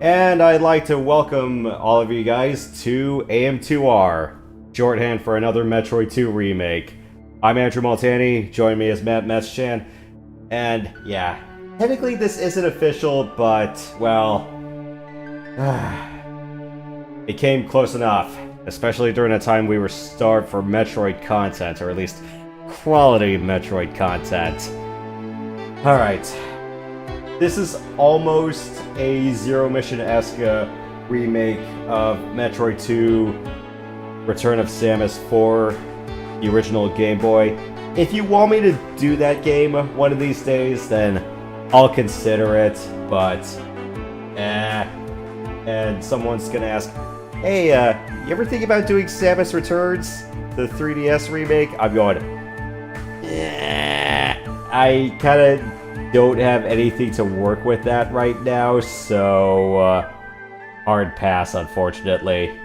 And I'd like to welcome all of you guys to AM2R, shorthand for another Metroid 2 remake. I'm Andrew Multani, join me as Matt Meschan, and yeah, technically this isn't official, but, well, it came close enough, especially during a time we were starved for Metroid content, or at least quality Metroid content. Alright. This is almost a Zero Mission-esque remake of Metroid 2 Return of Samus for the original Game Boy. If you want me to do that game one of these days, then I'll consider it, but and someone's gonna ask, hey, you ever think about doing Samus Returns, the 3DS remake? I'm going, I kinda don't have anything to work with that right now, so hard pass, unfortunately.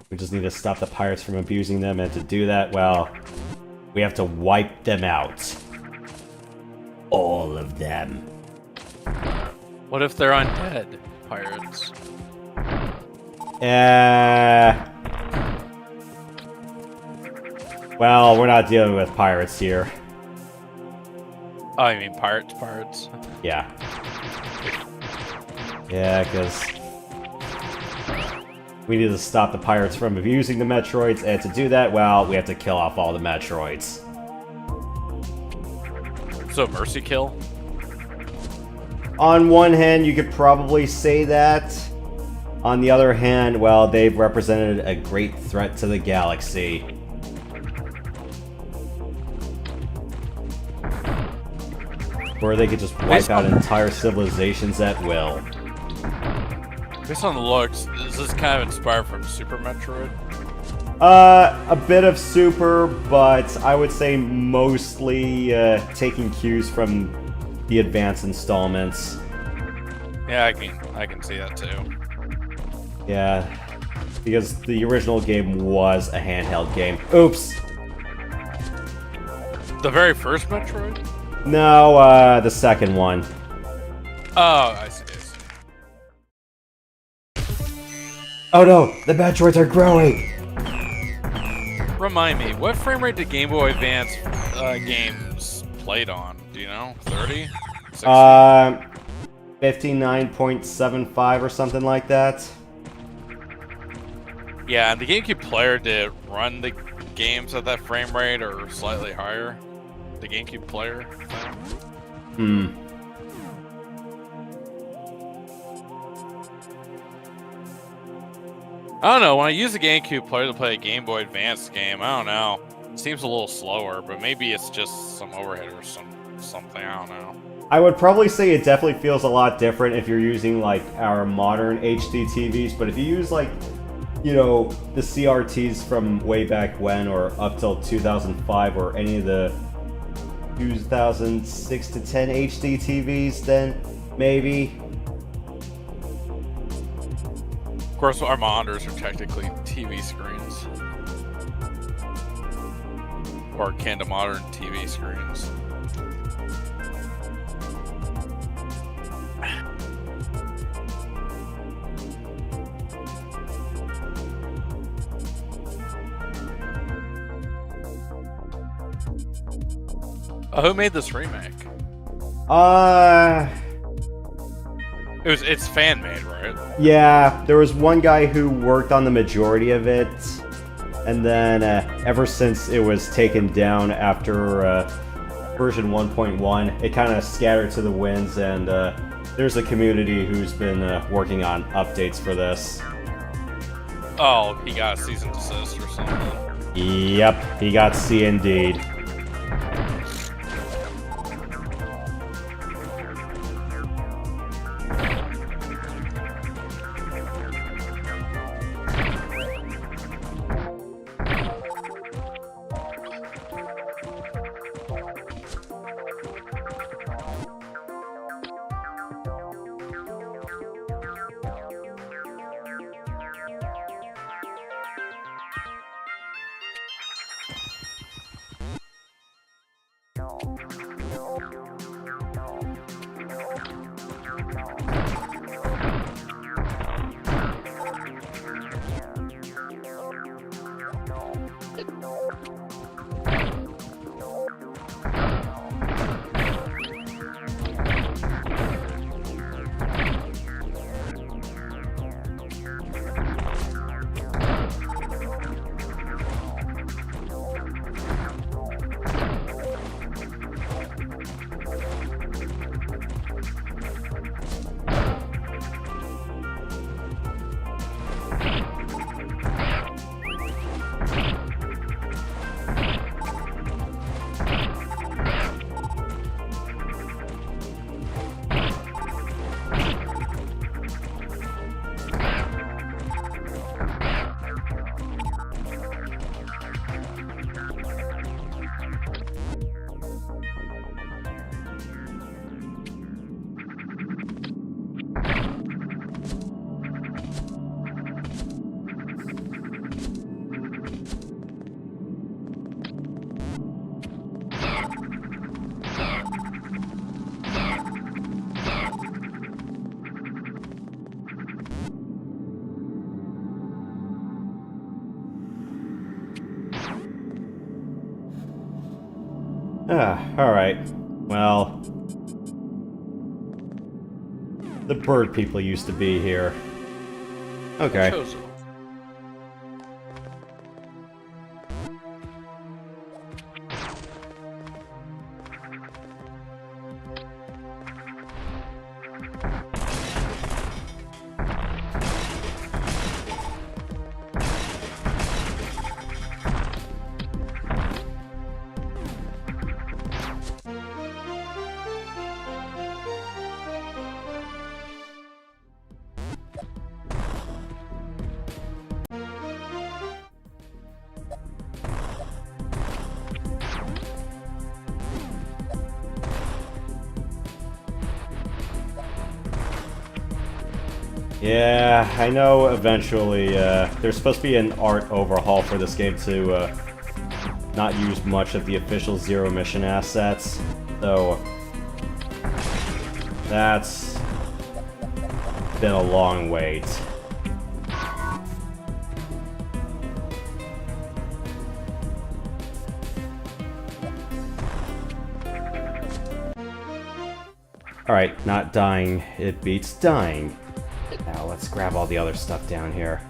We just need to stop the pirates from abusing them, and to do that, well, we have to wipe them out. All of them. What if they're undead pirates? Well, we're not dealing with pirates here. Oh, I mean pirates. Yeah. Yeah, because we need to stop the pirates from abusing the Metroids, and to do that, well, we have to kill off all the Metroids. So mercy kill? On one hand, you could probably say that. On the other hand, well, they've represented a great threat to the galaxy. Or they could just wipe out entire civilizations at will. Based on the looks, is this kind of inspired from Super Metroid? A bit of Super, but I would say mostly taking cues from the advanced installments. Yeah, I can see that too. Yeah, because the original game was a handheld game. Oops! The very first Metroid? No, the second one. Oh, I see. Oh no, the Metroids are growing! Remind me, what frame rate did Game Boy Advance games played on? Do you know? 30? 60? 59.75 or something like that. Yeah, and the GameCube player, did it run the games at that frame rate or slightly higher? The GameCube player thing? I don't know, when I use the GameCube player to play a Game Boy Advance game, I don't know. It seems a little slower, but maybe it's just some overhead or something, I don't know. I would probably say it definitely feels a lot different if you're using, like, our modern HD TVs, but if you use, like, you know, the CRTs from way back when, or up till 2005, or any of the 2006 to 10 HD TVs, then maybe. Of course, our monitors are technically TV screens. Or akin to modern TV screens. Who made this remake? It's fan made, right? Yeah, there was one guy who worked on the majority of it, and then ever since it was taken down after version 1.1, it kind of scattered to the winds, and there's a community who's been working on updates for this. Oh, he got a cease and desist or something. Yep, he got C indeed. Alright. Well... the bird people used to be here. Okay. Chozo. Yeah, I know eventually there's supposed to be an art overhaul for this game to not use much of the official Zero Mission assets, so that's been a long wait. Alright, not dying, it beats dying. Now let's grab all the other stuff down here.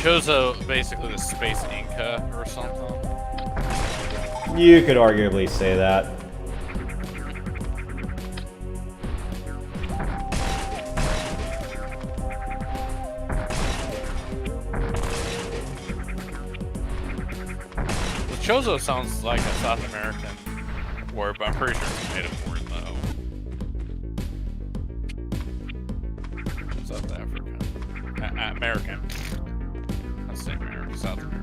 Chozo basically the space Inca or something. You could arguably say that. The Chozo sounds like a South American word, but I'm pretty sure it's a native word though. South African. American. Let's say America, South America.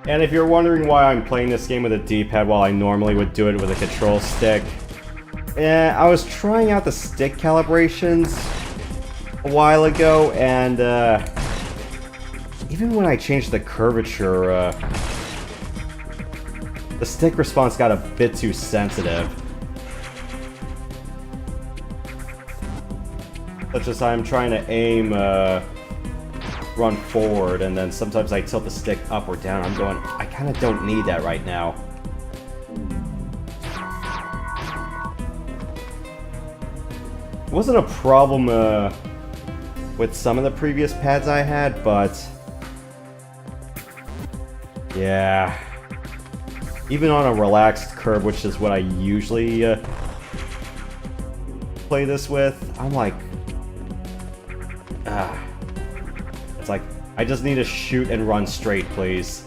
And if you're wondering why I'm playing this game with a D-pad while I normally would do it with a control stick, I was trying out the stick calibrations a while ago, and even when I changed the curvature, the stick response got a bit too sensitive. Such as I'm trying to aim, run forward, and then sometimes I tilt the stick up or down. I'm going, I kind of don't need that right now. It wasn't a problem with some of the previous pads I had, but yeah, even on a relaxed curve, which is what I usually play this with, I'm like, it's like, I just need to shoot and run straight, please.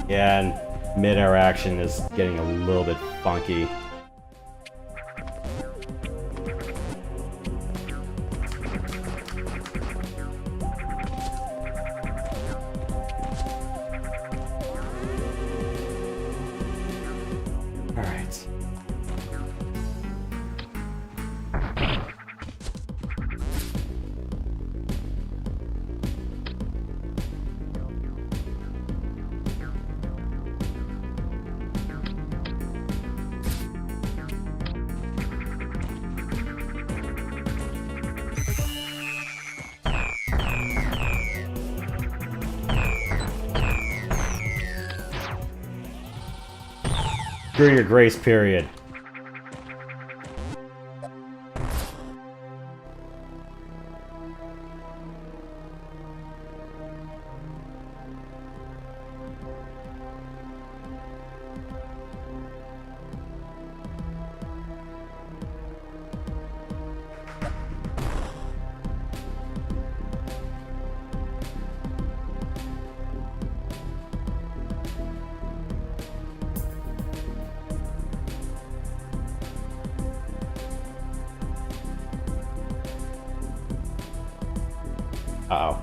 Yeah, and mid-air action is getting a little bit funky. Alright. Screw your grace period. Uh-oh.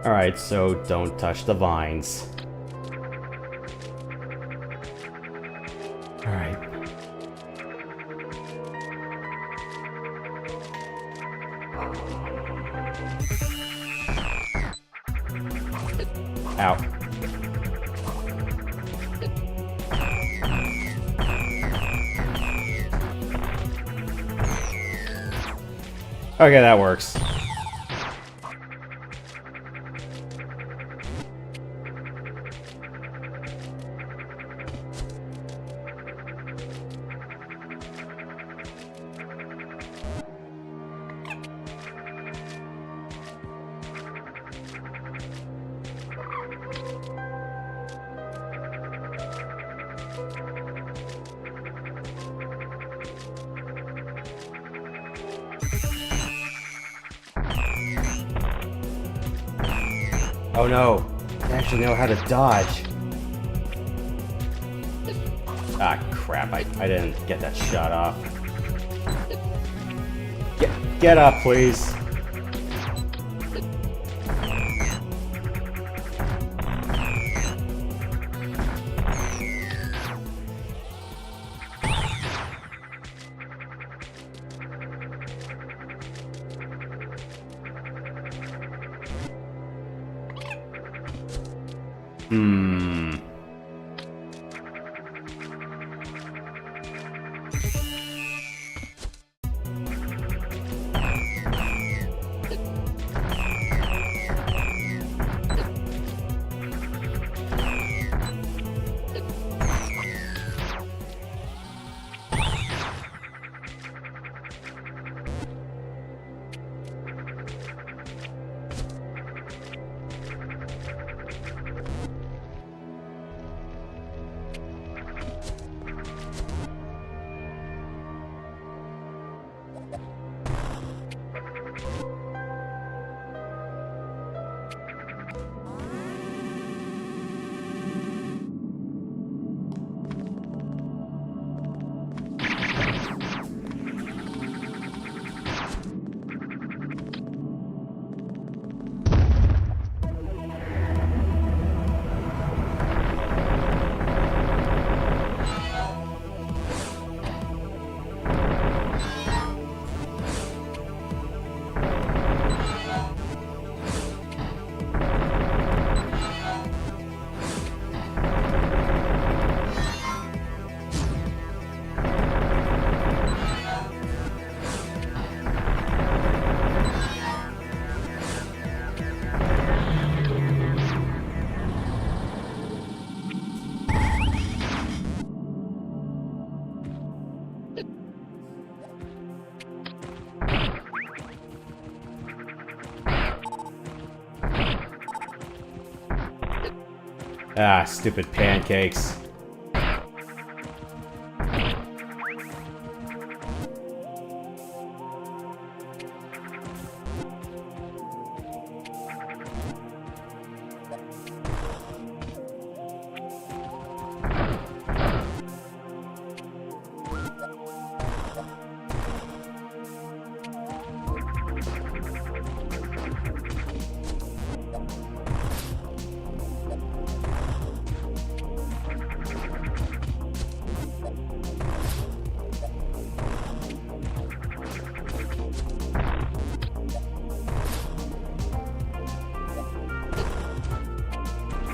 Alright, so don't touch the vines. Alright. Ow. Okay, that works. Oh no, I actually know how to dodge. Ah, crap, I didn't get that shot off. Get up, please. Hmm. Ah, stupid pancakes.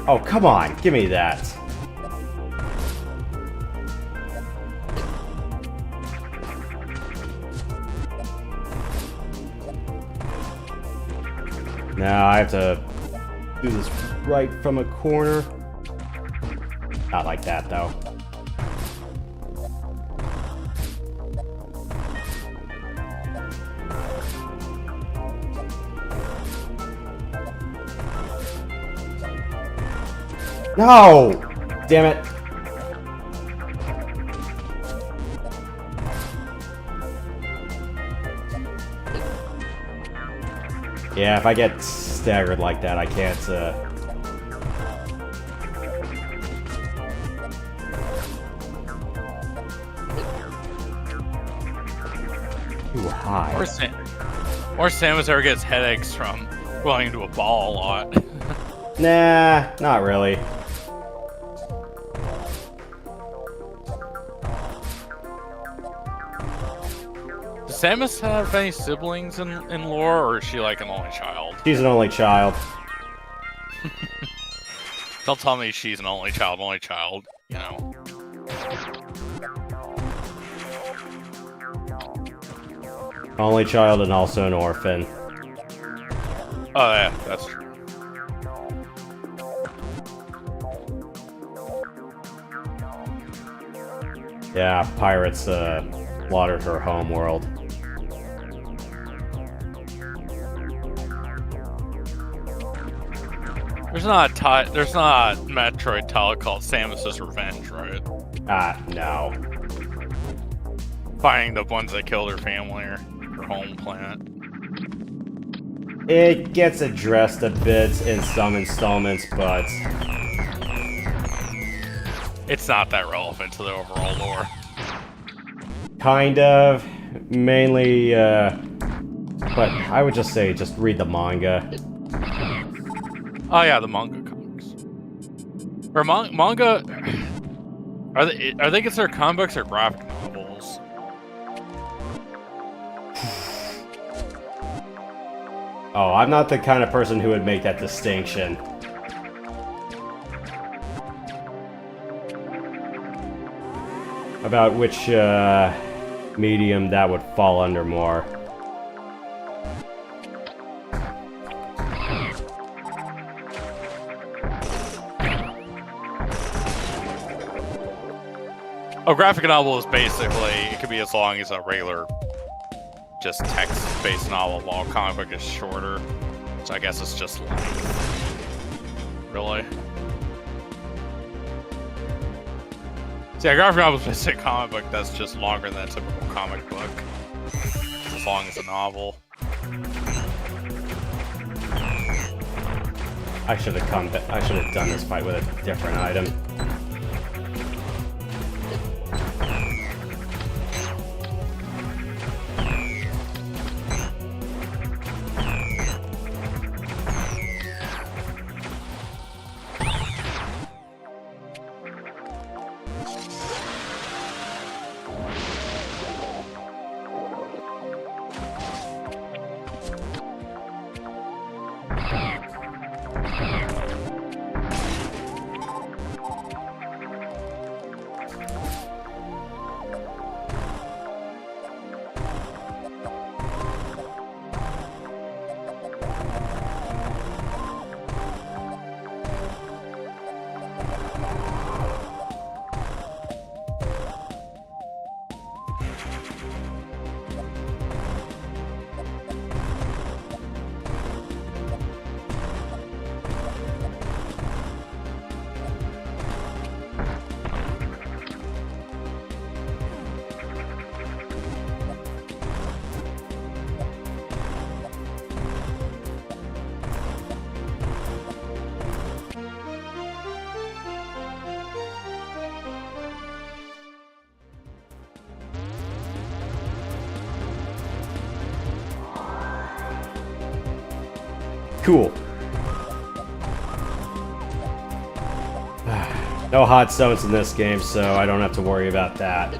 Oh, come on, give me that. Now I have to do this right from a corner. Not like that, though. No! Damn it. Yeah, if I get staggered like that, I can't, Too high. Or Samus ever gets headaches from going into a ball a lot. Nah, not really. Does Samus have any siblings in lore, or is she like an only child? She's an only child. Don't tell me she's an only child, you know. Only child and also an orphan. Oh yeah, that's true. Yeah, pirates slaughtered her homeworld. There's not a Metroid title called Samus's Revenge, right? No. Finding the ones that killed her family or her home planet. It gets addressed a bit in some installments, but it's not that relevant to the overall lore. kind of. Mainly, but I would just say just read the manga. Oh yeah, the manga comics. Or manga. Are they considered comic books or graphic novels? Oh, I'm not the kind of person who would make that distinction. about which medium that would fall under more. Oh, graphic novel is basically, it could be as long as a regular, just text-based novel, while comic book is shorter. So I guess it's just length. Really? So yeah, graphic novel is basically a comic book that's just longer than a typical comic book. As long as a novel. I should have done this fight with a different item. Cool. No hot stones in this game, so I don't have to worry about that.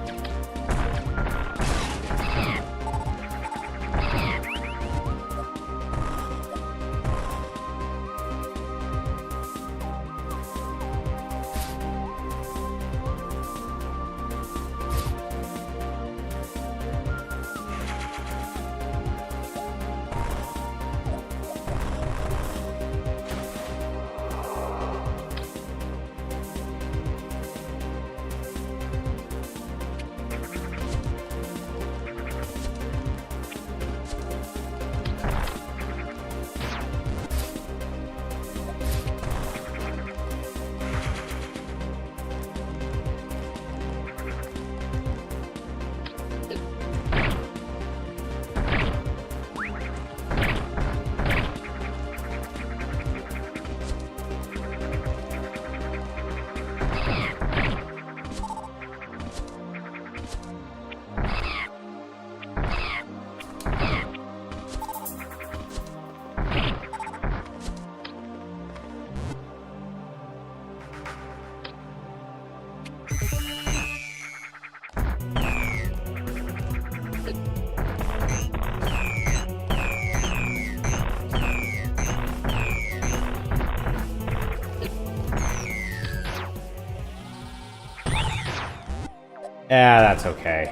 Yeah, that's okay.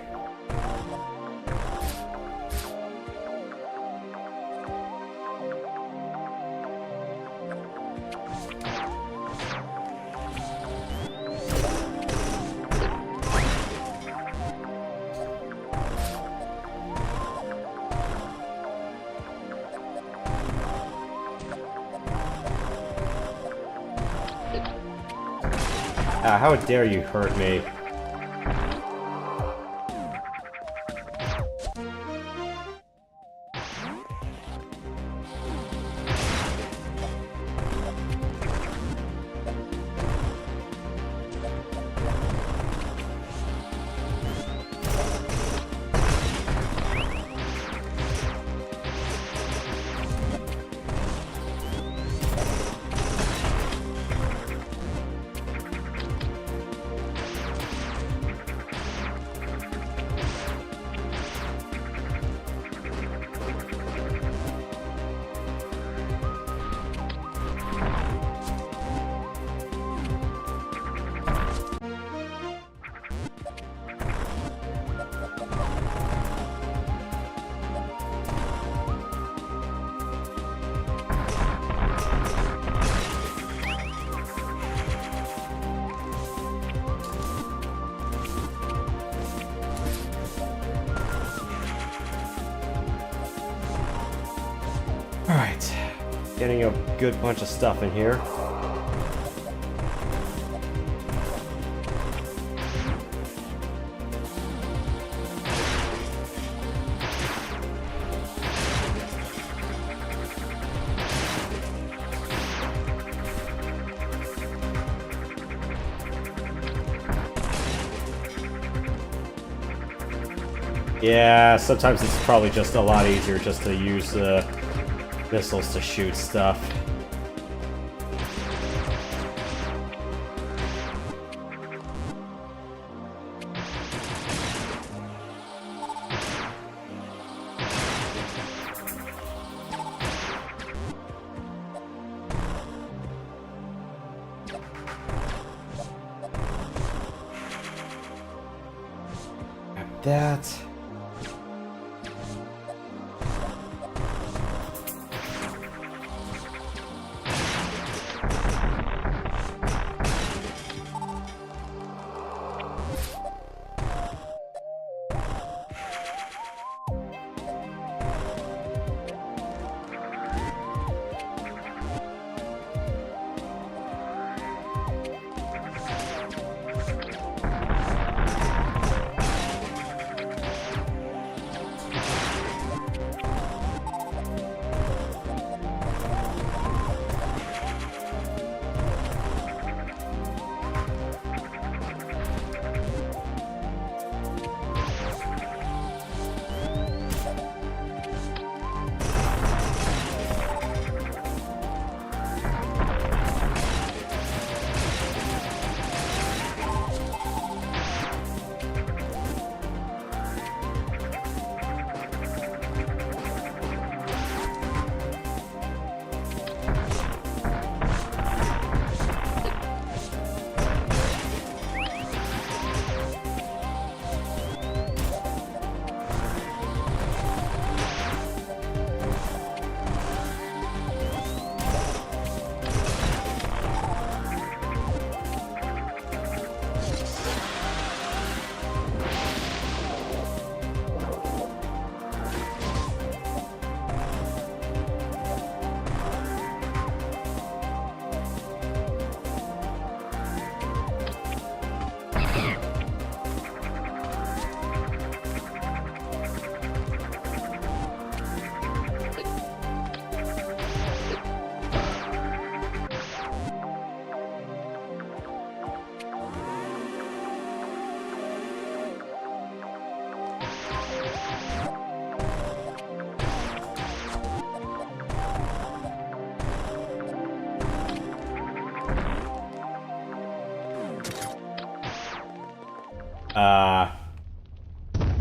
How dare you hurt me? getting a good bunch of stuff in here. Yeah, sometimes it's probably just a lot easier just to use missiles to shoot stuff. Grab that.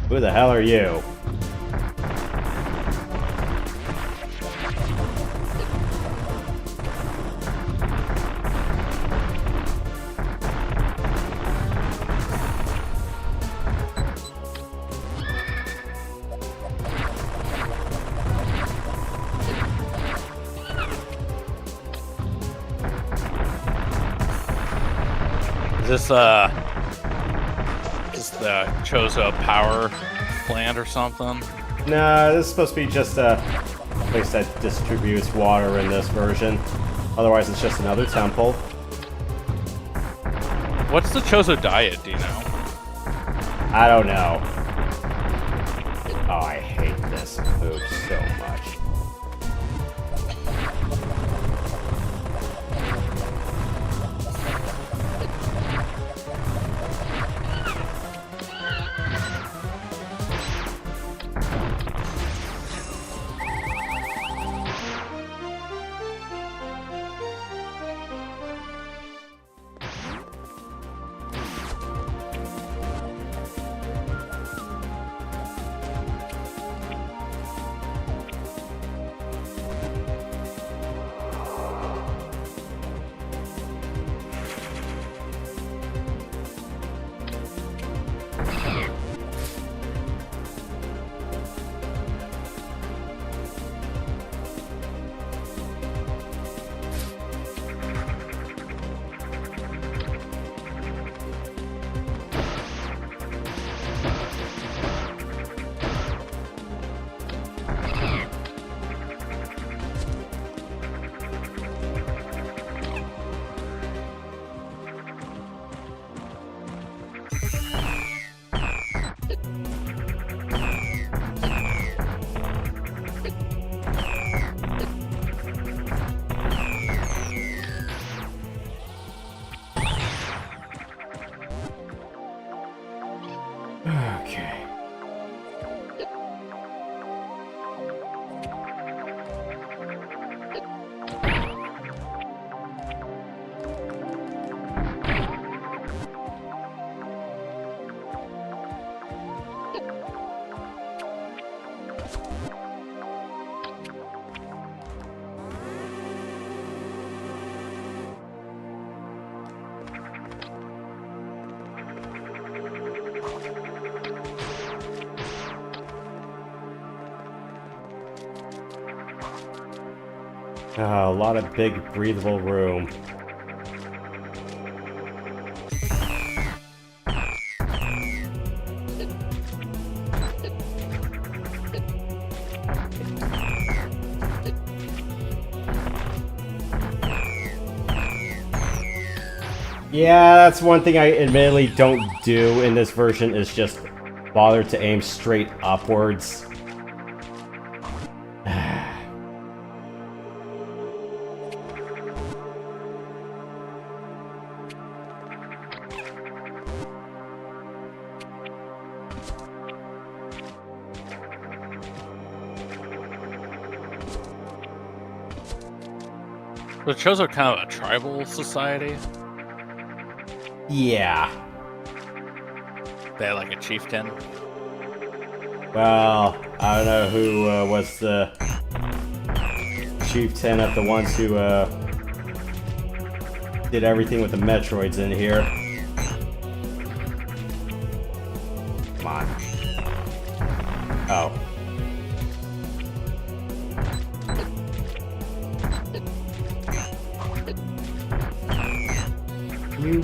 Who the hell are you? Is this the Chozo power plant or something? Nah, this is supposed to be just a place that distributes water in this version. Otherwise, it's just another temple. What's the Chozo diet, do you know? I don't know. Oh, I hate this move so much. Okay. A lot of big, breathable room. Yeah, that's one thing I admittedly don't do in this version, is just bother to aim straight upwards. The Chozo are kind of a tribal society. Yeah. They had like a chieftain. Well, I don't know who was the chieftain of the ones who did everything with the Metroids in here. Come on. Oh. You.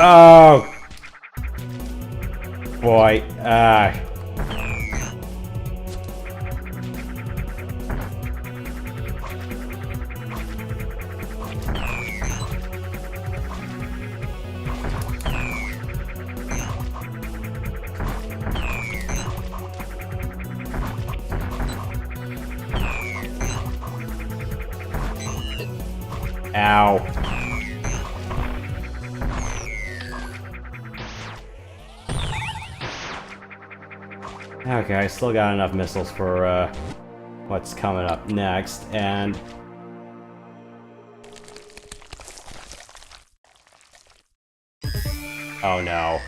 Oh boy, ow. Okay, I still got enough missiles for what's coming up next, and oh no.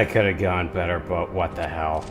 That could have gone better, but what the hell.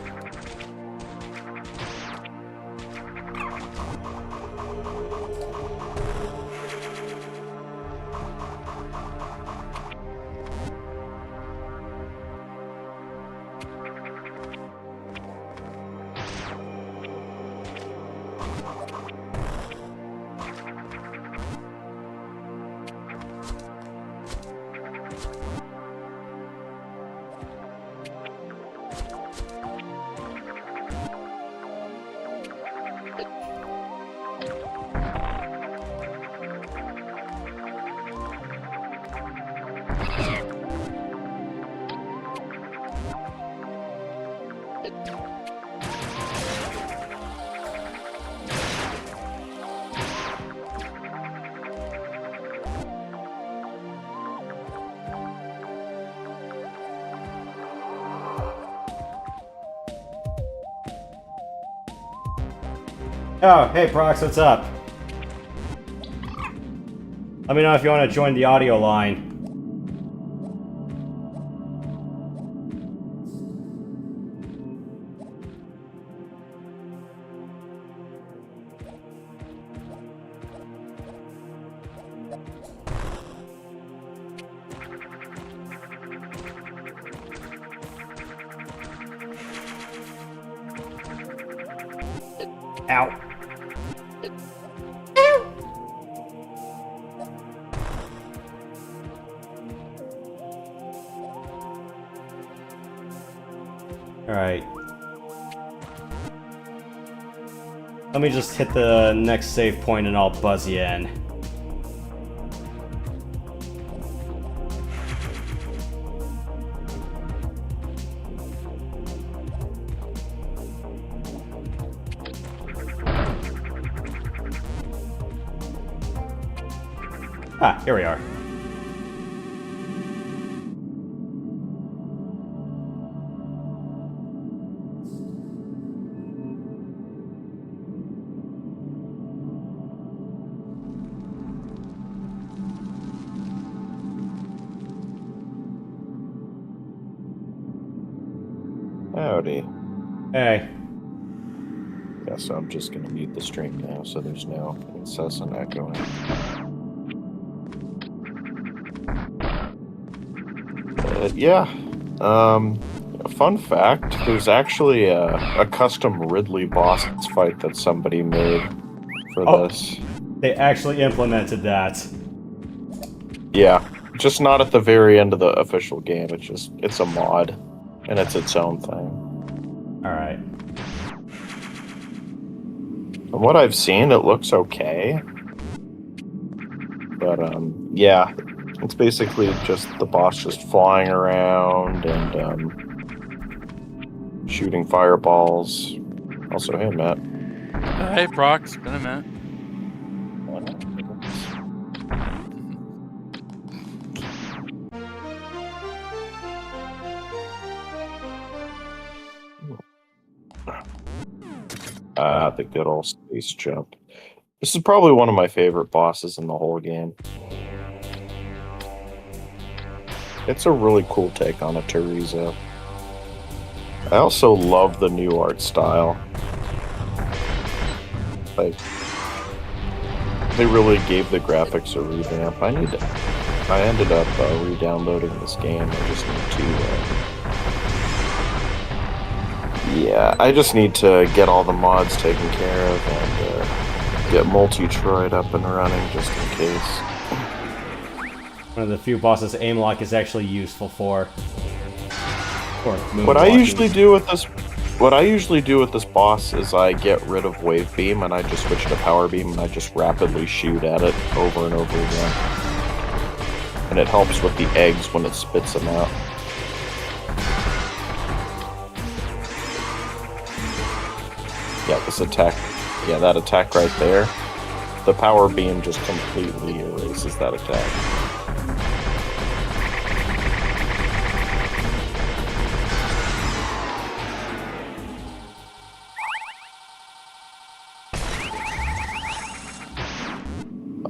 Oh, hey Prox, what's up? Let me know if you want to join the audio line. Ow. Alright. Let me just hit the next save point and I'll buzz you in. Ah, here we are. Howdy. Hey. Yeah, so I'm just gonna mute the stream now so there's no incessant echoing. Yeah. Fun fact, there's actually a custom Ridley boss fight that somebody made for this. They actually implemented that. Yeah. Just not at the very end of the official game. It's a mod. And it's its own thing. Alright. From what I've seen, it looks okay. But, yeah. It's basically just the boss just flying around and, shooting fireballs. Also, hey, Matt. Hey, Brock. It's been a minute. The good old space jump. This is probably one of my favorite bosses in the whole game. It's a really cool take on a Teresa. I also love the new art style. Like, they really gave the graphics a revamp. I ended up re-downloading this game. I just need to. Yeah, I just need to get all the mods taken care of and get Multi-Troid up and running just in case. One of the few bosses aim lock is actually useful for. What I usually do with this boss is I get rid of Wave Beam and I just switch to Power Beam and I just rapidly shoot at it over and over again. And it helps with the eggs when it spits them out. Yeah, this attack, that attack right there, the Power Beam just completely erases that attack.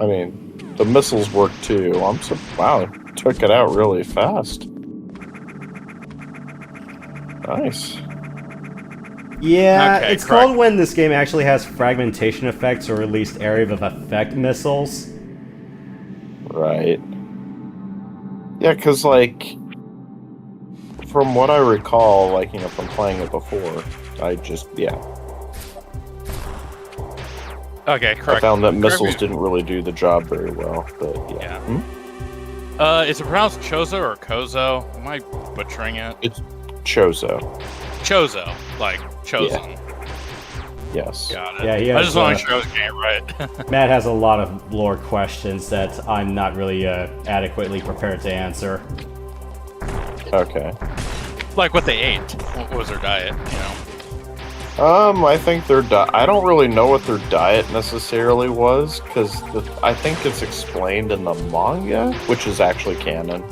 I mean, the missiles work too. Wow, took it out really fast. Nice. Yeah, Okay, it's correct. called when this game actually has fragmentation effects or at least area of effect missiles. Right. Yeah, because, like, from what I recall, like, you know, from playing it before, Okay, correct. I found that missiles Correct me- didn't really do the job very well, but yeah. Yeah. Is it pronounced Chozo or Kozo? Am I butchering it? It's Chozo. Chozo, like chosen. Yes. Got it. Yeah, he I has, just want to make sure I was getting it right. Matt has a lot of lore questions that I'm not really adequately prepared to answer. Okay. Like what they ate. What was their diet? You know. I think their I don't really know what their diet necessarily was, because I think it's explained in the manga, which is actually canon.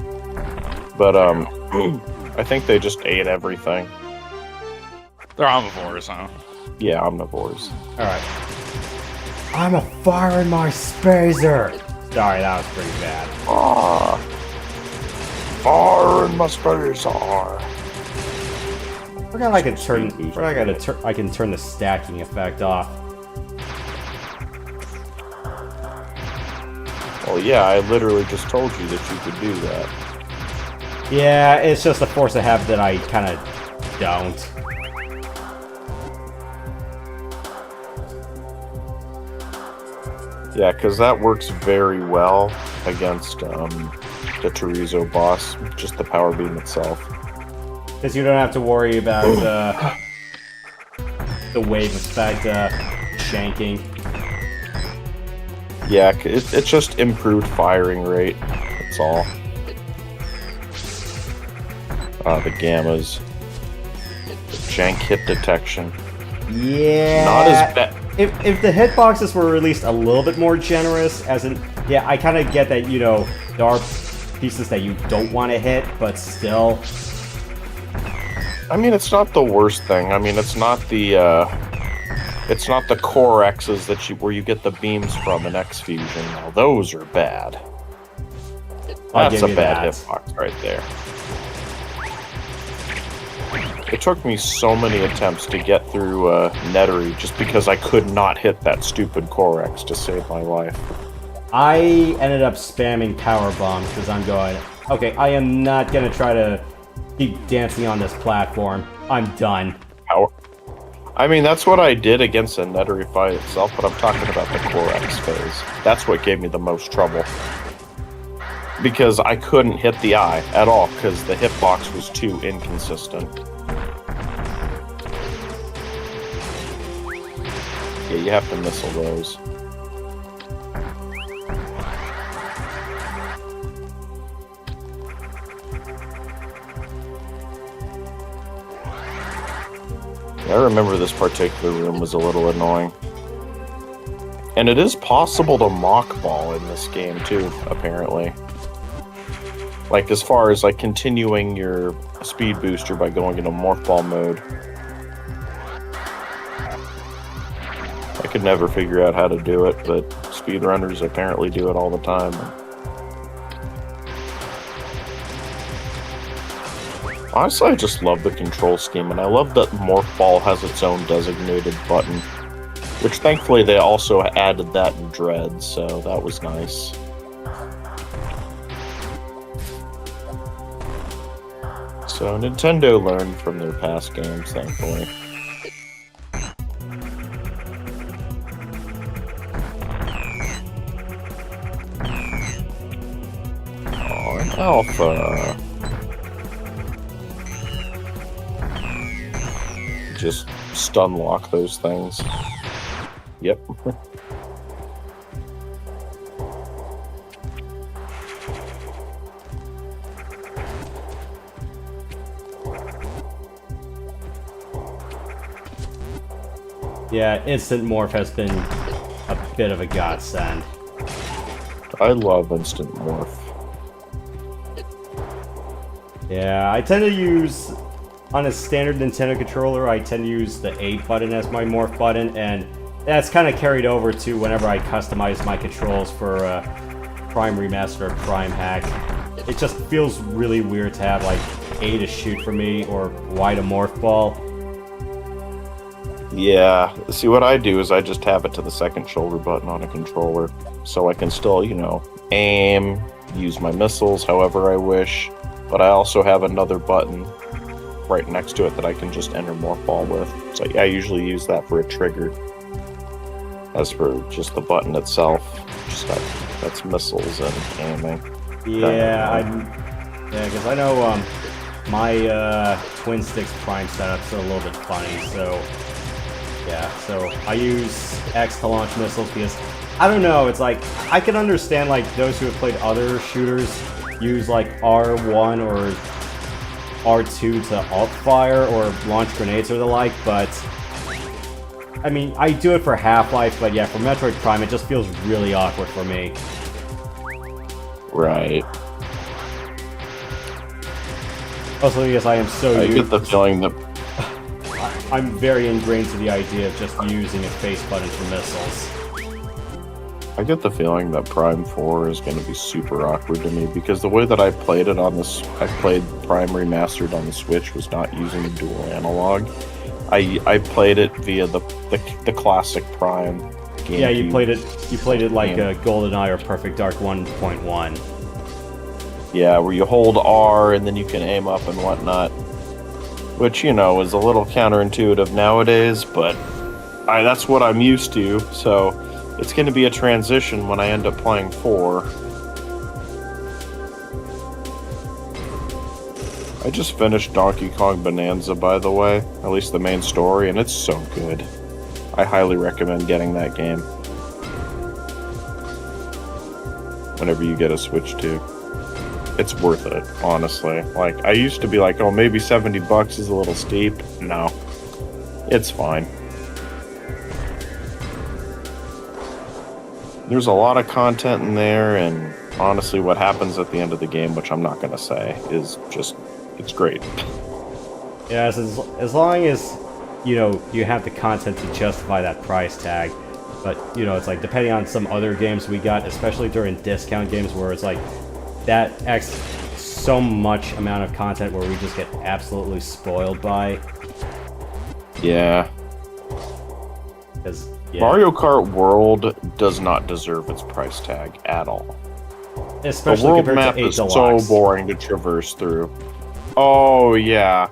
But, I think they just ate everything. They're omnivores, huh? Yeah, omnivores. Alright. I'm a firing my spacer! Sorry, that was pretty bad. Fire in my spacer. I forgot I could turn. I can turn the stacking effect off. Well, yeah, I literally just told you that you could do that. Yeah, it's just a force of habit that I kind of don't. Yeah, because that works very well against the Chorizo boss, just the power beam itself. Because you don't have to worry about the wave effect shanking. Yeah, it's just improved firing rate. That's all. The gammas. The jank hit detection. Yeah. Not as bad. If the hitboxes were released a little bit more generous, as in, yeah, I kind of get that, you know, there are pieces that you don't want to hit, but still. I mean, it's not the worst thing. I mean, it's not the core X's where you get the beams from in X Fusion. Now, those are bad. That's a bad hitbox right there. It took me so many attempts to get through Nettery just because I could not hit that stupid core X to save my life. I ended up spamming power bombs because I'm going, okay, I am not going to try to keep dancing on this platform. I'm done. I mean, that's what I did against the Nettery fight itself, but I'm talking about the core X phase. That's what gave me the most trouble. Because I couldn't hit the eye at all because the hitbox was too inconsistent. Yeah, you have to missile those. I remember this particular room was a little annoying. And it is possible to mock ball in this game too, apparently. Like, as far as like continuing your speed booster by going into morph ball mode. I could never figure out how to do it, but speedrunners apparently do it all the time. Honestly, I just love the control scheme, and I love that Morph Ball has its own designated button. Which, thankfully, they also added that in Dread, so that was nice. So, Nintendo learned from their past games, thankfully. Oh, an alpha. Just stun lock those things. Yep. Yeah, instant morph has been a bit of a godsend. I love instant morph. Yeah, I tend to use, on a standard Nintendo controller, I tend to use the A button as my morph button, and that's kind of carried over to whenever I customize my controls for Prime Remaster or Prime Hack. It just feels really weird to have like A to shoot for me or Y to morph ball. Yeah, see what I do is I just have it to the second shoulder button on a controller, so I can still, you know, aim, use my missiles however I wish, but I also have another button right next to it that I can just enter morph ball with. So yeah, I usually use that for a trigger. As for just the button itself, just that's missiles and aiming. Yeah, because I know my twin sticks prime setup's a little bit funny, so yeah, so I use X to launch missiles because I don't know, it's like I can understand like those who have played other shooters use like R1 or R2 to alt fire or launch grenades or the like, but I mean, I do it for Half-Life, but yeah, for Metroid Prime, it just feels really awkward for me. Right. Also, because I am so I get the feeling that I'm very ingrained to the idea of just using a face button for missiles. I get the feeling that Prime 4 is going to be super awkward to me because the way that I played it on this, I played Prime Remastered on the Switch was not using the dual analog. I played it via the classic Prime game. Yeah, you played it like GoldenEye or Perfect Dark 1.1. Yeah, where you hold R and then you can aim up and whatnot. Which, you know, is a little counterintuitive nowadays, but that's what I'm used to, so it's going to be a transition when I end up playing 4. I just finished Donkey Kong Bonanza, by the way, at least the main story, and it's so good. I highly recommend getting that game. Whenever you get a Switch 2. It's worth it, honestly. Like, I used to be like, oh, maybe $70 is a little steep. No. It's fine. There's a lot of content in there, and honestly, what happens at the end of the game, which I'm not going to say, is just, it's great. Yeah, as long as, you know, you have the content to justify that price tag. But, you know, it's like, depending on some other games we got, especially during discount games where it's like, that so much amount of content where we just get absolutely spoiled by. Yeah. Yeah. Mario Kart World does not deserve its price tag at all. Especially the world compared map to 8 is Deluxe. so boring to traverse through. Oh, yeah.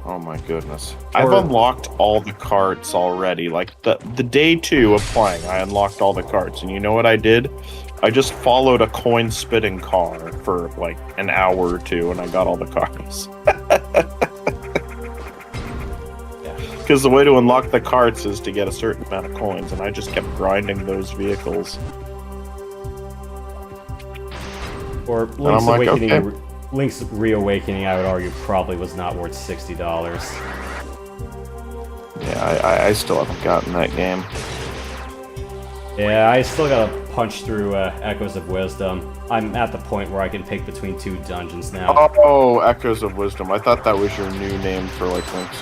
Oh my goodness. I've unlocked all the carts already. Like, the day 2 of playing, I unlocked all the carts. And you know what I did? I just followed a coin-spitting car for, like, an hour or 2, and I got all the carts. Because the way to unlock the carts is to get a certain amount of coins, and I just kept grinding those vehicles. Or Link's Awakening, okay. Link's Reawakening, I would argue, probably was not worth $60. Yeah, I still haven't gotten that game. Yeah, I still gotta punch through Echoes of Wisdom. I'm at the point where I can pick between 2 dungeons now. Oh, Echoes of Wisdom. I thought that was your new name for like Link's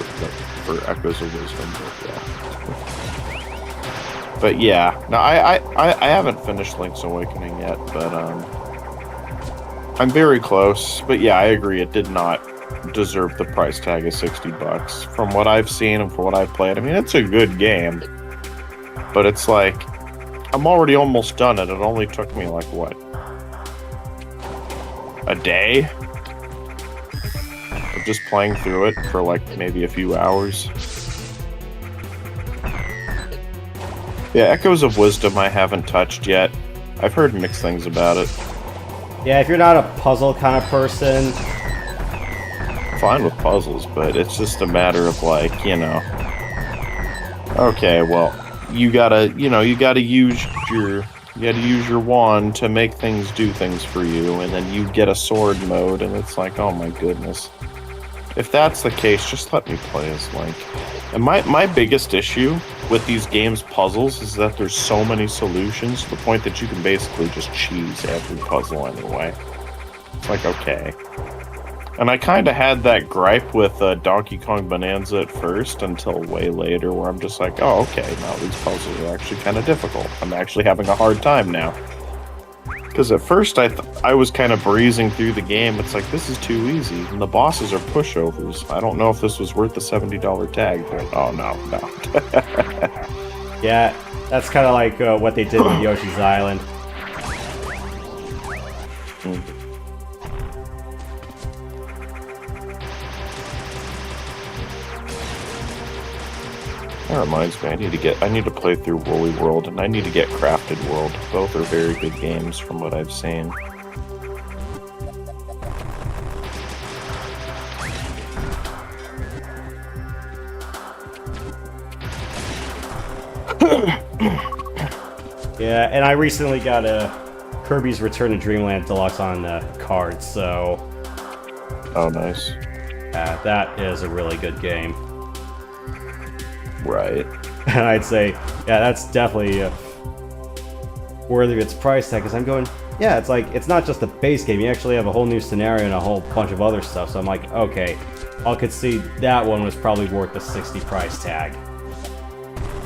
for Echoes of Wisdom, but yeah. But yeah, no, I haven't finished Link's Awakening yet, but I'm very close. But yeah, I agree. It did not deserve the price tag of $60 from what I've seen and for what I've played. I mean, it's a good game, but it's like, I'm already almost done it. It only took me like, what? A day? Of just playing through it for like maybe a few hours. Yeah, Echoes of Wisdom I haven't touched yet. I've heard mixed things about it. Yeah, if you're not a puzzle kind of person... Fine with puzzles, but it's just a matter of like, you know... Okay, well... You gotta use your wand to make things do things for you, and then you get a sword mode, and it's like, oh my goodness. If that's the case, just let me play as Link. And my biggest issue with these games' puzzles is that there's so many solutions to the point that you can basically just cheese every puzzle anyway. It's like, okay. And I kind of had that gripe with Donkey Kong Bonanza at first until way later, where I'm just like, oh, okay, now these puzzles are actually kind of difficult. I'm actually having a hard time now. Because at first I was kind of breezing through the game. It's like, this is too easy. And the bosses are pushovers. I don't know if this was worth the $70 tag, but oh, no. Yeah, that's kind of like what they did with Yoshi's Island. That reminds me, I need to play through Woolly World, and I need to get Crafted World. Both are very good games from what I've seen. Yeah, and I recently got a Kirby's Return to Dreamland Deluxe on cards, so... Oh, nice. That is a really good game. Right. And I'd say, yeah, that's definitely worthy of its price tag, because I'm going, yeah, it's like, it's not just the base game, you actually have a whole new scenario and a whole bunch of other stuff, so I'm like, okay, I'll concede that one was probably worth the $60 price tag.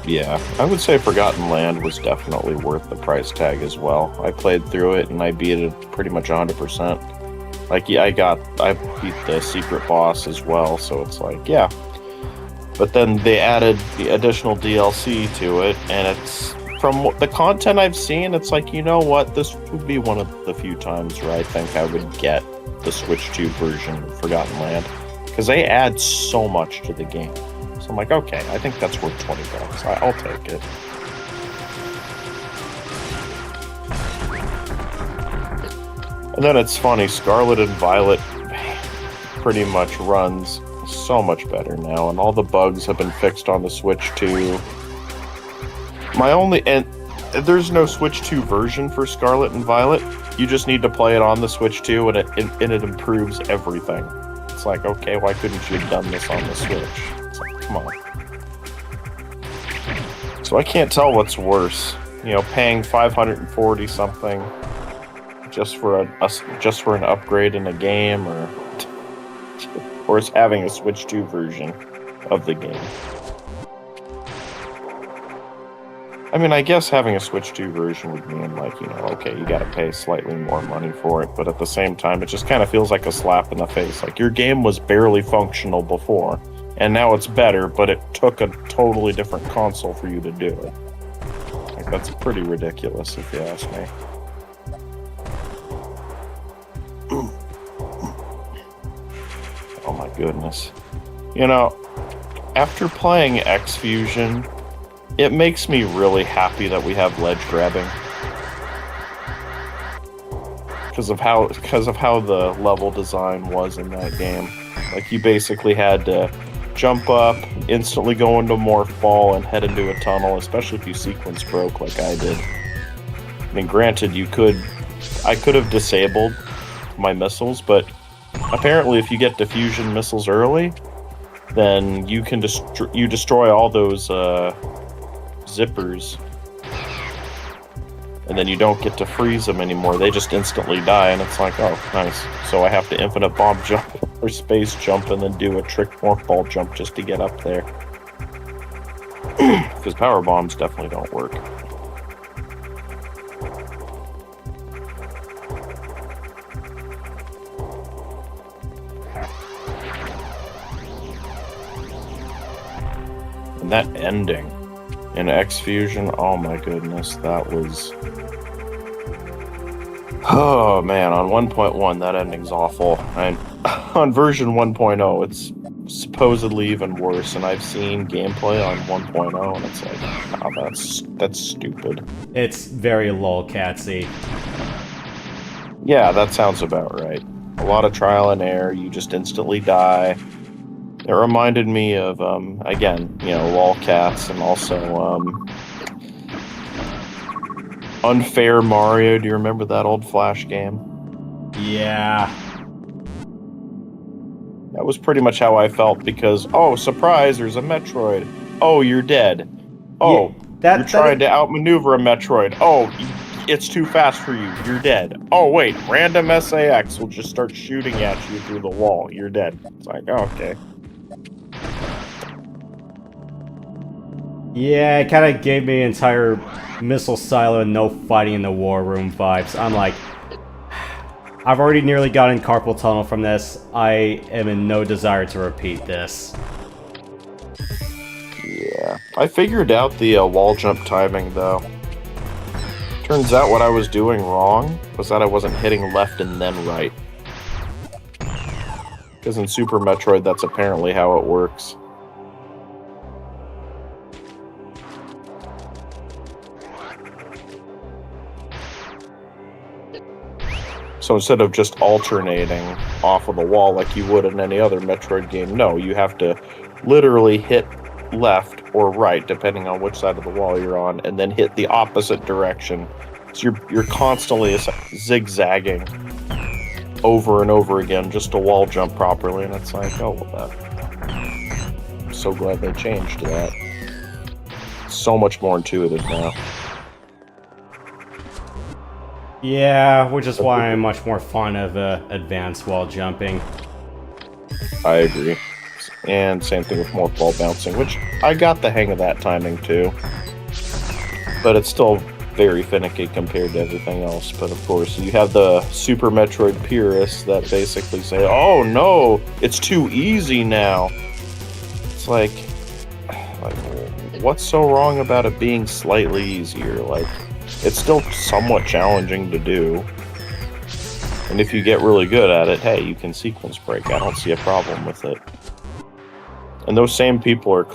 Yeah, I would say Forgotten Land was definitely worth the price tag as well. I played through it and I beat it pretty much 100%. Like, yeah, I beat the secret boss as well, so it's like, yeah. But then they added the additional DLC to it, and it's, from the content I've seen, it's like, you know what, this would be one of the few times where I think I would get the Switch 2 version of Forgotten Land, because they add so much to the game. So I'm like, okay, I think that's worth $20. I'll take it. And then it's funny, Scarlet and Violet pretty much runs so much better now, and all the bugs have been fixed on the Switch 2. And there's no Switch 2 version for Scarlet and Violet. You just need to play it on the Switch 2, and it improves everything. It's like, okay, why couldn't you have done this on the Switch? It's like, come on. So I can't tell what's worse. You know, paying $540 something just for an upgrade in a game, or it's having a Switch 2 version of the game. I mean, I guess having a Switch 2 version would mean, like, you know, okay, you gotta pay slightly more money for it, but at the same time, it just kind of feels like a slap in the face. Like, your game was barely functional before, and now it's better, but it took a totally different console for you to do it. Like, that's pretty ridiculous, if you ask me. Oh my goodness. You know, after playing X-Fusion, it makes me really happy that we have ledge grabbing. Because of how the level design was in that game. Like, you basically had to jump up, instantly go into more fall, and head into a tunnel, especially if you sequence broke like I did. I mean, granted, I could have disabled my missiles, but apparently if you get diffusion missiles early, then you can destroy all those zippers, and then you don't get to freeze them anymore. They just instantly die, and it's like, oh, nice. So I have to infinite bomb jump or space jump and then do a trick morph ball jump just to get up there. Because power bombs definitely don't work. And that ending in X-Fusion, oh my goodness, that was... Oh man, on 1.1 that ending's awful. And on version 1.0 it's supposedly even worse, and I've seen gameplay on 1.0 and it's like, oh, that's stupid. It's very lolcatsy. Yeah, that sounds about right. A lot of trial and error, you just instantly die. It reminded me of, again, you know, lolcats, and also, Unfair Mario. Do you remember that old Flash game? Yeah. That was pretty much how I felt, because, oh, surprise, there's a Metroid. Oh, you're dead. Oh, yeah, you're trying to outmaneuver a Metroid. Oh, it's too fast for you. You're dead. Oh, wait, random SAX will just start shooting at you through the wall. You're dead. It's like, oh, okay. Yeah, it kind of gave me entire missile silo and no fighting in the war room vibes. I'm like, I've already nearly gotten carpal tunnel from this. I am in no desire to repeat this. Yeah, I figured out the wall jump timing, though. Turns out what I was doing wrong was that I wasn't hitting left and then right. Because in Super Metroid, that's apparently how it works. So instead of just alternating off of the wall like you would in any other Metroid game, no, you have to literally hit left or right, depending on which side of the wall you're on, and then hit the opposite direction. So you're constantly zigzagging over and over again just to wall jump properly, and it's like, oh, well, I'm so glad they changed that. So much more intuitive now. Yeah, which is why I'm much more fond of advanced wall jumping. I agree. things, and same thing with morph ball bouncing, which I got the hang of that timing too. But it's still very finicky compared to everything else. But of course, you have the Super Metroid purists that basically say, "Oh no, it's too easy now." It's like, what's so wrong about it being slightly easier? Like, it's still somewhat challenging to do. And if you get really good at it, hey, you can sequence break. I don't see a problem with it. And those same people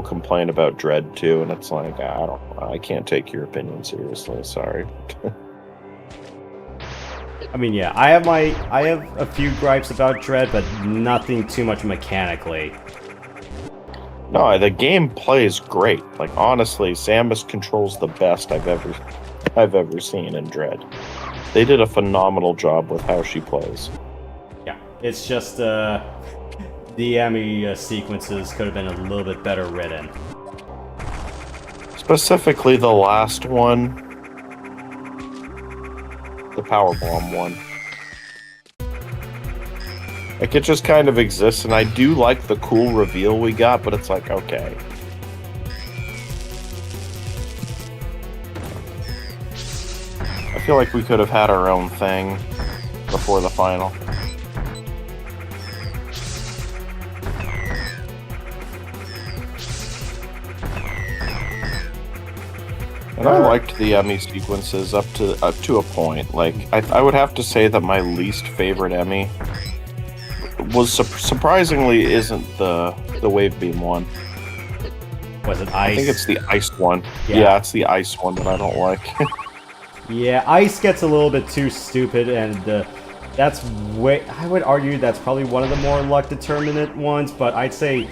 complain about Dread too, and it's like, I can't take your opinion seriously. Sorry. I mean, yeah, I have a few gripes about Dread, but nothing too much mechanically. No, the game plays great. Like, honestly, Samus controls the best I've ever seen in Dread. They did a phenomenal job with how she plays. Yeah, it's just the Emmy sequences could have been a little bit better written. Specifically the last one. The Powerbomb one. Like, it just kind of exists, and I do like the cool reveal we got, but it's like, okay. I feel like we could have had our own thing before the final. And I liked the Emmy sequences up to a point. Like, I would have to say that my least favorite Emmy was surprisingly isn't the Wave Beam one. Was it Ice? I think it's the Ice one. Yeah. Yeah, it's the Ice one that I don't like. Yeah, Ice gets a little bit too stupid, and that's I would argue that's probably one of the more luck-determinant ones, but I'd say,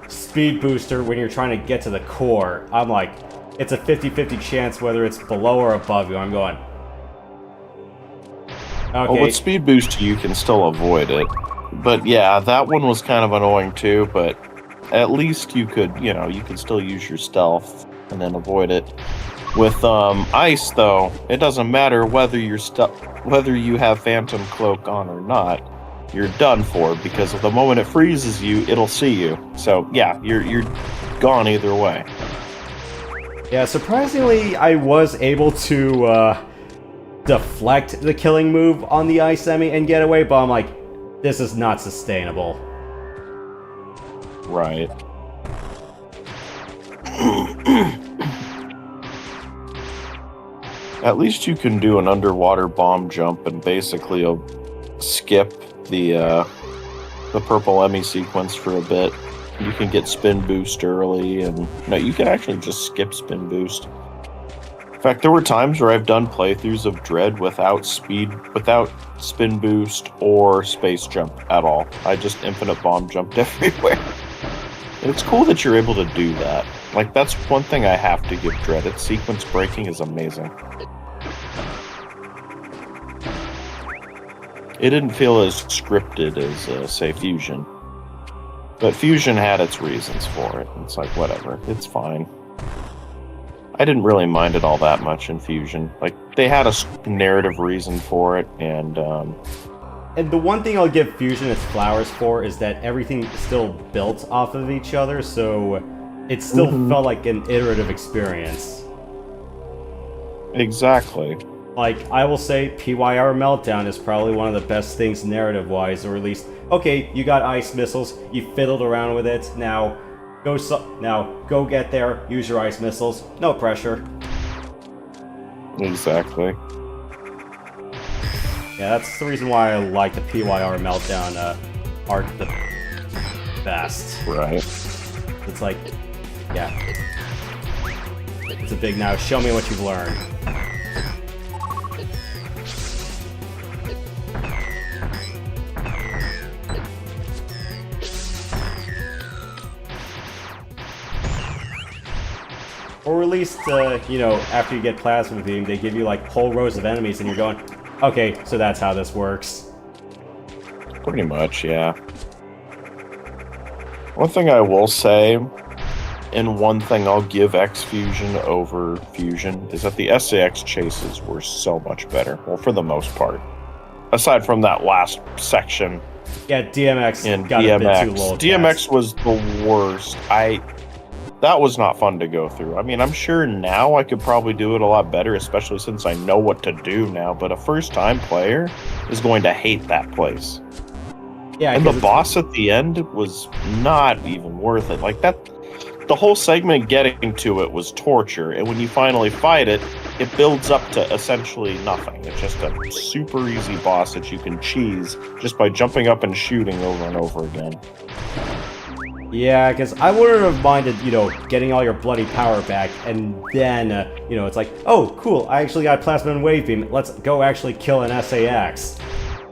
Speed Booster when you're trying to get to the core. I'm like, it's a 50-50 chance whether it's below or above you. I'm going, okay. Well, with Speed Boost, you can still avoid it. But yeah, that one was kind of annoying too, but at least you could still use your stealth and then avoid it. With Ice, though, it doesn't matter whether you have Phantom Cloak on or not. You're done for, because the moment it freezes you, it'll see you. So yeah, you're gone either way. Yeah, surprisingly, I was able to deflect the killing move on the Ice Emmy and get away, but I'm like, this is not sustainable. Right. At least you can do an underwater bomb jump and basically skip the purple Emmy sequence for a bit. You can get Spin Boost early, and no, you can actually just skip Spin Boost. In fact, there were times where I've done playthroughs of Dread without Spin Boost or Space Jump at all. I just infinite bomb jumped everywhere. And it's cool that you're able to do that. Like, that's one thing I have to give Dread. Its sequence breaking is amazing. It didn't feel as scripted as, say, Fusion. But Fusion had its reasons for it. It's like, whatever. It's fine. I didn't really mind it all that much in Fusion. Like, they had a narrative reason for it, and the one thing I'll give Fusion its flowers for is that everything is still built off of each other, so it still felt like an iterative experience. Exactly. Like, I will say PYR Meltdown is probably one of the best things narrative-wise, or at least, okay, you got ice missiles, you fiddled around with it, now go get there, use your ice missiles, no pressure. Exactly. Yeah, that's the reason why I like the PYR Meltdown arc the best. Right. It's like, yeah. It's a big now, show me what you've learned. Or at least, after you get Plasma Beam, they give you, like, whole rows of enemies, and you're going, okay, so that's how this works. Pretty much, yeah. One thing I will say, and one thing I'll give X-Fusion over Fusion, is that the SAX chases were so much better. Well, for the most part. Aside from that last section Yeah, DMX in got a bit too DMX. low. DMX was the worst. That was not fun to go through. I mean, I'm sure now I could probably do it a lot better, especially since I know what to do now, but a first-time player is going to hate that place. Yeah, and the boss at the end was not even worth it. Like, the whole segment getting to it was torture, and when you finally fight it, it builds up to essentially nothing. It's just a super easy boss that you can cheese just by jumping up and shooting over and over again. Yeah, because I wouldn't have minded, getting all your bloody power back, and then, it's like, oh, cool, I actually got Plasma and Wave Beam, let's go actually kill an SAX.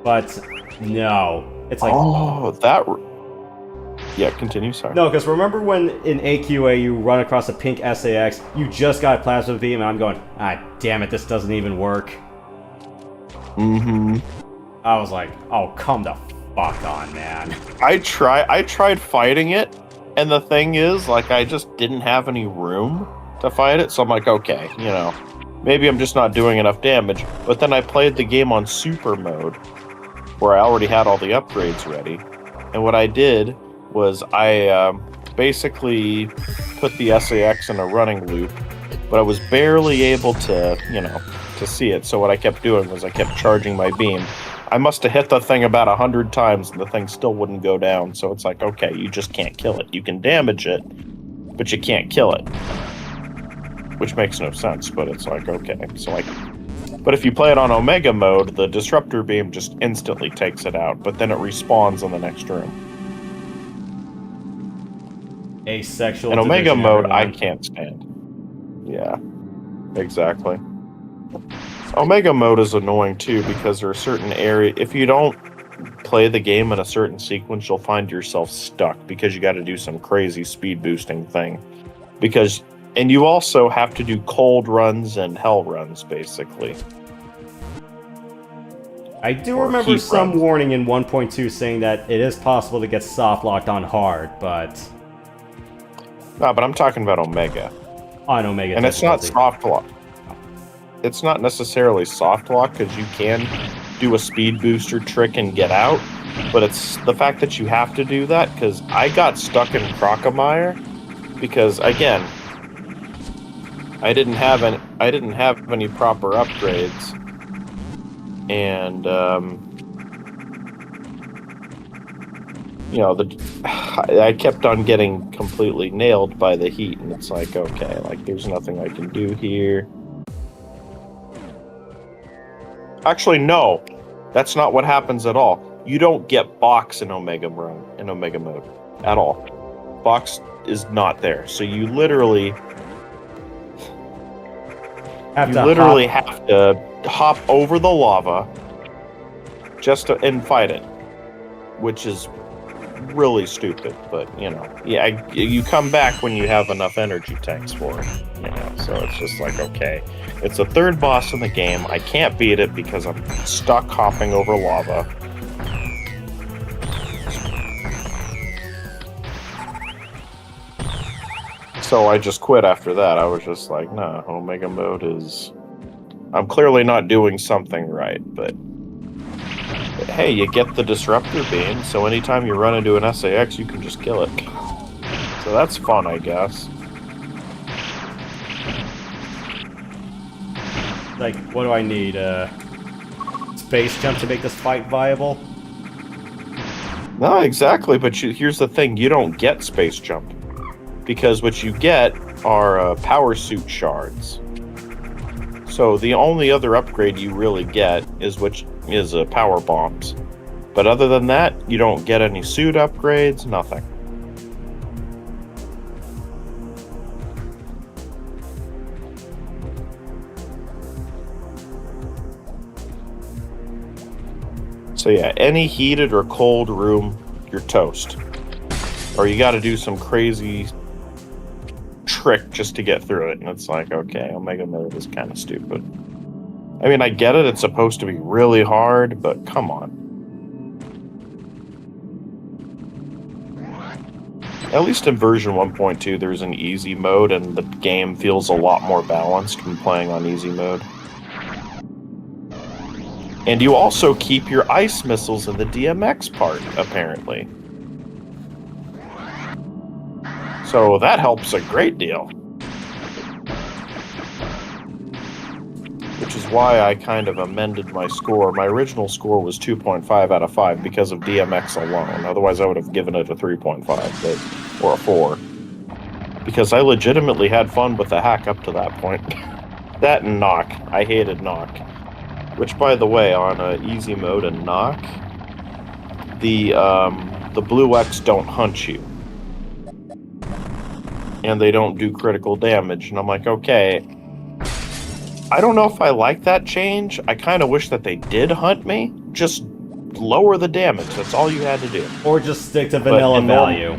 But, no. It's like... Oh, that... Yeah, continue, sorry. No, because remember when in AQA you run across a pink SAX, you just got Plasma Beam, and I'm going, damn it, this doesn't even work. Mm-hmm. I was like, oh, come the fuck on, man. I tried fighting it, and the thing is, like, I just didn't have any room to fight it, so I'm like, okay, maybe I'm just not doing enough damage. But then I played the game on super mode, where I already had all the upgrades ready, and what I did was I basically put the SAX in a running loop, but I was barely able to, to see it, so what I kept doing was I kept charging my beam. I must have hit the thing about 100 times and the thing still wouldn't go down. So it's like, okay, you just can't kill it. You can damage it, but you can't kill it. Which makes no sense, but it's like, okay. So but if you play it on Omega mode, the Disruptor Beam just instantly takes it out, but then it respawns in the next room. Asexual. In Omega division, mode, everyone. I can't stand. Yeah, exactly. Omega mode is annoying too because there are certain areas. If you don't play the game in a certain sequence, you'll find yourself stuck because you got to do some crazy speed boosting thing. And you also have to do cold runs and hell runs, basically. I do Or remember heat some runs. warning in 1.2 saying that it is possible to get soft locked on hard, but No, but I'm talking about Omega. on Omega. And it's not difficulty. soft lock. It's not necessarily soft lock because you can do a speed booster trick and get out, but it's the fact that you have to do that because I got stuck in Crocomire because again, I didn't have any proper upgrades, and I kept on getting completely nailed by the heat, and it's like, okay, like there's nothing I can do here. Actually, no, that's not what happens at all. You don't get box in Omega mode at all. Box is not there, so you literally have to hop over the lava just to and fight it, which is really stupid. But yeah, you come back when you have enough energy tanks for it. So it's just like, okay, it's the third boss in the game. I can't beat it because I'm stuck hopping over lava. So I just quit after that. I was just like, nah, Omega mode is... I'm clearly not doing something right, but hey, you get the Disruptor Beam, so anytime you run into an SAX, you can just kill it. So that's fun, I guess. Like, what do I need? Space jump to make this fight viable? No, exactly, but here's the thing, you don't get Space Jump. Because what you get are power suit shards. So the only other upgrade you really get is power bombs. But other than that, you don't get any suit upgrades, nothing. So yeah, any heated or cold room, you're toast. Or you gotta do some crazy trick just to get through it, and it's like, okay, Omega mode is kind of stupid. I mean, I get it, it's supposed to be really hard, but come on. At least in version 1.2, there's an easy mode, and the game feels a lot more balanced when playing on easy mode. And you also keep your ice missiles in the DMX part, apparently. So that helps a great deal. Which is why I kind of amended my score. My original score was 2.5 out of 5 because of DMX alone. Otherwise, I would have given it a 3.5 or a 4. Because I legitimately had fun with the hack up to that point. That and knock. I hated knock. Which, by the way, on easy mode and knock, the blue X don't hunt you. And they don't do critical damage. And I'm like, okay, I don't know if I like that change. I kind of wish that they did hunt me. Just lower the damage. That's all you had to do. Or just stick to vanilla value.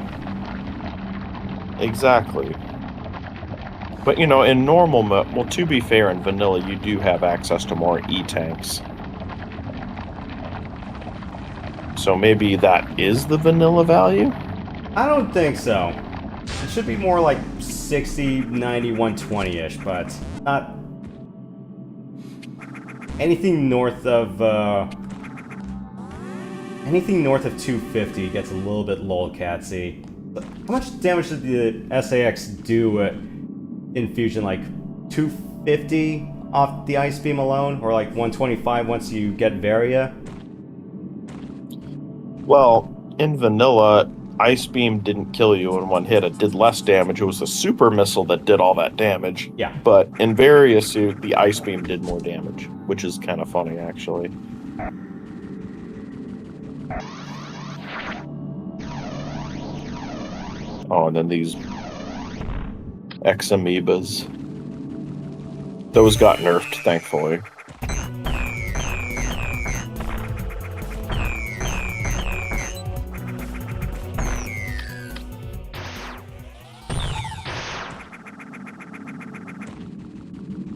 Exactly. But, you know, in normal mode... Well, to be fair, in vanilla, you do have access to more E-tanks. So maybe that is the vanilla value? I don't think so. It should be more like 60, 90, 120-ish, but not... Anything north of 250 gets a little bit lolcatsy. How much damage did the SAX do in Fusion? Like 250 off the Ice Beam alone? Or like 125 once you get Varia? Well, in vanilla, Ice Beam didn't kill you in one hit. It did less damage. It was the super missile that did all that damage. Yeah. But in Varia Suit, the Ice Beam did more damage, which is kind of funny, actually. Oh, and then these X-Amoebas. Those got nerfed, thankfully.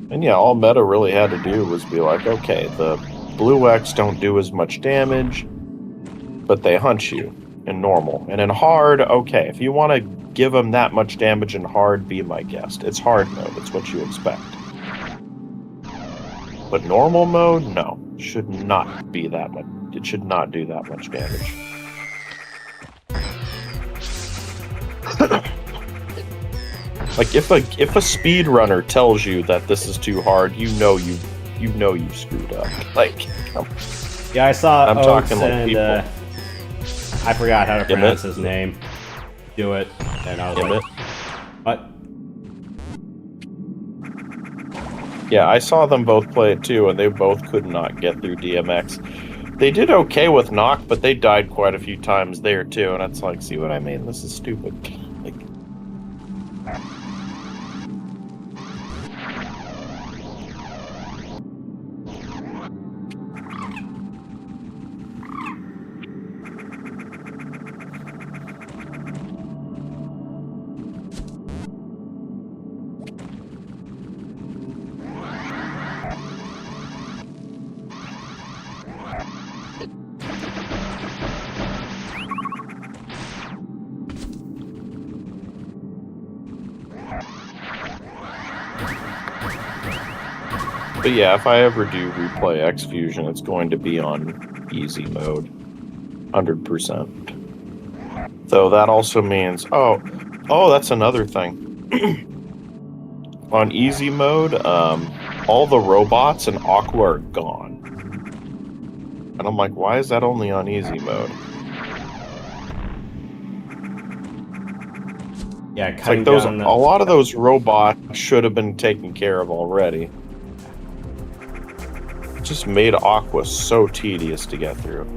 And yeah, all meta really had to do was be like, okay, the blue X don't do as much damage, but they hunt you in normal. And in hard, okay, if you want to give them that much damage in hard, be my guest. It's hard mode, it's what you expect. But normal mode, no. Should not be that much. It should not do that much damage. Like if a speedrunner tells you that this is too hard, you know you screwed up. Like, yeah, I saw. I'm talking like and, people. I forgot how to pronounce his name. Do it, and I was like, what? Yeah, I saw them both play it too, and they both could not get through DMX. They did okay with knock, but they died quite a few times there too, and it's like, see what I mean? This is stupid. Like. But yeah, if I ever do replay X Fusion, it's going to be on easy mode, 100%. Though that also means, oh, that's another thing. On easy mode, all the robots and Aqua are gone. And I'm like, why is that only on easy mode? Yeah, it's like those. A lot of those robots should have been taken care of already. Just made Aqua so tedious to get through.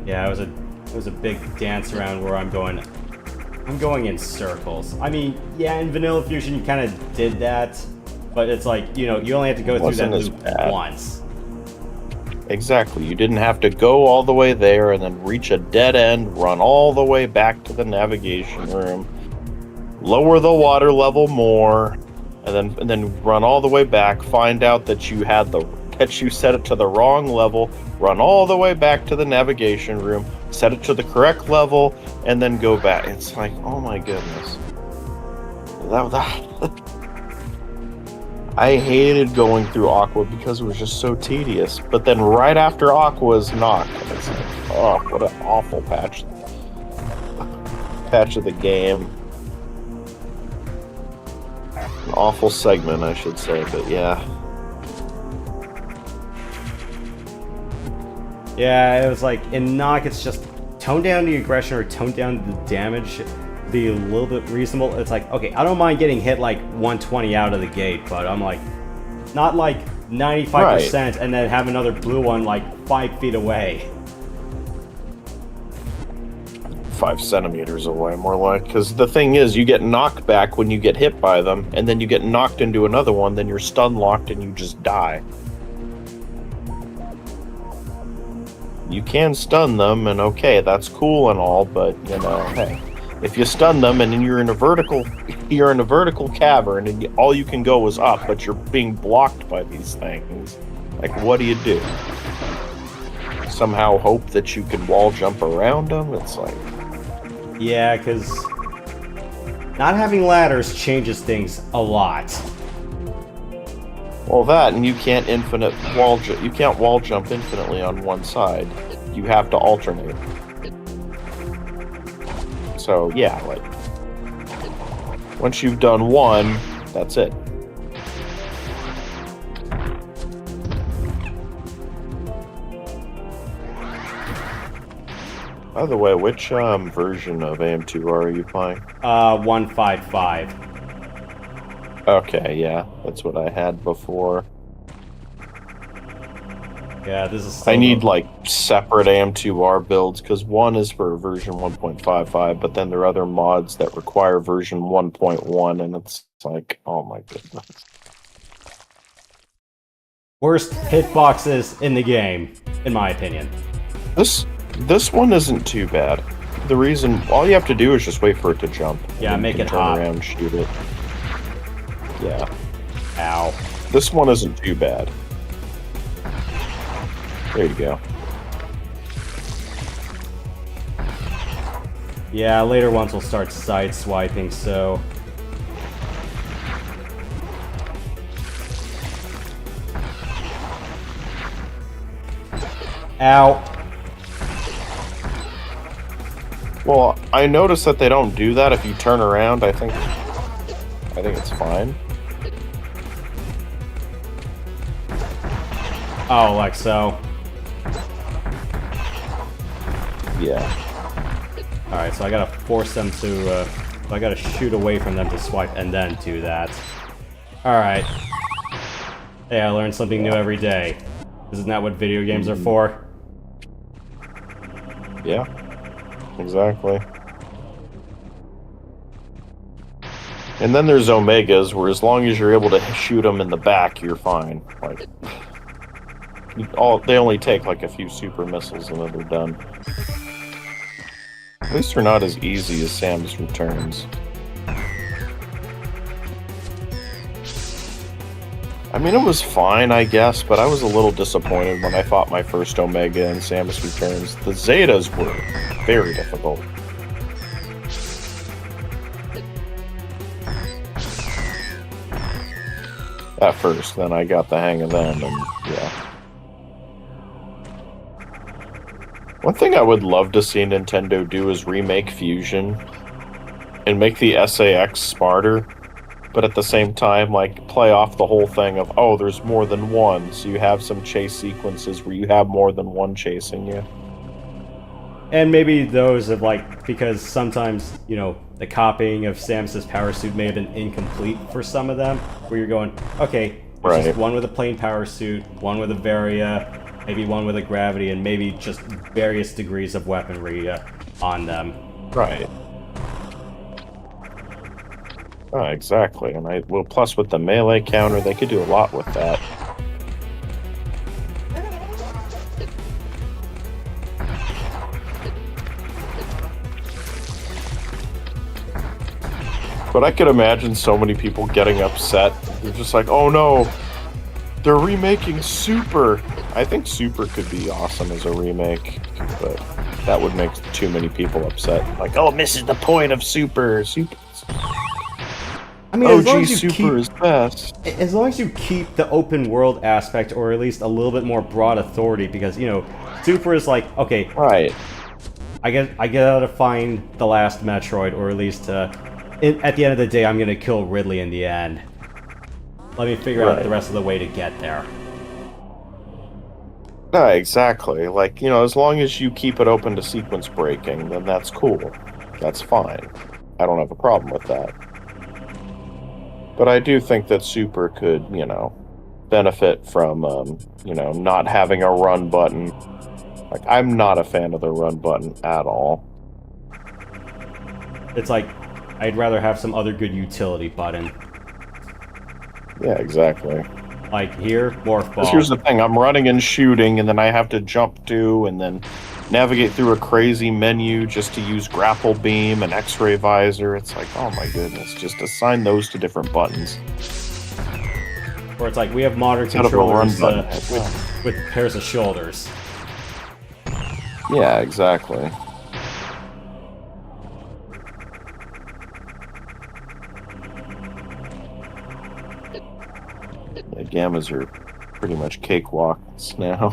Yeah, it was a big dance around where I'm going in circles. I mean, yeah, in Vanilla Fusion you kind of did that, but it's like, you know, you only have to go through that loop once. Exactly. You didn't have to go all the way there and then reach a dead end, run all the way back to the navigation room, lower the water level more, and then run all the way back, find out that you set it to the wrong level, run all the way back to the navigation room, set it to the correct level, and then go back. It's like, oh my goodness. I hated going through Aqua because it was just so tedious. But then right after Aqua is Nock. And it's like, oh, what an awful patch. Patch of the game. An awful segment, I should say, but yeah. Yeah, it was like, in Nock, it's just tone down the aggression or tone down the damage, be a little bit reasonable. It's like, okay, I don't mind getting hit like 120 out of the gate, but I'm like, not like 95% Right. and then have another blue one like 5 feet away. 5 centimeters away, more like. Because the thing is, you get knocked back when you get hit by them, and then you get knocked into another one, then you're stun locked and you just die. You can stun them, and okay, that's cool and all, but you know, hey, if you stun them and then you're in a vertical cavern and all you can go is up, but you're being blocked by these things, like what do you do? Somehow hope that you can wall jump around them? It's like, Yeah, because not having ladders changes things a lot. well, that, and you can't you can't wall jump infinitely on one side. You have to alternate. So yeah, like once you've done one, that's it. By the way, which version of AM2R are you playing? 155. Okay, yeah, that's what I had before. Yeah, this is I need like separate AM2R builds because one is for version 1.55, but then there are other mods that require version 1.1, and it's like, oh my goodness. worst hitboxes in the game, in my opinion. This one isn't too bad. The reason, all you have to do is just wait for it to jump. Yeah, and make you it can turn hop. around, shoot it. Yeah, Ow. this one isn't too bad. There you go. Yeah, later ones will start side swiping, so. Ow. Well, I noticed that they don't do that if you turn around. I think it's fine. Oh, like so. Yeah. Alright, so I gotta force them to, I gotta shoot away from them to swipe and then do that. Alright. Hey, I learn something new every day. Isn't that what video games are for? Yeah. Exactly. And then there's Omegas, where as long as you're able to shoot them in the back, you're fine. Like, they only take like a few super missiles and then they're done. At least they're not as easy as Samus Returns. I mean, it was fine, I guess, but I was a little disappointed when I fought my first Omega in Samus Returns. The Zetas were very difficult. At first, then I got the hang of them, and yeah. One thing I would love to see Nintendo do is remake Fusion and make the SAX smarter, but at the same time, like, play off the whole thing of, oh, there's more than one, so you have some chase sequences where you have more than one chasing you. And maybe those of like, because sometimes, you know, the copying of Samus's power suit may have been incomplete for some of them, where you're going, okay, there's Right. just one with a plain power suit, one with a Varia, maybe one with a gravity, and maybe just various degrees of weaponry on them. Right. Oh, exactly. And well, plus with the melee counter, they could do a lot with that. But I could imagine so many people getting upset. They're just like, oh no, they're remaking Super. I think Super could be awesome as a remake, but that would make too many people upset. Like, oh, misses the point of Super. I mean, as long OG as you Super keep, is best. as long as you keep the open world aspect, or at least a little bit more broad authority, because, you know, Super is like, okay, Right. I gotta find the last Metroid, or at least, at the end of the day, I'm gonna kill Ridley in the end. Let me figure out Right. the rest of the way to get there. No, exactly. Like, you know, as long as you keep it open to sequence breaking, then that's cool. That's fine. I don't have a problem with that. But I do think that Super could, you know, benefit from, you know, not having a run button. Like, I'm not a fan of the run button at all. It's like, I'd rather have some other good utility button. Yeah, exactly. Like here, Morph Ball. Because here's the thing, I'm running and shooting, and then I have to jump to, and then navigate through a crazy menu just to use Grapple Beam and X-Ray Visor. It's like, oh my goodness, just assign those to different buttons. Where it's like, we have modern Instead of a run controllers button. with pairs of shoulders. Yeah, exactly. Yeah, Gammas are pretty much cakewalks now.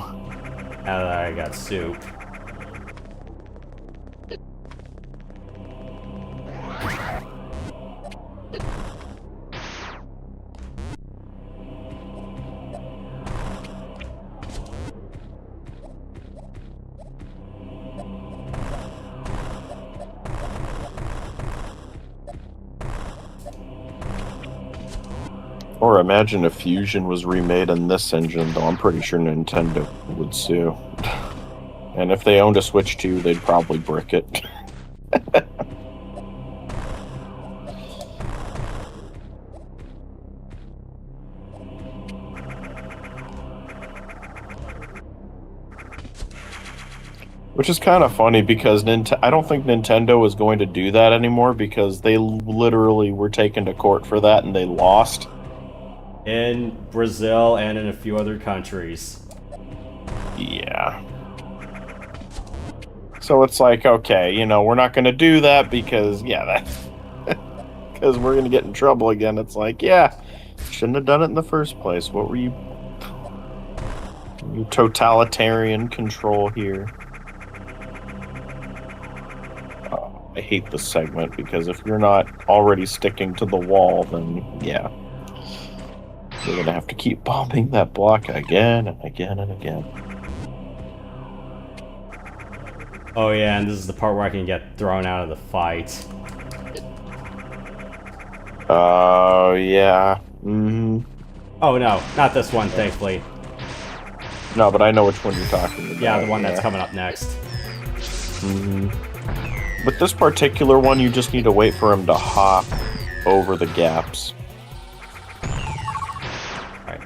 Now that I got soup. Or imagine if Fusion was remade in this engine, though I'm pretty sure Nintendo would sue. And if they owned a Switch 2, they'd probably brick it. Which is kind of funny because I don't think Nintendo is going to do that anymore because they literally were taken to court for that and they lost. In Brazil and in a few other countries. Yeah. So it's like, okay, you know, we're not going to do that because, yeah, that's because we're going to get in trouble again. It's like, yeah, shouldn't have done it in the first place. What were you totalitarian control here? I hate this segment because if you're not already sticking to the wall, then yeah, you're gonna have to keep bombing that block again and again and again. Oh yeah, and this is the part where I can get thrown out of the fight. Oh yeah. Mm-hmm. Oh no, not this one, thankfully. No, but I know which one you're talking about. Yeah, the one that's coming up next. Mm-hmm. With this particular one, you just need to wait for him to hop over the gaps. Alright,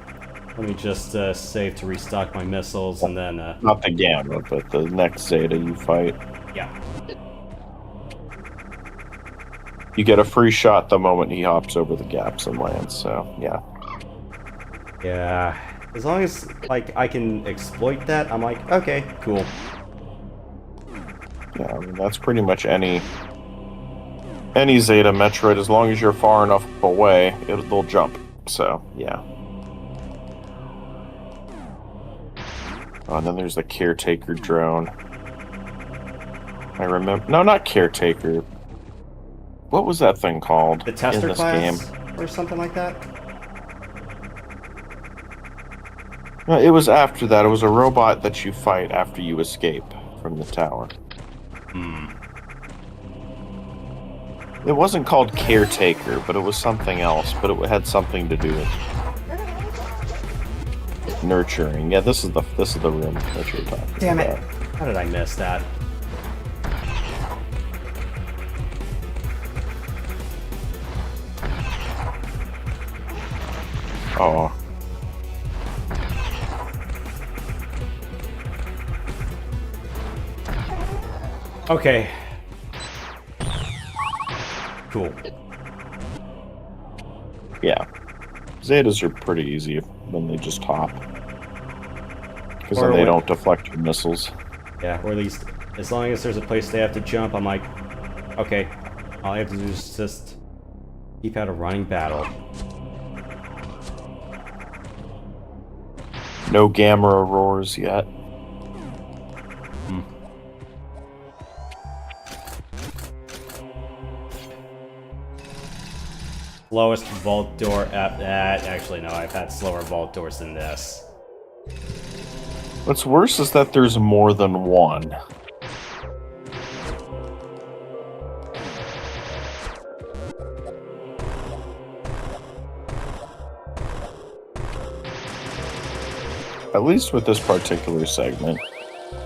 let me just save to restock my missiles, and then... Not the Gamma, but the next Zeta you fight. Yeah. You get a free shot the moment he hops over the gaps and lands, so yeah. Yeah, as long as, like, I can exploit that, I'm like, okay, cool. Yeah, I mean, that's pretty much any Zeta Metroid. As long as you're far enough away, they'll jump. So, yeah. Oh, and then there's the Caretaker drone. I remember... No, not Caretaker. What was that thing called The Tester in this class? game? Or something like that? No, it was after that. It was a robot that you fight after you escape from the tower. It wasn't called Caretaker, but it was something else, but it had something to do with nurturing. Yeah, this is the room that you're talking Damn it! about. How did I miss that? Oh. Okay. Cool. Yeah. Zetas are pretty easy when they just hop. Because Or then they when- don't deflect your missiles. Yeah, or at least, as long as there's a place they have to jump, I'm like, okay, all I have to do is just Keep out a running battle. No gamma roars yet. Lowest vault door actually no, I've had slower vault doors than this. What's worse is that there's more than one. At least with this particular segment,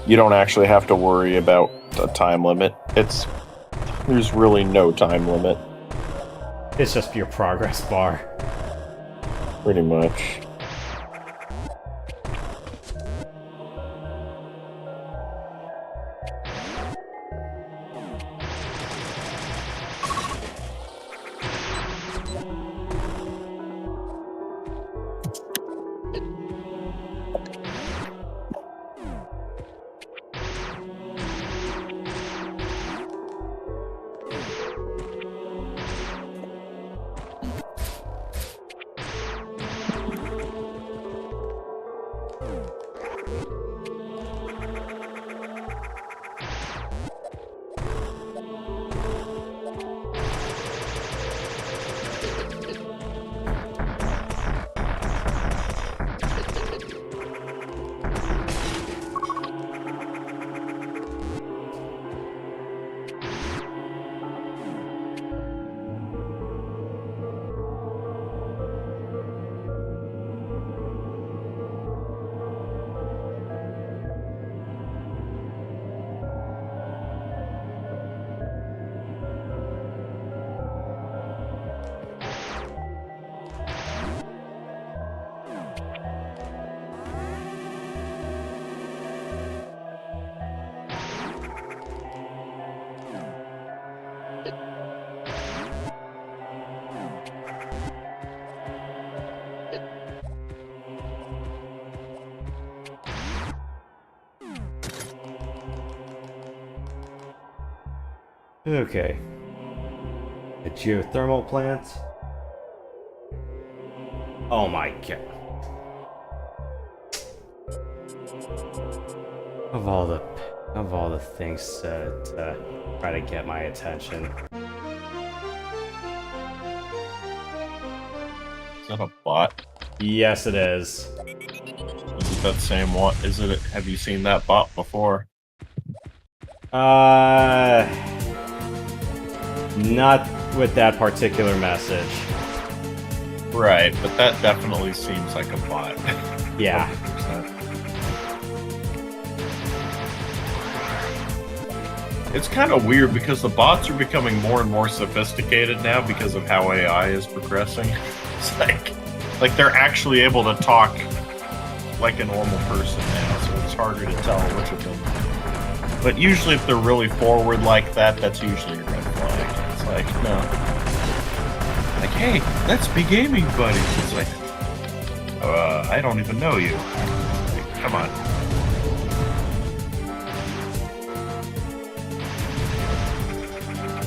you don't actually have to worry about a time limit. There's really no time limit. It's just pure progress bar. Pretty much. Okay. A geothermal plant. Oh my god. Of all the things to try to get my attention. Is that a bot? Yes, it is. Is it that same one? Have you seen that bot before? Not with that particular message. Right, but that definitely seems like a bot. Yeah. 100%. It's kind of weird because the bots are becoming more and more sophisticated now because of how AI is progressing. It's like they're actually able to talk like a normal person now, so it's harder to tell which of them. But usually if they're really forward like that, that's usually a red flag. It's like, no. Like, hey, let's be gaming buddies. It's like, I don't even know you. Like, come on.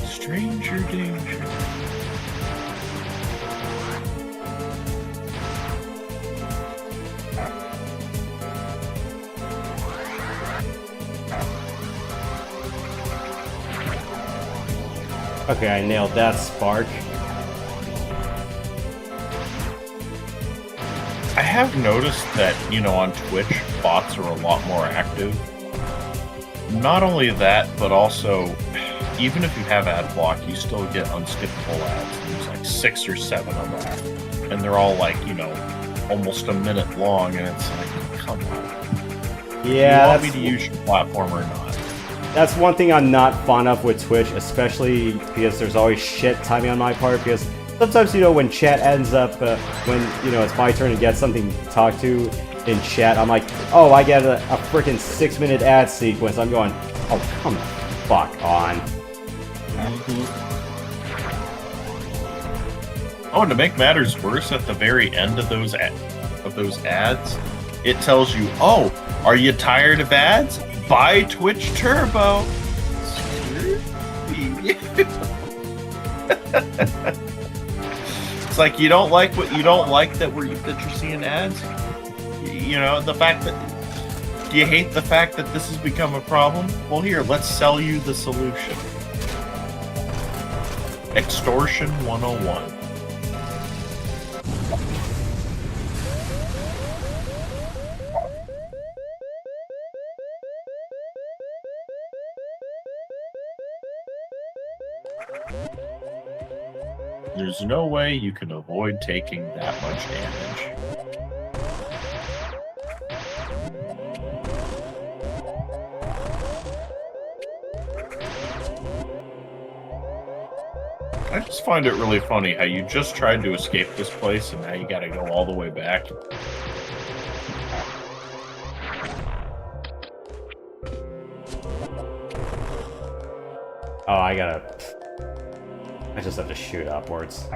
Stranger danger. Okay, I nailed that spark. I have noticed that, on Twitch, bots are a lot more active. Not only that, but also, even if you have ad block, you still get unskippable ads. There's like 6 or 7 of them. And they're all like, almost a minute long, and it's like, come on. Yeah, Do you want me to use your platform or not? That's one thing I'm not fond of with Twitch, especially because there's always shit timing on my part, because sometimes, when chat ends up, when, it's my turn to get something to talk to in chat, I'm like, oh, I get a freaking 6-minute ad sequence. I'm going, oh, come the fuck on. Oh, and to make matters worse, at the very end of those ads, it tells you, oh, are you tired of ads? Buy Twitch Turbo. It's like you don't like what you don't like that you're seeing ads. You know, the fact that you hate the fact that this has become a problem. Well, here, let's sell you the solution. Extortion 101. There's no way you can avoid taking that much damage. I just find it really funny how you just tried to escape this place and now you gotta go all the way back. Oh, I just have to shoot upwards.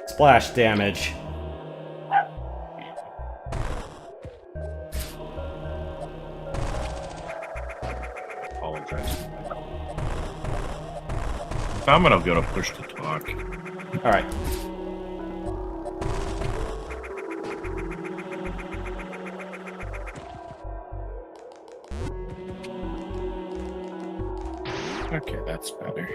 Splash damage. Apologize. If I'm gonna go to push to talk. Alright. Okay, that's better.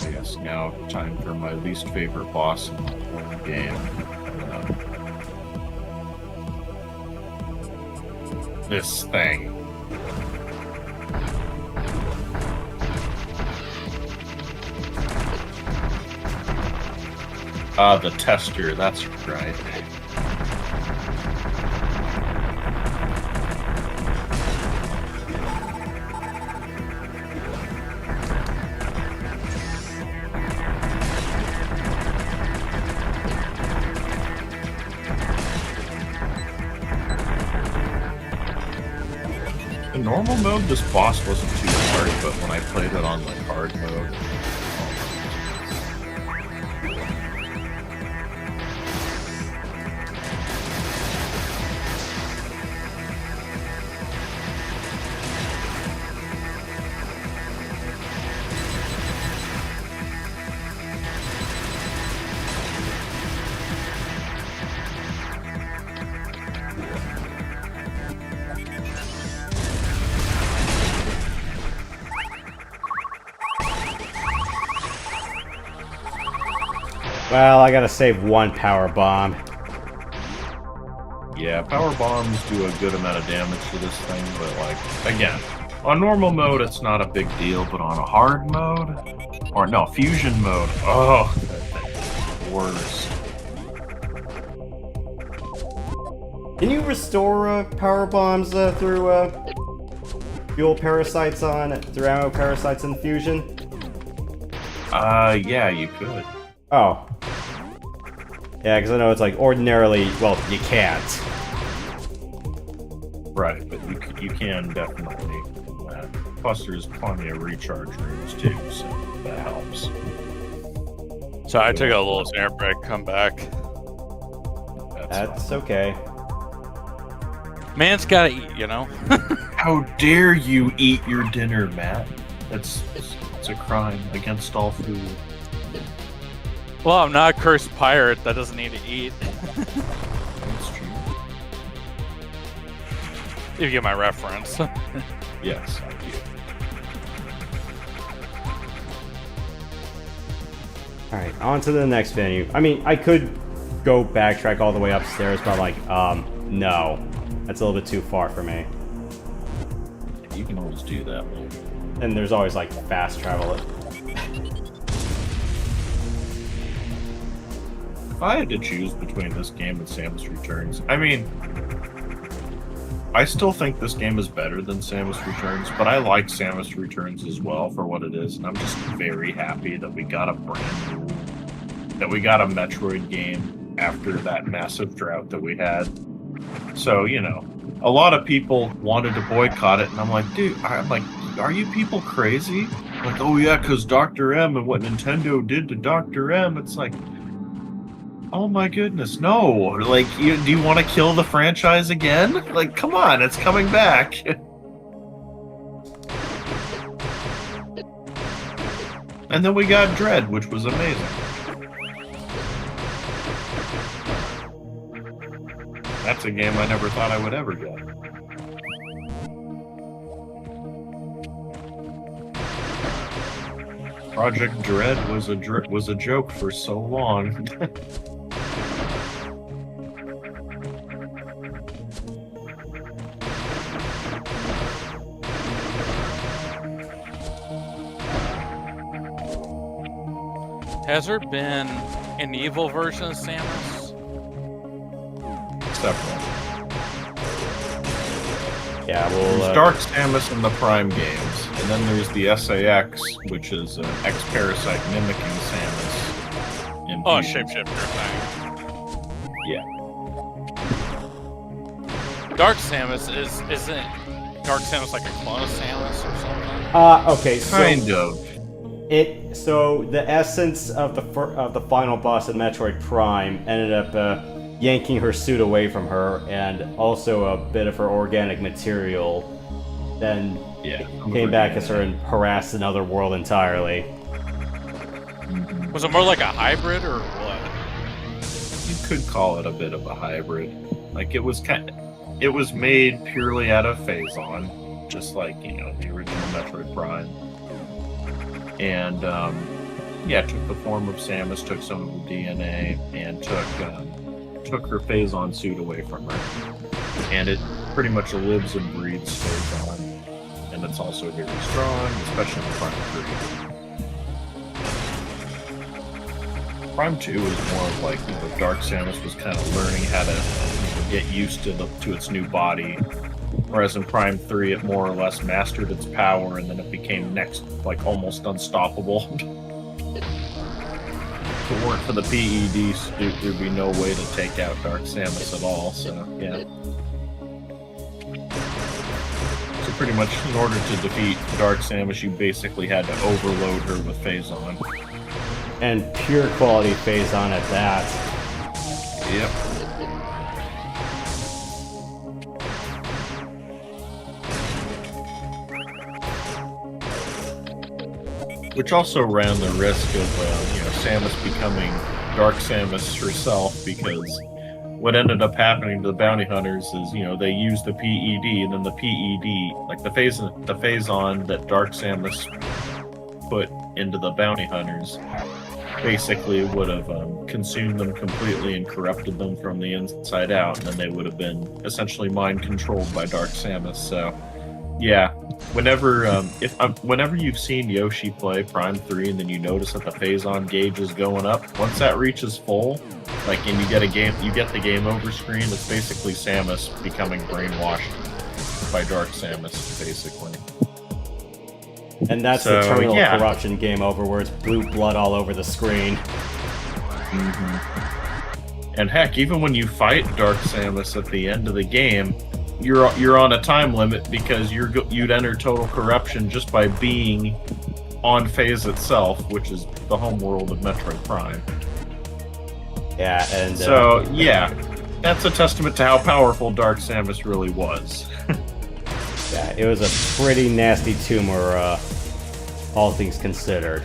Yes, now time for my least favorite boss in the whole game. This thing. The tester, that's right. In normal mode, this boss wasn't too hard, but when I played it on like hard mode, Well, I gotta save one power bomb. yeah, power bombs do a good amount of damage to this thing, but like, again, on normal mode, it's not a big deal, but on a hard mode, or no, fusion mode, oh, that thing is worse. Can you restore power bombs through fuel parasites through ammo parasites in fusion? Yeah, you could. Oh. Yeah, because I know it's like ordinarily, well, you can't. Right, but you can definitely. Plus, there's plenty of recharge rooms too, so that helps. So I took a little snare break, come back. That's okay. Man's gotta eat, you know? How dare you eat your dinner, Matt? It's a crime against all food. Well, I'm not a cursed pirate that doesn't need to eat. That's true. If you get my reference. Yes, I do. Alright, on to the next venue. I mean, I could go backtrack all the way upstairs, but like, no. That's a little bit too far for me. You can always do that. And there's always like fast travel. If I had to choose between this game and Samus Returns, I mean, I still think this game is better than Samus Returns, but I like Samus Returns as well for what it is, and I'm just very happy that we got a Metroid game after that massive drought that we had. So, you know, a lot of people wanted to boycott it, and I'm like, dude, are you people crazy? Like, oh yeah, because Dr. M and what Nintendo did to Dr. M, it's like, oh my goodness, no. Like, do you want to kill the franchise again? Like, come on, it's coming back. And then we got Dread, which was amazing. That's a game I never thought I would ever get. Project Dread was a joke for so long. Has there been an evil version of Samus? Several. Yeah, well, There's Dark Samus in the Prime games, and then there's the SAX, which is an X-Parasite mimicking Samus. In Oh, Fusion. shapeshifter thing. Yeah. Dark Samus isn't Dark Samus like a clone of Samus or something? okay, so Kind of. So the essence of the final boss in Metroid Prime ended up yanking her suit away from her, and also a bit of her organic material. Then Yeah. came back as her and harassed another world entirely. Mhm. Was it more like a hybrid or what? You could call it a bit of a hybrid. Like, it was made purely out of Phazon, just like, you know, the original Metroid Prime. And yeah, took the form of Samus, took some of her DNA, and took her Phazon suit away from her. And it pretty much lives and breathes Phazon. And it's also very strong, especially in Prime 3. Prime 2 is more of like, you know, Dark Samus was kind of learning how to, you know, get used to its new body. Whereas in Prime 3, it more or less mastered its power, and then it became almost unstoppable. If it weren't for the PED, there'd be no way to take out Dark Samus at all, so yeah. So pretty much, in order to defeat Dark Samus, you basically had to overload her with Phazon. And pure quality Phazon at that. Yep. Which also ran the risk of, you know, Samus becoming Dark Samus herself, because what ended up happening to the bounty hunters is, you know, they used the PED, and then the PED, like the Phazon that Dark Samus put into the bounty hunters, basically would have consumed them completely and corrupted them from the inside out, and then they would have been essentially mind controlled by Dark Samus. So, yeah. Whenever you've seen Yoshi play Prime 3 and then you notice that the Phazon gauge is going up, once that reaches full, like, and you get the game over screen, it's basically Samus becoming brainwashed by Dark Samus, basically. And that's the terminal corruption game over, where it's blue blood all over the screen. Mm-hmm. And heck, even when you fight Dark Samus at the end of the game, you're on a time limit, because you'd enter total corruption just by being on phase itself, which is the home world of Metroid Prime. Yeah, and so yeah, that's a testament to how powerful Dark Samus really was. Yeah, it was a pretty nasty tumor, all things considered.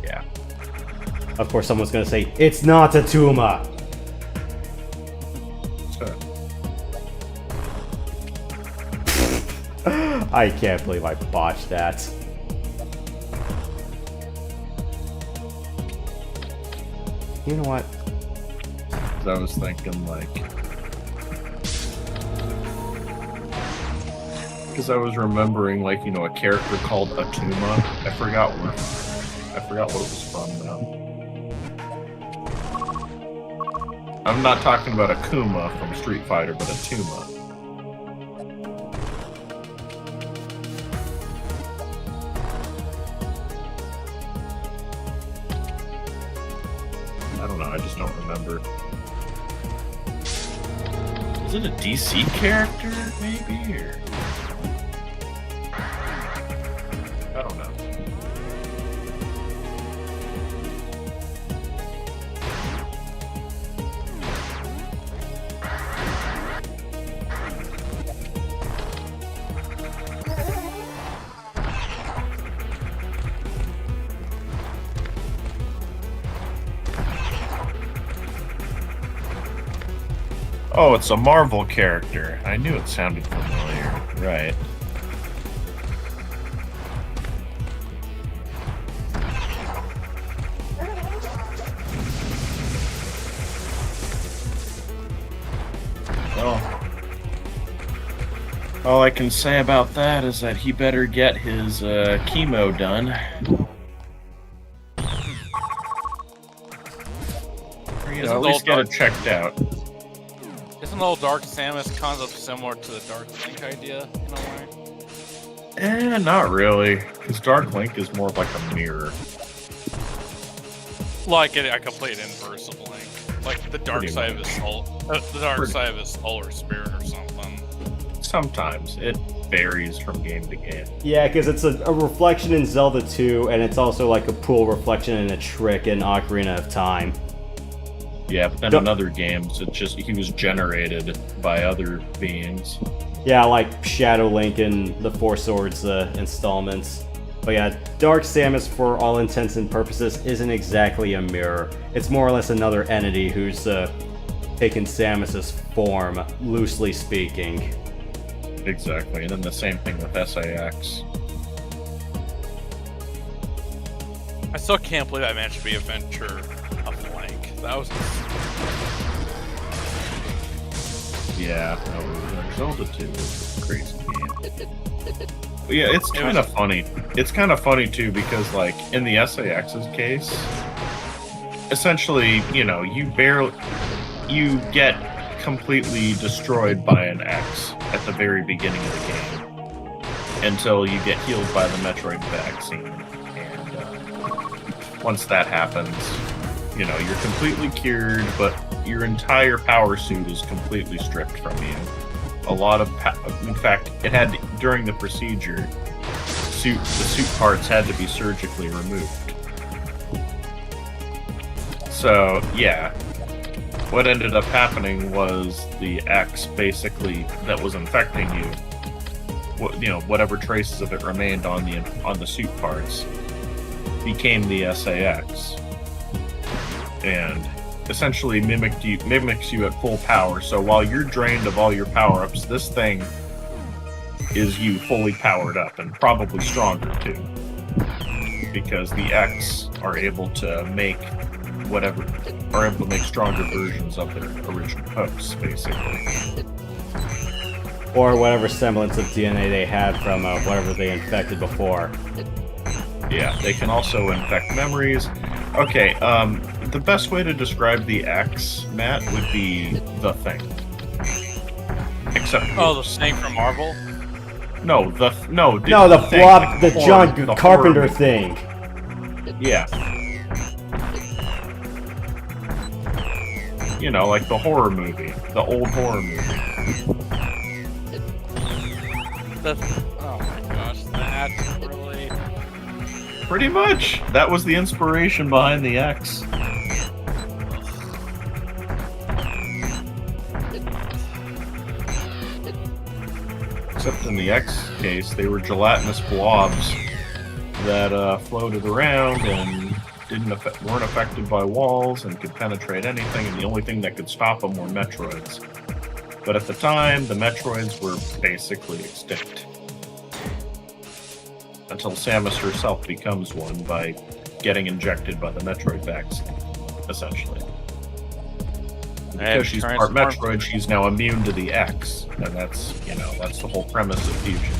Yeah. Of course, someone's gonna say, it's not a tumor! I can't believe I botched that. You know what? I was thinking, like... Because I was remembering, like, you know, a character called Atuma. I forgot what it was from, though. I'm not talking about Akuma from Street Fighter, but Atuma. I don't know, I just don't remember. Is it a DC character, maybe? Or... I don't know. Oh, it's a Marvel character. I knew it sounded familiar. Right. Well, all I can say about that is that he better get his chemo done. Or, you know, at least get it checked out. Isn't the old Dark Samus concept similar to the Dark Link idea in a way? Not really. Because Dark Link is more of like a mirror. Like a complete inverse of Link. Like the dark Pretty side of much. his soul. The dark side of his soul or spirit or something. Sometimes. It varies from game to game. Yeah, because it's a reflection in Zelda 2, and it's also like a pool reflection and a trick in Ocarina of Time. Yeah, but then in other games, it's just he was generated by other beings. Yeah, like Shadow Link in the Four Swords installments. But yeah, Dark Samus, for all intents and purposes, isn't exactly a mirror. It's more or less another entity who's taken Samus's form, loosely speaking. Exactly, and then the same thing with SAX. I still can't believe I managed to be Adventure of Link. That was... Yeah, Zelda 2 is a crazy game. But yeah, it's kind of funny. It's kind of funny too because, like, in the SAX's case, essentially, you know, you get completely destroyed by an X at the very beginning of the game until you get healed by the Metroid vaccine. And once that happens, you know, you're completely cured, but your entire power suit is completely stripped from you. A lot of, in fact, it had to, during the procedure, the suit parts had to be surgically removed. So yeah, what ended up happening was the X basically that was infecting you, whatever traces of it remained on the suit parts, became the SAX, and essentially mimics you at full power. So while you're drained of all your power-ups, this thing is you fully powered up, and probably stronger too, because the X are able to make stronger versions of their original hosts, basically. Or whatever semblance of DNA they had from whatever they infected before. Yeah, they can also infect memories. Okay, the best way to describe the X, Matt, would be the Thing. Except the Thing from Marvel? the Thing, the John Carpenter thing. Yeah. You know, like the horror movie, the old horror movie. Oh my gosh, that's really... Pretty much. That was the inspiration behind the X. except in the X case, they were gelatinous blobs that floated around and weren't affected by walls and could penetrate anything, and the only thing that could stop them were Metroids. But at the time, the Metroids were basically extinct. Until Samus herself becomes one by getting injected by the Metroid vaccine, essentially. Because she's part Metroid, she's now immune to the X, and that's the whole premise of Fusion.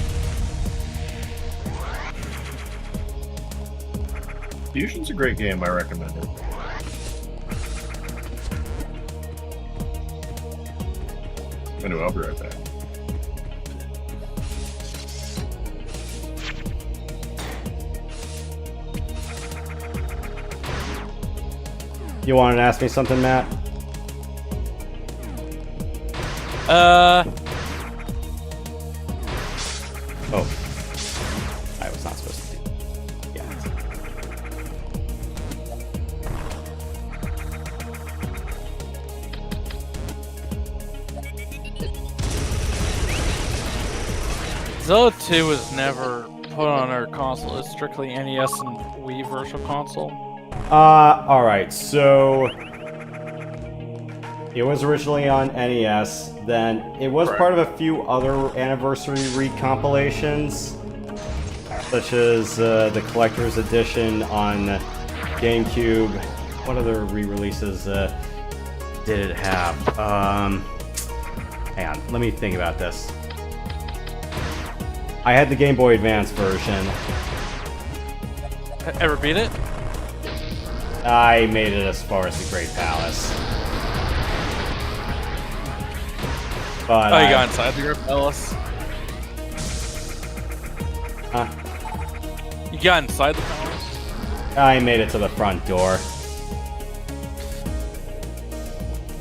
Fusion's a great game, I recommend it. Anyway, I'll be right back. You wanted to ask me something, Matt? Oh. I was not supposed to do that. Zelda 2 was never put on our console. It's strictly NES and Wii Virtual Console. Alright, so it was originally on NES, then it was part of a few other anniversary recompilations, such as the Collector's Edition on GameCube. What other re-releases did it have? Hang on, let me think about this. I had the Game Boy Advance version. Ever beat it? I made it as far as the Great Palace. But you got inside the Great Palace? Huh? You got inside the palace? I made it to the front door.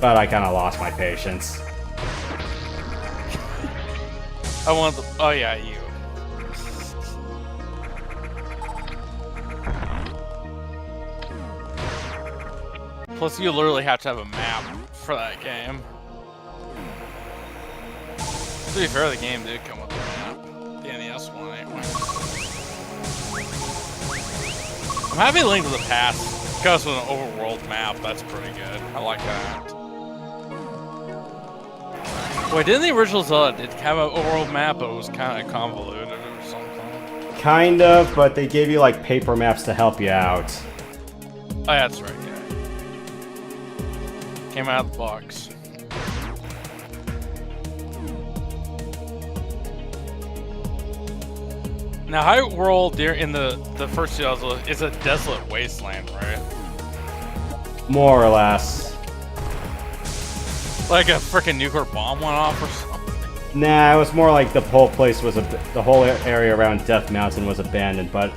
But I kind of lost my patience. I want the... Oh yeah, you. Plus, you literally have to have a map for that game. To be fair, the game did come with a map. The NES one, anyway. I'm happy Link to the Past goes with an overworld map. That's pretty good. I like that. Wait, didn't the original Zelda have an overworld map, but it was kind of convoluted or something? Kind of, but they gave you like paper maps to help you out. Oh, yeah, that's right. Yeah. Came out of the box. Now, Hyrule in the first Zelda is a desolate wasteland, right? More or less. Like a freaking nuclear bomb went off or something. Nah, it was more like the whole place was the whole area around Death Mountain was abandoned. But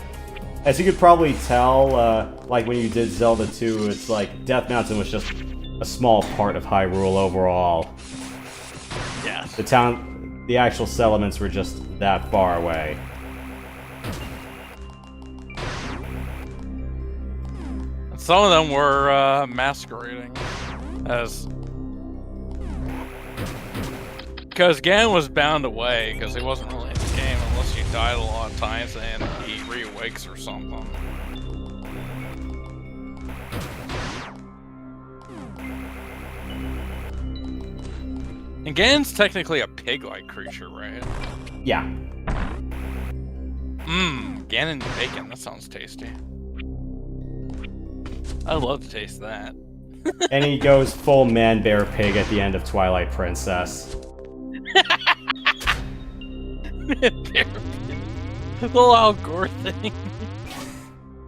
as you could probably tell, like when you did Zelda 2, it's like Death Mountain was just a small part of Hyrule overall. Yes. The actual settlements were just that far away. Some of them were masquerading as... Because Ganon was bound away, because he wasn't really in the game unless you died a lot of times and he re-awakes or something. And Ganon's technically a pig-like creature, right? Yeah. Ganon bacon, that sounds tasty. I'd love to taste that. And he goes full man-bear pig at the end of Twilight Princess. Little Al Gore thing.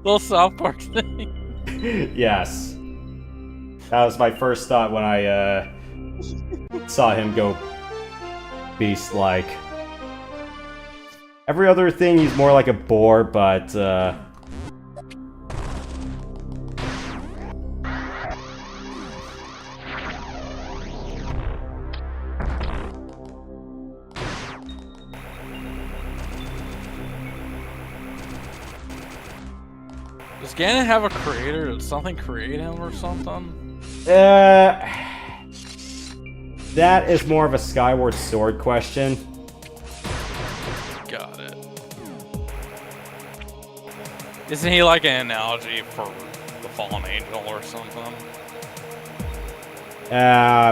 Little South Park thing. Yes. That was my first thought when I saw him go beast-like. Every other thing, he's more like a boar, but does Ganon have a creator? Did something create him or something? that is more of a Skyward Sword question. Isn't he like an analogy for the fallen angel or something?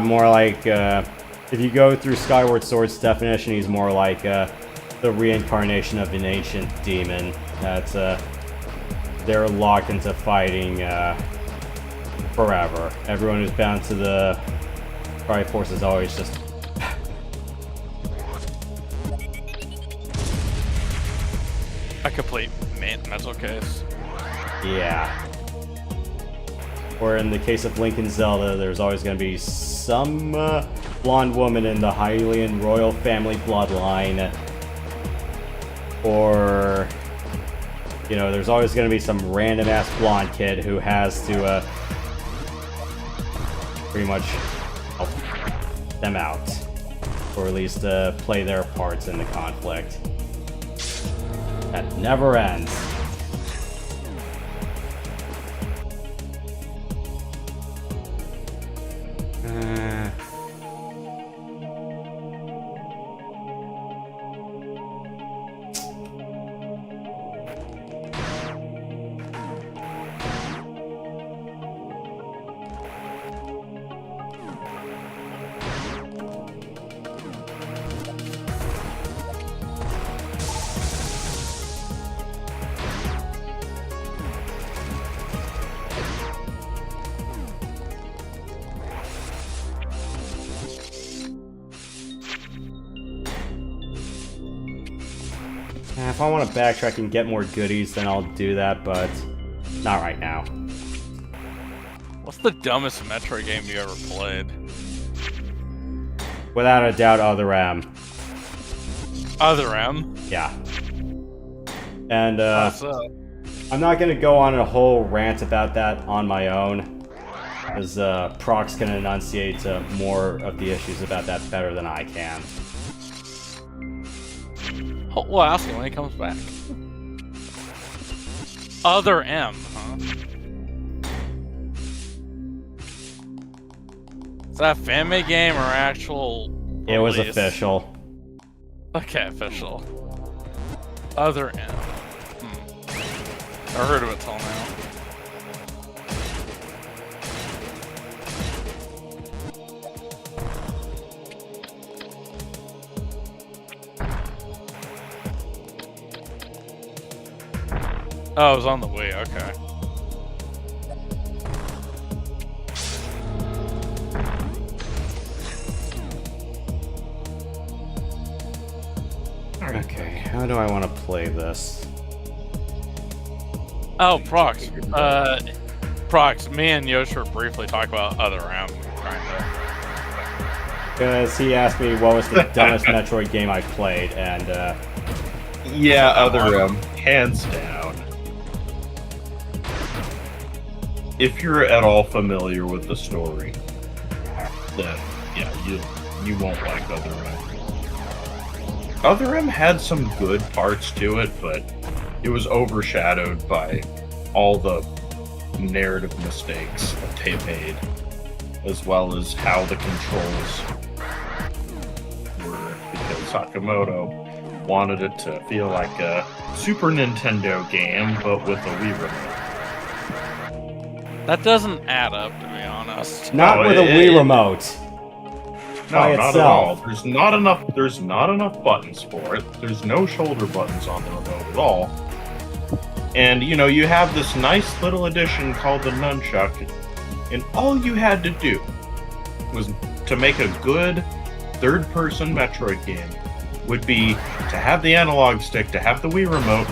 More like, if you go through Skyward Sword's definition, he's more like the reincarnation of an ancient demon. That's they're locked into fighting forever. Everyone who's bound to the Triforce is always just. A complete mental case. Yeah. Or in the case of Link and Zelda, there's always going to be some blonde woman in the Hylian royal family bloodline. Or, you know, there's always going to be some random ass blonde kid who has to pretty much help them out. Or at least play their parts in the conflict. That never ends. If I want to backtrack and get more goodies, then I'll do that, but not right now. What's the dumbest Metroid game you ever played? Without a doubt, Other M. Other M? Yeah. And What's up? I'm not going to go on a whole rant about that on my own, because Prox can enunciate more of the issues about that better than I can. Oh, we'll ask him when he comes back. Other M, huh? Is that a fan-made game or actual It was release? official. Okay, official. Other M. Never heard of it till now. Oh, it was on the Wii, okay. Okay, how do I want to play this? Oh, Prox. Prox, me and Yoshi briefly talked about Other M, kinda. Because he asked me what was the dumbest Metroid game I played, and Yeah, Other M, hands down. If you're at all familiar with the story, then yeah, you won't like Other M. Other M had some good parts to it, but it was overshadowed by all the narrative mistakes that they made, as well as how the controls were, because Sakamoto wanted it to feel like a Super Nintendo game, but with a Wii remote. That doesn't add up, to be honest. not No, with a Wii remote. No, By not at itself. all. There's not enough buttons for it. There's no shoulder buttons on the remote at all. And you know, you have this nice little addition called the nunchuck, and all you had to do was to make a good third-person Metroid game would be to have the analog stick, to have the Wii remote,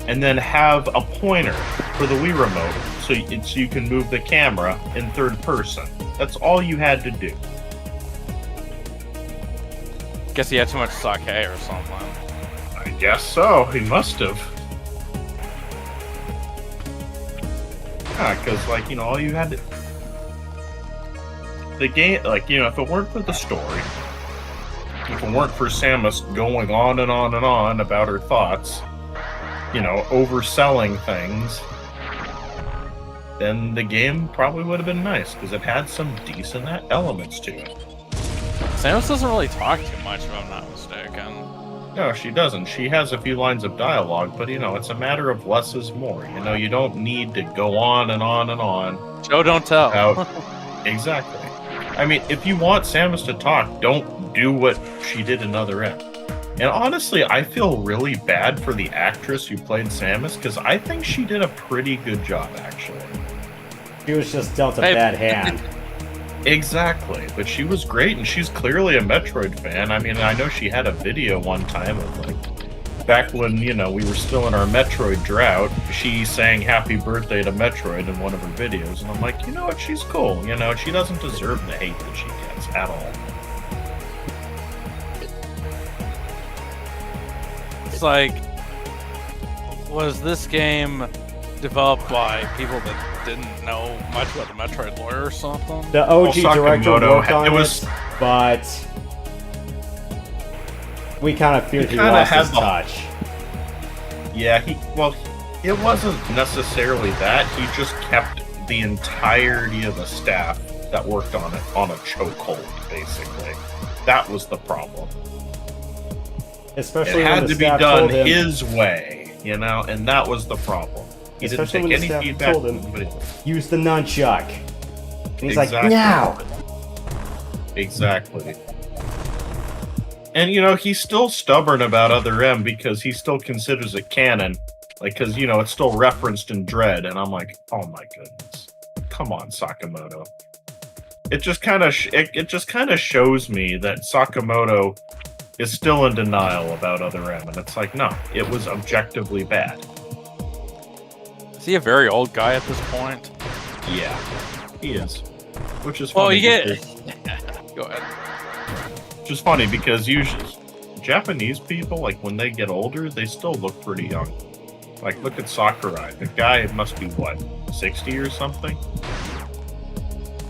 and then have a pointer for the Wii remote so you can move the camera in third person. That's all you had to do. Guess he had too much sake or something. I guess so. He must have. Yeah, because, like, you know, all you had to... The game, like, you know, if it weren't for the story, if it weren't for Samus going on and on and on about her thoughts, you know, overselling things, then the game probably would have been nice, because it had some decent elements to it. Samus doesn't really talk too much, if I'm not mistaken. No, she doesn't. She has a few lines of dialogue, but it's a matter of less is more. You don't need to go on and on and on. Show don't tell. Exactly. I mean, if you want Samus to talk, don't do what she did in Other M. And honestly, I feel really bad for the actress who played Samus, because I think she did a pretty good job, actually. She was just dealt a bad hand. Exactly, but she was great, and she's clearly a Metroid fan. I mean, I know she had a video one time of, like, back when, we were still in our Metroid drought, she sang Happy Birthday to Metroid in one of her videos, and I'm like, you know what, she's cool, she doesn't deserve the hate that she gets at all. It's like, was this game developed by people that didn't know much about the Metroid lore or something? The OG director worked on it, but we kind of feared he lost his touch. Yeah, it wasn't necessarily that. He just kept the entirety of the staff that worked on it on a chokehold, basically. That was the problem. Especially it had to be done his way, and that was the problem. He Especially didn't take when any the staff feedback. told him, use the nunchuck. And he's Exactly. like, no! Exactly. And, he's still stubborn about Other M because he still considers it canon. Like, because, it's still referenced in Dread. And I'm like, oh my goodness. Come on, Sakamoto. It just kind of shows me that Sakamoto is still in denial about Other M. And it's like, no, it was objectively bad. Is he a very old guy at this point? Yeah, he is. Which is well, funny. You get. Go ahead. Which is funny because usually Japanese people, like when they get older, they still look pretty young. Like, look at Sakurai. The guy must be what, 60 or something?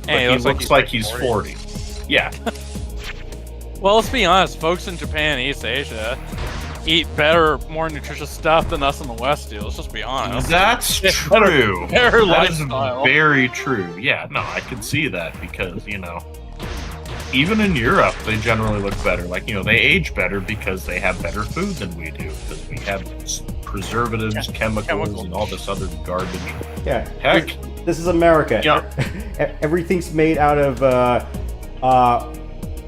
Hey, but he looks like he's 40. Yeah. Well, let's be honest. Folks in Japan and East Asia eat better, more nutritious stuff than us in the West do. Let's just be honest. That's true. Better that is lifestyle. very true. Yeah, no, I can see that because, even in Europe, they generally look better. Like, they age better because they have better food than we do. Because we have preservatives, chemicals, and all this other garbage. Yeah. Heck. This is America. Yeah. Everything's made out of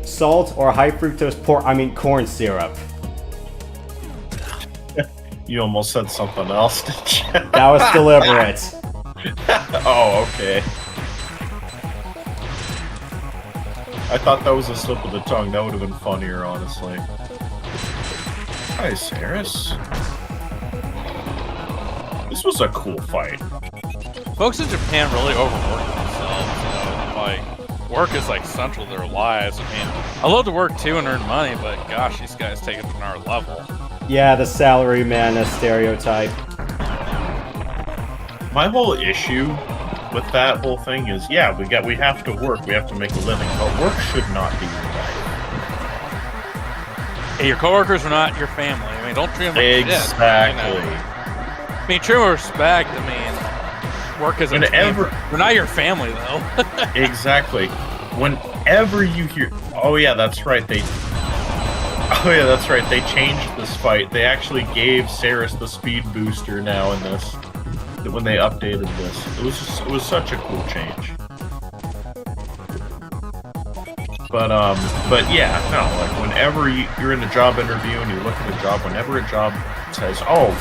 salt or high fructose corn syrup. You almost said something else, didn't you? That was deliberate. Oh, okay. I thought that was a slip of the tongue. That would have been funnier, honestly. Hi, Saris. This was a cool fight. Folks in Japan really overwork themselves. Like, work is like central to their lives. I mean, I love to work too and earn money, but gosh, these guys take it to another level. Yeah, the salary man, a stereotype. My whole issue with that whole thing is, yeah, we have to work, we have to make a living, but work should not be your life. Hey, your coworkers are not your family. I mean, don't treat them like exactly. Shit, I mean, treat them with respect. I mean, work is a team. We're not your family, though. Exactly. Whenever you hear, oh yeah, that's right, they changed this fight. They actually gave Saris the speed booster now in this. When they updated this, it was such a cool change. But yeah, no, like whenever you're in a job interview and you look at a job, whenever a job says, "Oh,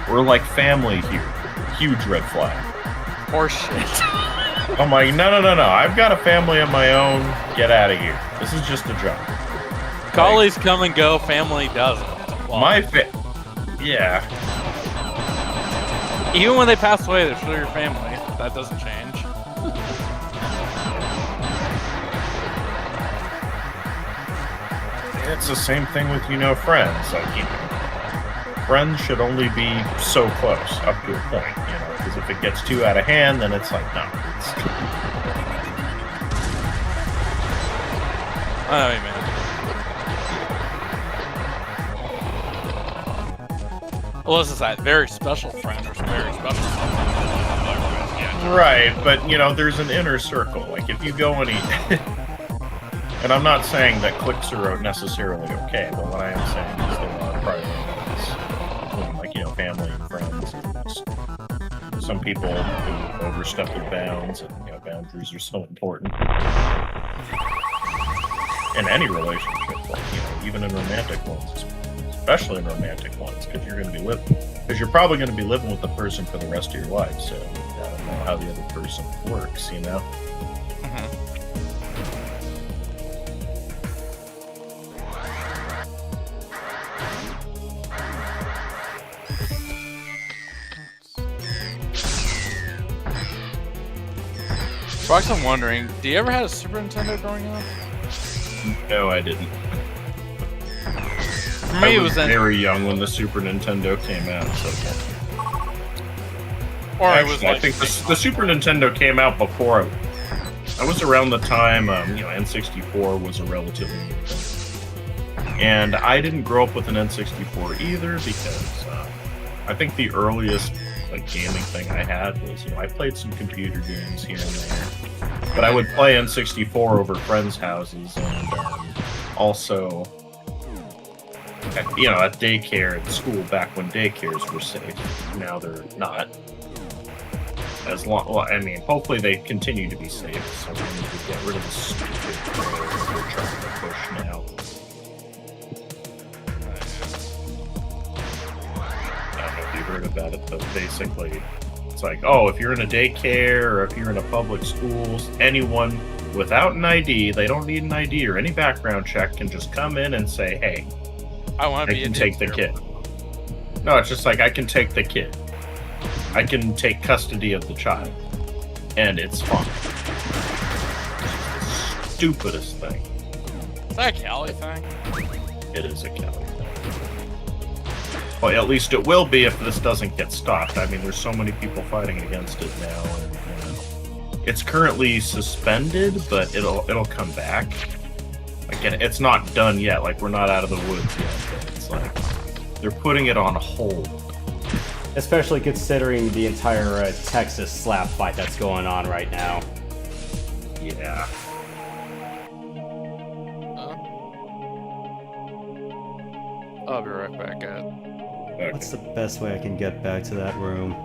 we're like family here," huge red flag. Horseshit. I'm like, no, I've got a family of my own. Get out of here. This is just a job. Colleagues come and go. Family doesn't. Well, yeah. Even when they pass away, they're still your family. That doesn't change. It's the same thing with, friends. Like, friends should only be so close, up to a point, because if it gets too out of hand, then it's like, no. I know what you mean. Well, this is that very special friend or very special Right, but, there's an inner circle. Like, if you go and And I'm not saying that clicks are necessarily okay, but what I am saying is there are priorities, including, like, you know, family and friends. Some people who overstep their bounds, and, you know, boundaries are so important in any relationship, like, you know, even in romantic ones, especially in romantic ones, because you're probably going to be living with the person for the rest of your life, so you gotta know how the other person works, you know? Fox, I'm wondering, do you ever have a Super Nintendo growing up? No, I didn't. For me, I was very young when the Super Nintendo came out, so... Or Actually, it was like... I think the Super Nintendo came out before I was around the time, you know, N64 was a relatively new thing. And I didn't grow up with an N64 either, because I think the earliest, like, gaming thing I had was, you know, I played some computer games here and there. But I would play N64 over friends' houses, and also, you know, at daycare at school back when daycares were safe. Now they're not. As long, well, I mean, hopefully they continue to be safe, so we need to get rid of the stupid rails they're trying to push now. I don't know if you heard about it, but basically, it's like, oh, if you're in a daycare or if you're in a public school, anyone without an ID, they don't need an ID or any background check, can just come in and say, hey, I want to be can take the kid. No, it's just like, I can take the kid. I can take custody of the child. And it's fine. It's the stupidest thing. Is that a Cali thing? It is a Cali thing. Well, at least it will be if this doesn't get stopped. I mean, there's so many people fighting against it now. And, it's currently suspended, but it'll come back. Again, it's not done yet. Like, we're not out of the woods yet. But it's like, they're putting it on hold. Especially considering the entire Texas slap fight that's going on right now. Yeah. I'll be right back, guys. Okay. What's the best way I can get back to that room?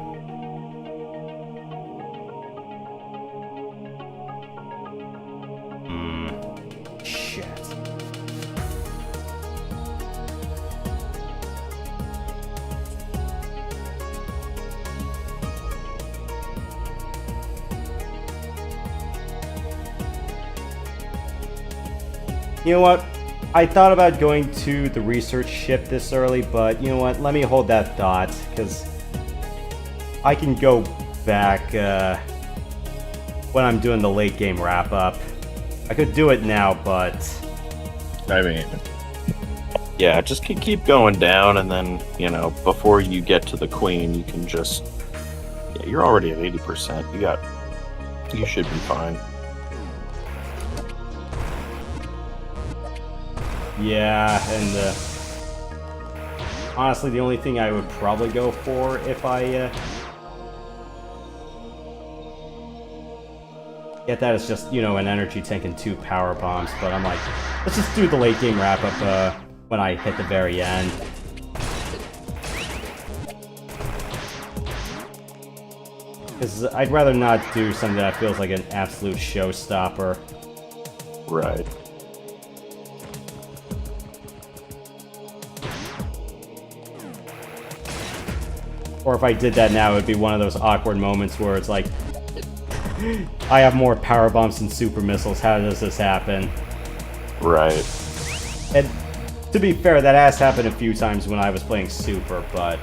Shit. You know what? I thought about going to the research ship this early, but you know what? Let me hold that thought, because I can go back when I'm doing the late game wrap up. I could do it now, but I mean, yeah, just keep going down, and then, you know, before you get to the queen, you can just, yeah, you're already at 80%. You should be fine. yeah, and honestly, the only thing I would probably go for if I get that is just, you know, an energy tank and 2 power bombs, but I'm like, let's just do the late game wrap up when I hit the very end. Because I'd rather not do something that feels like an absolute showstopper. Right. Or if I did that now, it would be one of those awkward moments where it's like, I have more power bombs than super missiles. How does this happen? Right. And to be fair, that has happened a few times when I was playing super, but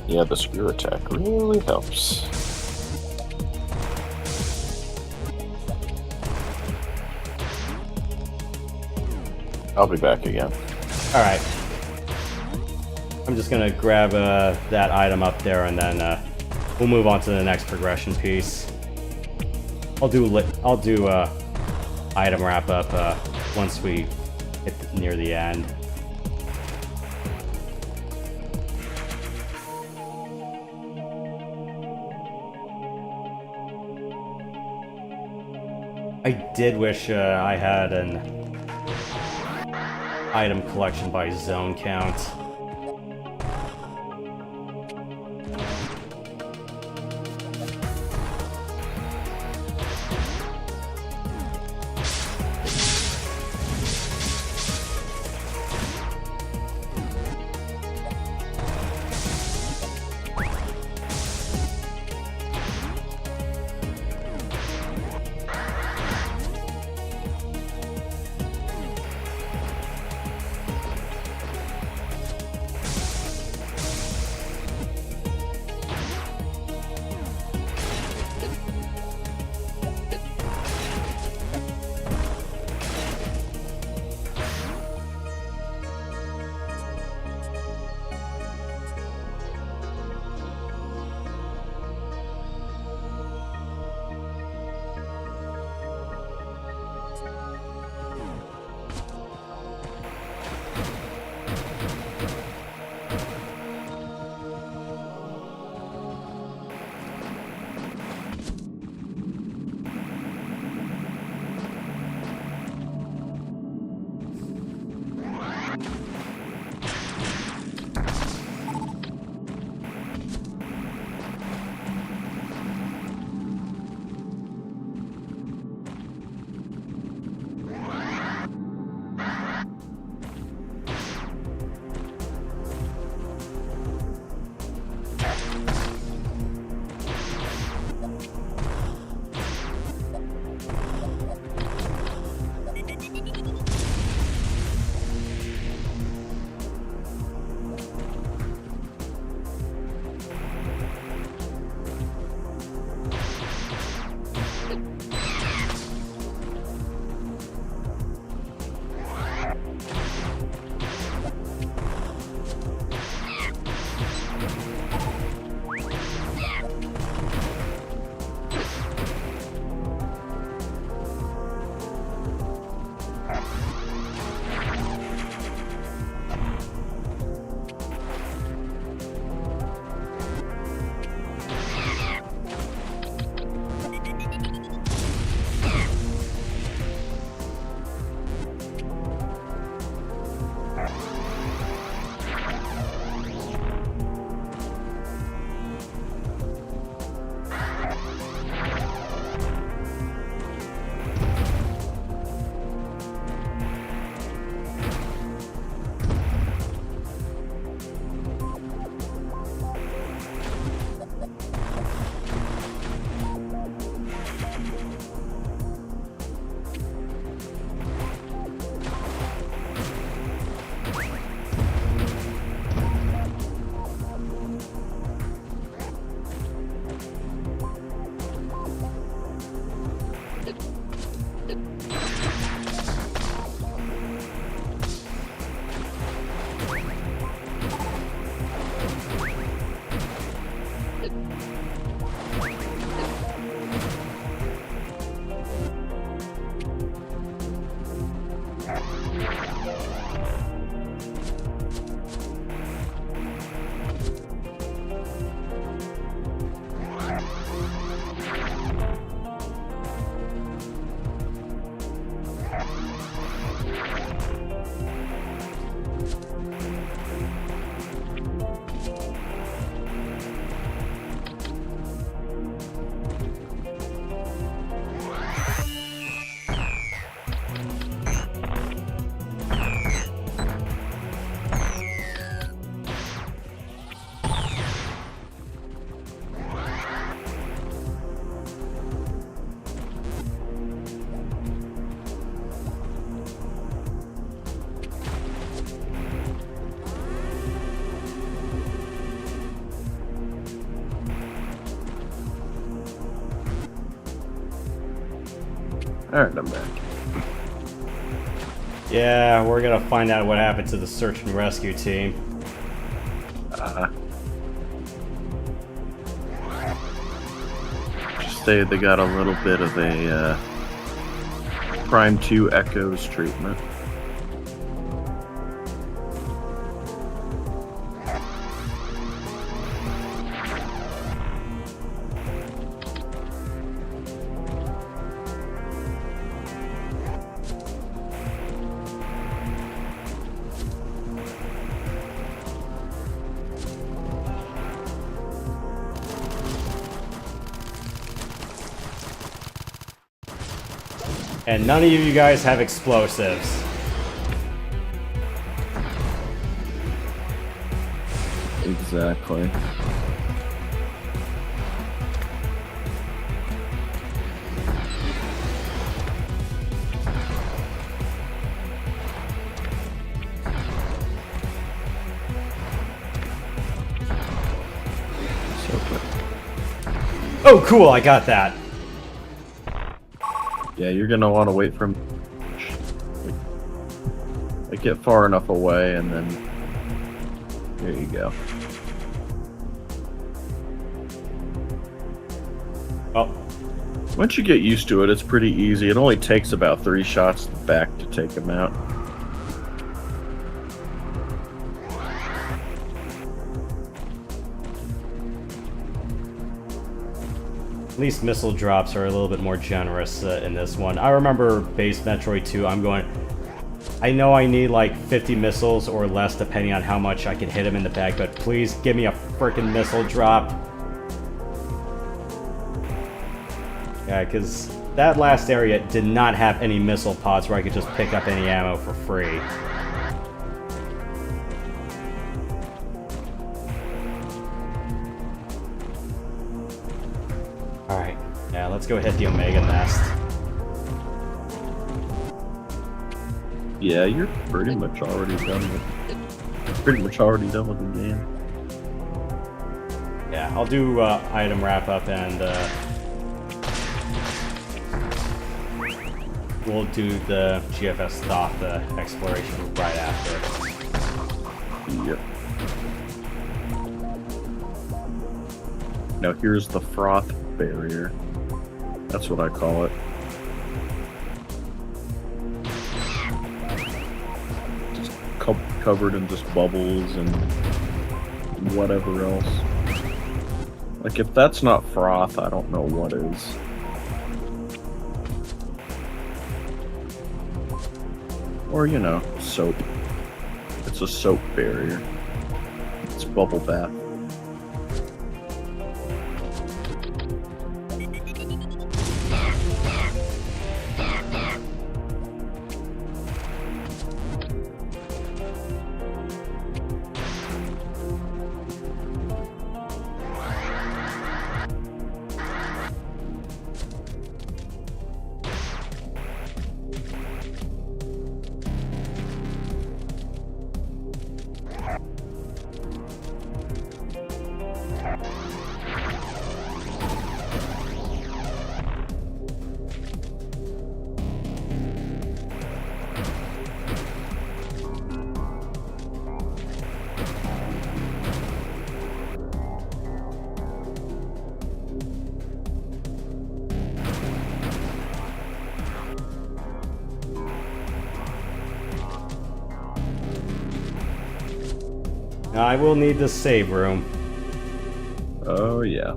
Yeah, the screw attack really helps. I'll be back again. alright. I'm just gonna grab that item up there, and then we'll move on to the next progression piece. I'll do item wrap up once we hit near the end. I did wish I had an item collection by zone count. Alright, I'm back. Yeah, we're gonna find out what happened to the search and rescue team. Just say they got a little bit of a Prime 2 Echoes treatment. And none of you guys have explosives. Exactly. Oh, cool, I got that. Yeah, you're gonna want to wait for him. Like, get far enough away, and then there you go. Oh, Once you get used to it, it's pretty easy. It only takes about 3 shots back to take him out. at least missile drops are a little bit more generous in this one. I remember base Metroid 2, I know I need like 50 missiles or less depending on how much I can hit him in the back, but please give me a freaking missile drop. Yeah, because that last area did not have any missile pods where I could just pick up any ammo for free. Alright, yeah, let's go hit the Omega Nest. Yeah, you're pretty much already done with the game. Yeah, I'll do item wrap up and we'll do the GFS stop, the exploration right after. Yep. Now here's the froth barrier. That's what I call it. Just covered in just bubbles and whatever else. Like, if that's not froth, I don't know what is. Or, you know, soap. It's a soap barrier. It's bubble bath. Now, I will need the save room. Oh, yeah.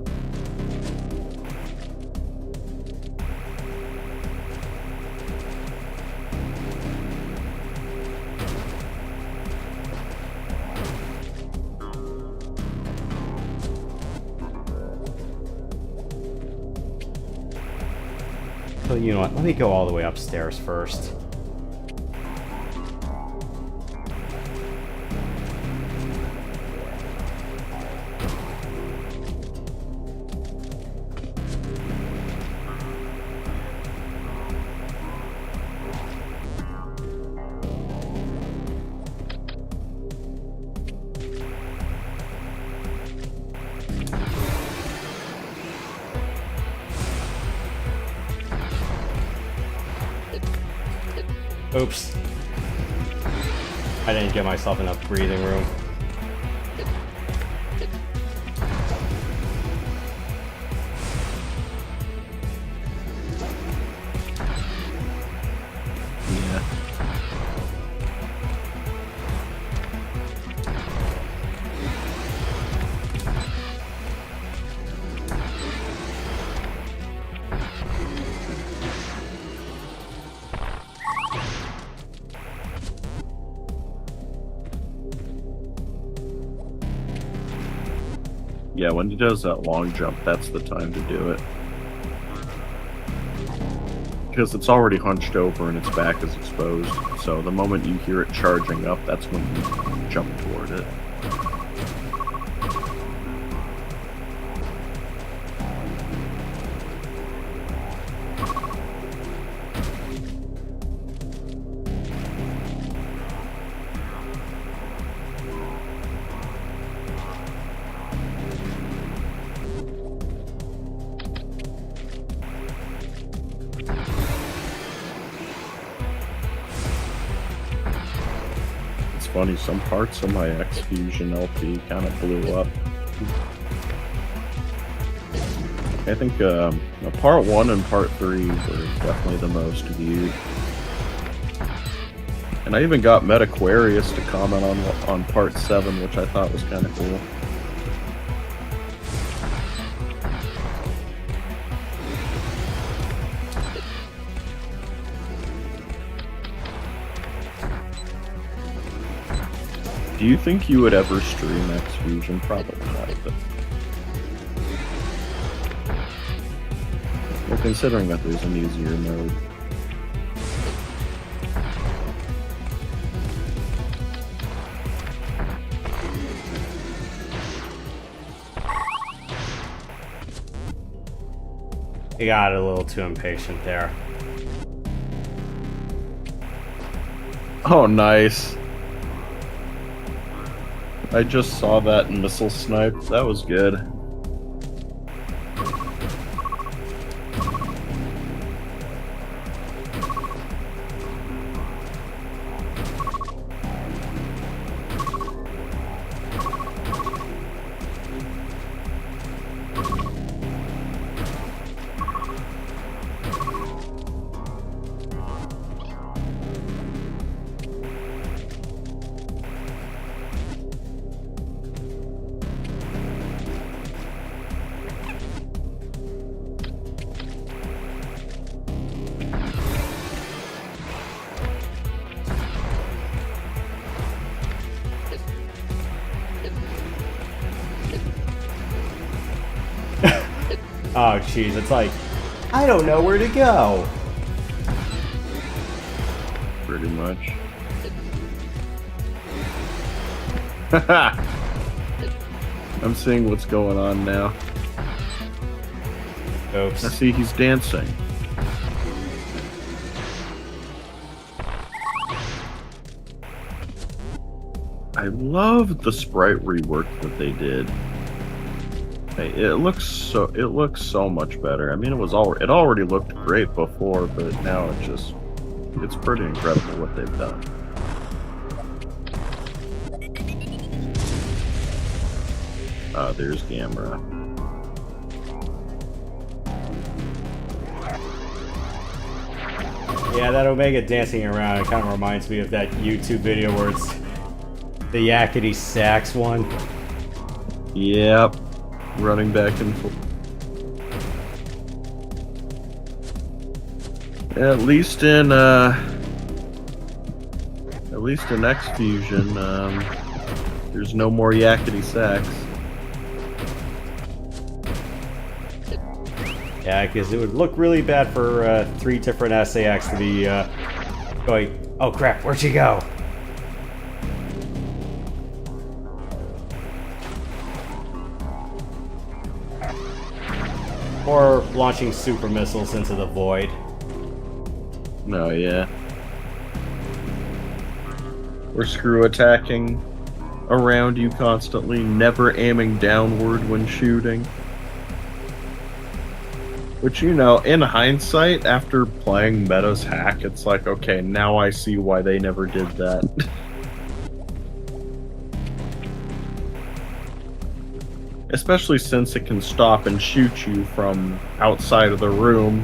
So, you know what? Let me go all the way upstairs first. Oops. I didn't give myself enough breathing room. Yeah. Yeah, when he does that long jump, that's the time to do it. because it's already hunched over and its back is exposed. So the moment you hear it charging up, that's when you jump toward it. Funny, some parts of my X Fusion LP kind of blew up. I think part 1 and part 3 were definitely the most viewed. And I even got MetaQuarius to comment on part 7, which I thought was kind of cool. Do you think you would ever stream X Fusion? Probably not. But... well, considering that there's an easier mode. You got a little too impatient there. Oh, nice. I just saw that missile snipe. That was good. Oh, jeez, it's like, I don't know where to go. Pretty much. I'm seeing what's going on now. Oops. I see he's dancing. I love the sprite rework that they did. It looks so much better. I mean, it already looked great before, but now it's pretty incredible what they've done. There's Gamera. Yeah, that Omega dancing around, it kind of reminds me of that YouTube video where it's the Yakety Sax one. Yep. Running back and forth. At least in X Fusion, there's no more Yakety Sax. Yeah, because it would look really bad for 3 different SAX to be going, oh crap, where'd she go? Or launching super missiles into the void. No, yeah. Or screw attacking around you constantly, never aiming downward when shooting. Which, you know, in hindsight, after playing Meta's hack, it's like, okay, now I see why they never did that. Especially since it can stop and shoot you from outside of the room.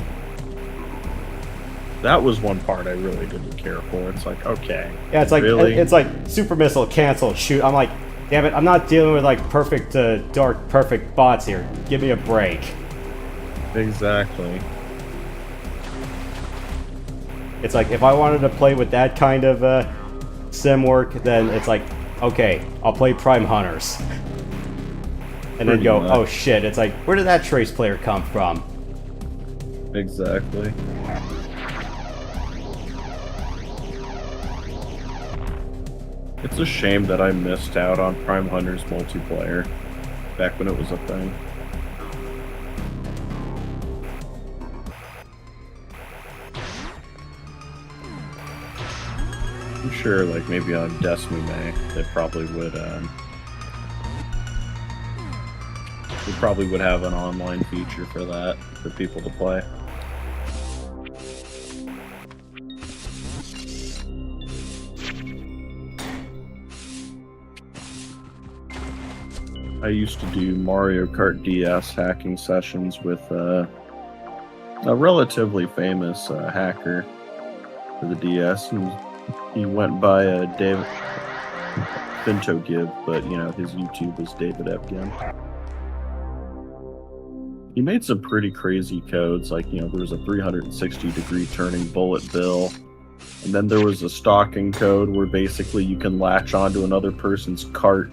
That was one part I really didn't care for. It's like, okay. Yeah, it's like really? It's like super missile canceled shoot. I'm like, damn it, I'm not dealing with like perfect dark perfect bots here. Give me a break. Exactly. It's like if I wanted to play with that kind of sim work, then it's like, okay, I'll play Prime Hunters. And then go, oh shit, it's like, where did that trace player come from? Exactly. It's a shame that I missed out on Prime Hunters multiplayer back when it was a thing. I'm sure, like, maybe on Destiny they probably would have an online feature for that for people to play. I used to do Mario Kart DS hacking sessions with a relatively famous hacker for the DS, and he went by David Pinto Gibb, but you know his YouTube is David Epgin. He made some pretty crazy codes, like there was a 360-degree turning bullet bill, and then there was a stalking code where basically you can latch onto another person's cart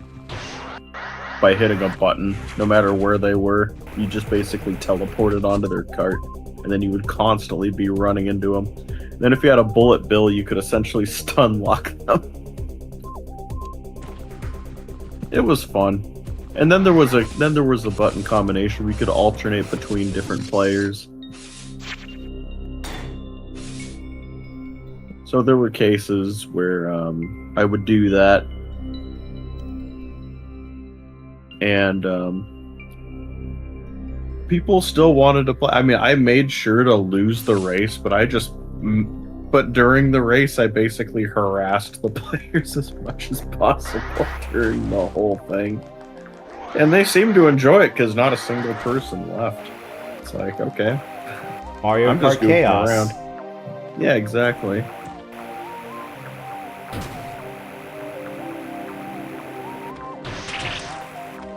by hitting a button, no matter where they were. You just basically teleported onto their cart, and then you would constantly be running into them. And then if you had a bullet bill, you could essentially stun lock them. It was fun. And then there was a button combination. We could alternate between different players. So there were cases where I would do that. And people still wanted to play. I mean, I made sure to lose the race, but during the race, I basically harassed the players as much as possible during the whole thing. And they seemed to enjoy it because not a single person left. It's like, okay. Mario Kart Chaos. Around. Yeah, exactly.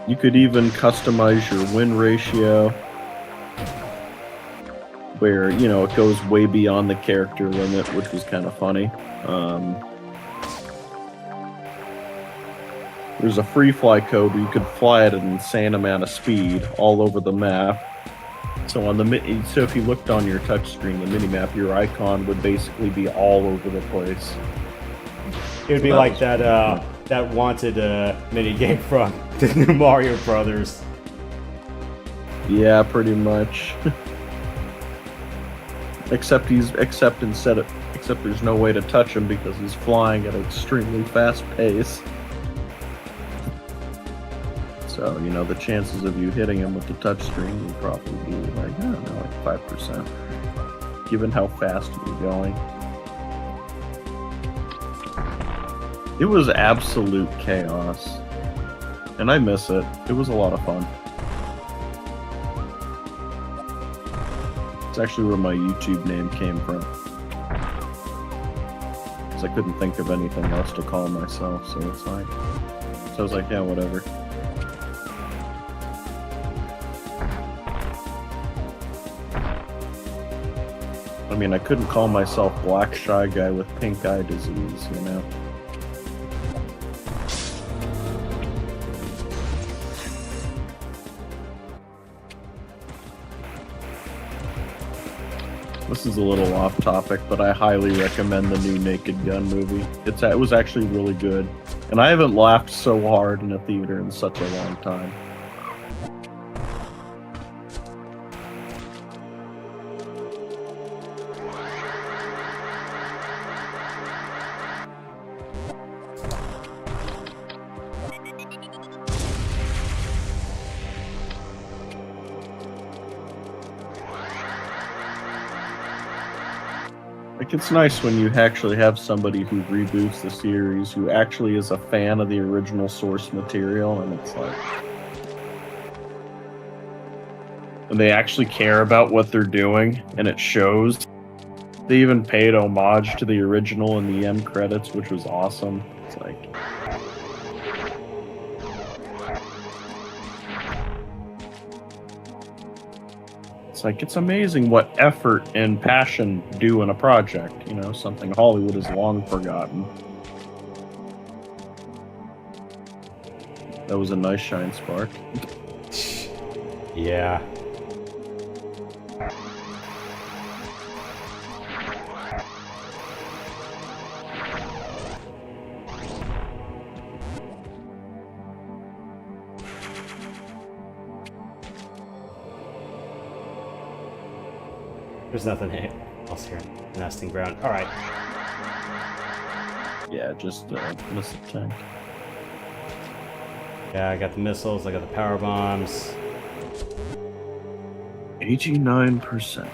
You could even customize your win ratio, where, it goes way beyond the character limit, which was kind of funny. There's a free fly code where you could fly at an insane amount of speed all over the map. So so if you looked on your touchscreen, the minimap, your icon would basically be all over the place. It would be like that wanted minigame from the new Mario Brothers. Yeah, pretty much. Except there's no way to touch him because he's flying at an extremely fast pace. So, the chances of you hitting him with the touchscreen would probably be like, I don't know, like 5%, given how fast you're going. It was absolute chaos, and I miss it. It was a lot of fun. It's actually where my YouTube name came from, because I couldn't think of anything else to call myself, so I was like, yeah, whatever. I mean, I couldn't call myself Black Shy Guy with Pink Eye Disease, This is a little off topic, but I highly recommend the new Naked Gun movie. It was actually really good, and I haven't laughed so hard in a theater in such a long time. It's nice when you actually have somebody who reboots the series who actually is a fan of the original source material, and it's like, and they actually care about what they're doing, and it shows. They even paid homage to the original in the end credits, which was awesome. It's like, it's amazing what effort and passion do in a project, something Hollywood has long forgotten. That was a nice shine spark. Yeah. There's nothing else here. Nesting ground. Alright. Yeah, just missile tank. Yeah, I got the missiles, I got the power bombs. 89%.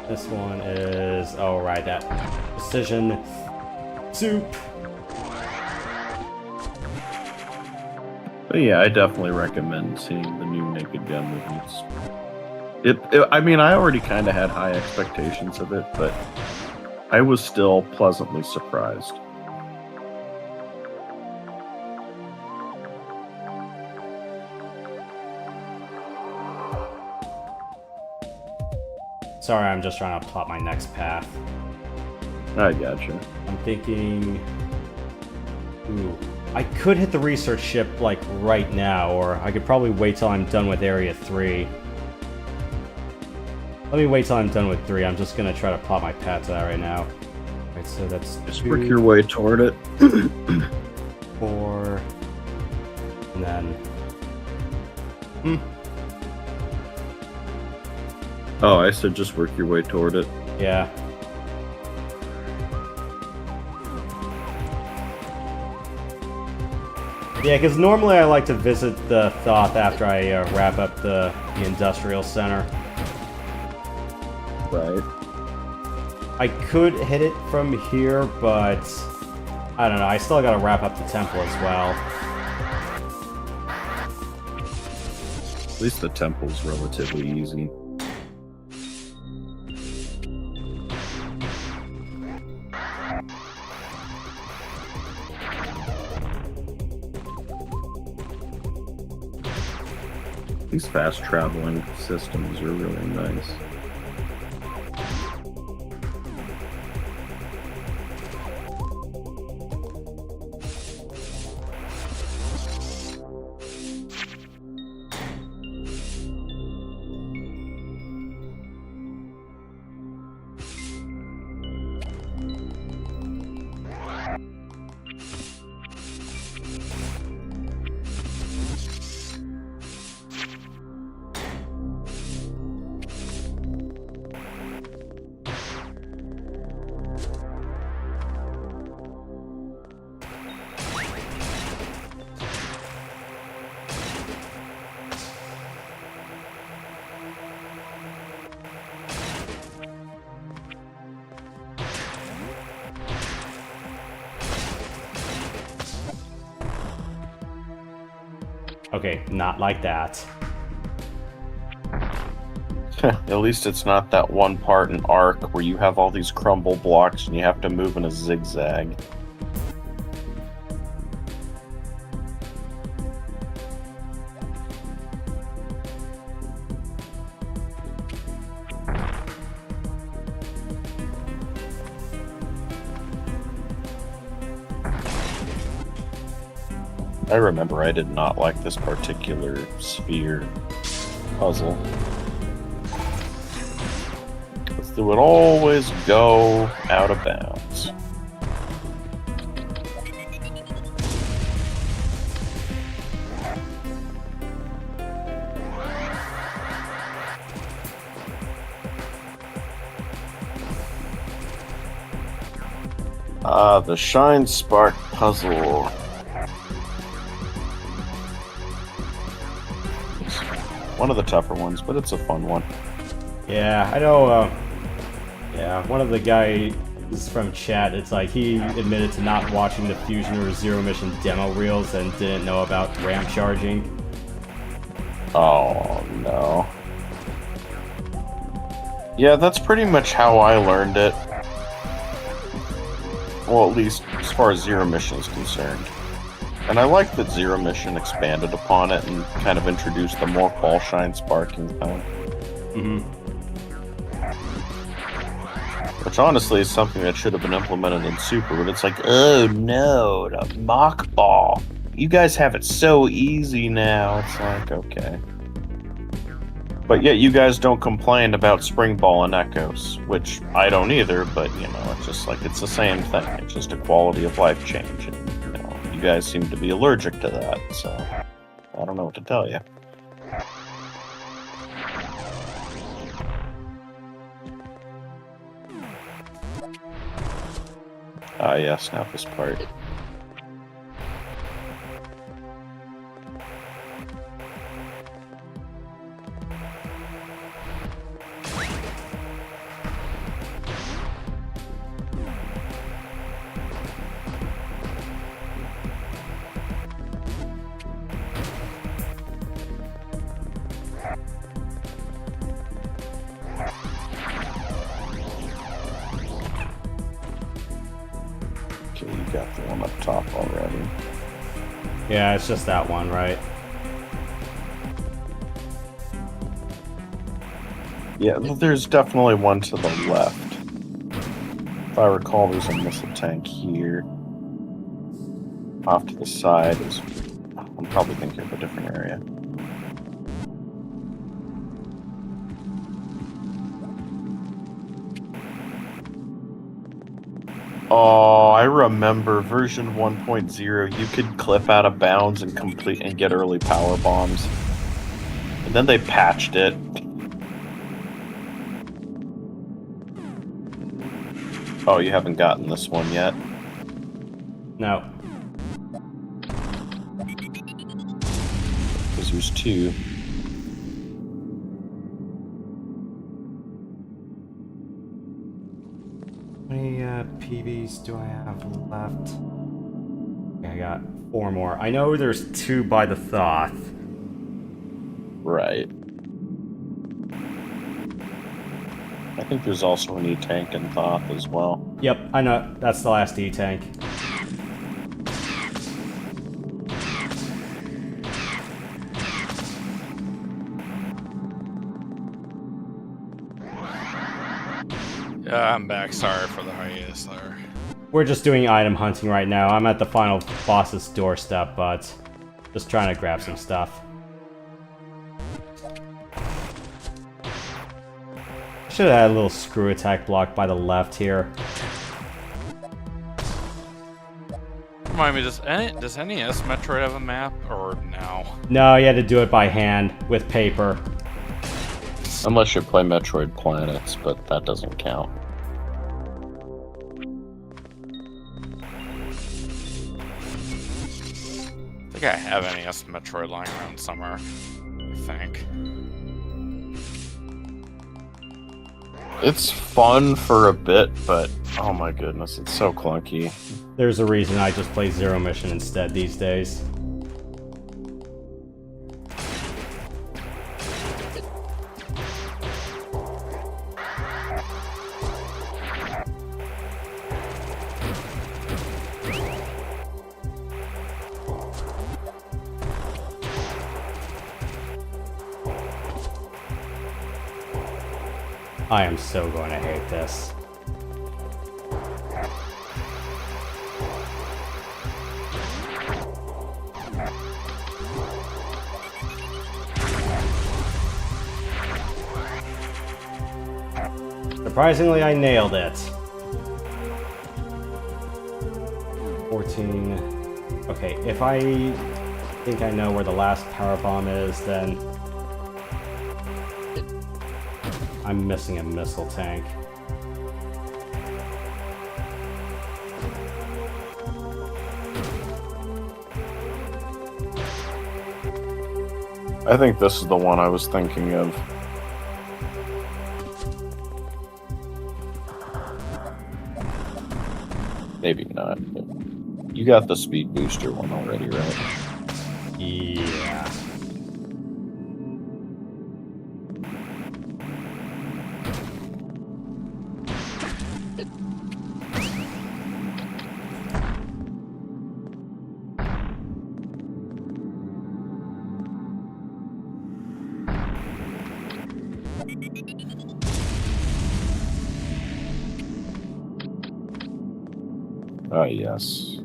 This one is, oh right, that precision soup. But yeah, I definitely recommend seeing the new Naked Gun movies. I mean, I already kind of had high expectations of it, but I was still pleasantly surprised. Sorry, I'm just trying to plot my next path. I gotcha. I'm thinking... Ooh. I could hit the research ship, like, right now, or I could probably wait till I'm done with Area 3. Let me wait till I'm done with 3. I'm just gonna try to plot my path to that right now. Alright, so that's Just 2, work your way toward it. 4... And then... Oh, I said just work your way toward it. Yeah. Yeah, because normally I like to visit the Thoth after I wrap up the industrial center. Right. I could hit it from here, but I don't know. I still gotta wrap up the temple as well. At least the temple's relatively easy. These fast traveling systems are really nice. Okay, not like that. At least it's not that one part in Ark where you have all these crumble blocks and you have to move in a zigzag. I remember I did not like this particular sphere puzzle. It would always go out of bounds. The Shine Spark puzzle. One of the tougher ones, but it's a fun one. Yeah, I know, yeah, one of the guys from chat, it's like he admitted to not watching the Fusion or Zero Mission demo reels and didn't know about ramp charging. Oh, no. Yeah, that's pretty much how I learned it. Well, at least as far as Zero Mission is concerned. And I like that Zero Mission expanded upon it and kind of introduced the more ball shine sparking thing. Mm-hmm. Which honestly is something that should have been implemented in Super, but it's like, oh no, the mock ball. You guys have it so easy now. It's like, okay. But yet you guys don't complain about Spring Ball and Echoes, which I don't either, but you know, it's just like, it's the same thing. It's just a quality of life change. And, you know, you guys seem to be allergic to that, so I don't know what to tell you. Ah, yes, now this part. Okay, you got the one up top already. Yeah, it's just that one, right? Yeah, there's definitely one to the left. If I recall, there's a missile tank here. Off to the side is... I'm probably thinking of a different area. Oh, I remember version 1.0. You could clip out of bounds and complete and get early power bombs. And then they patched it. Oh, you haven't gotten this one yet? No. Because there's two. How many PVs do I have left? Okay, I got 4 more. I know there's 2 by the Thoth. Right. I think there's also an E-tank in Thoth as well. Yep, I know. That's the last E-tank. Yeah, I'm back. Sorry for the hiatus there. We're just doing item hunting right now. I'm at the final boss's doorstep, but just trying to grab some stuff. Should have had a little screw attack block by the left here. Remind me, does NES Metroid have a map or no? No, you had to do it by hand with paper. Unless you play Metroid Planets, but that doesn't count. I think I have NES Metroid lying around somewhere. I think. It's fun for a bit, but oh my goodness, it's so clunky. There's a reason I just play Zero Mission instead these days. I am so going to hate this. Surprisingly, I nailed it. 14. Okay, if I think I know where the last power bomb is, then I'm missing a missile tank. I think this is the one I was thinking of. Maybe not. You got the speed booster one already, right? Yeah. Oh, yes.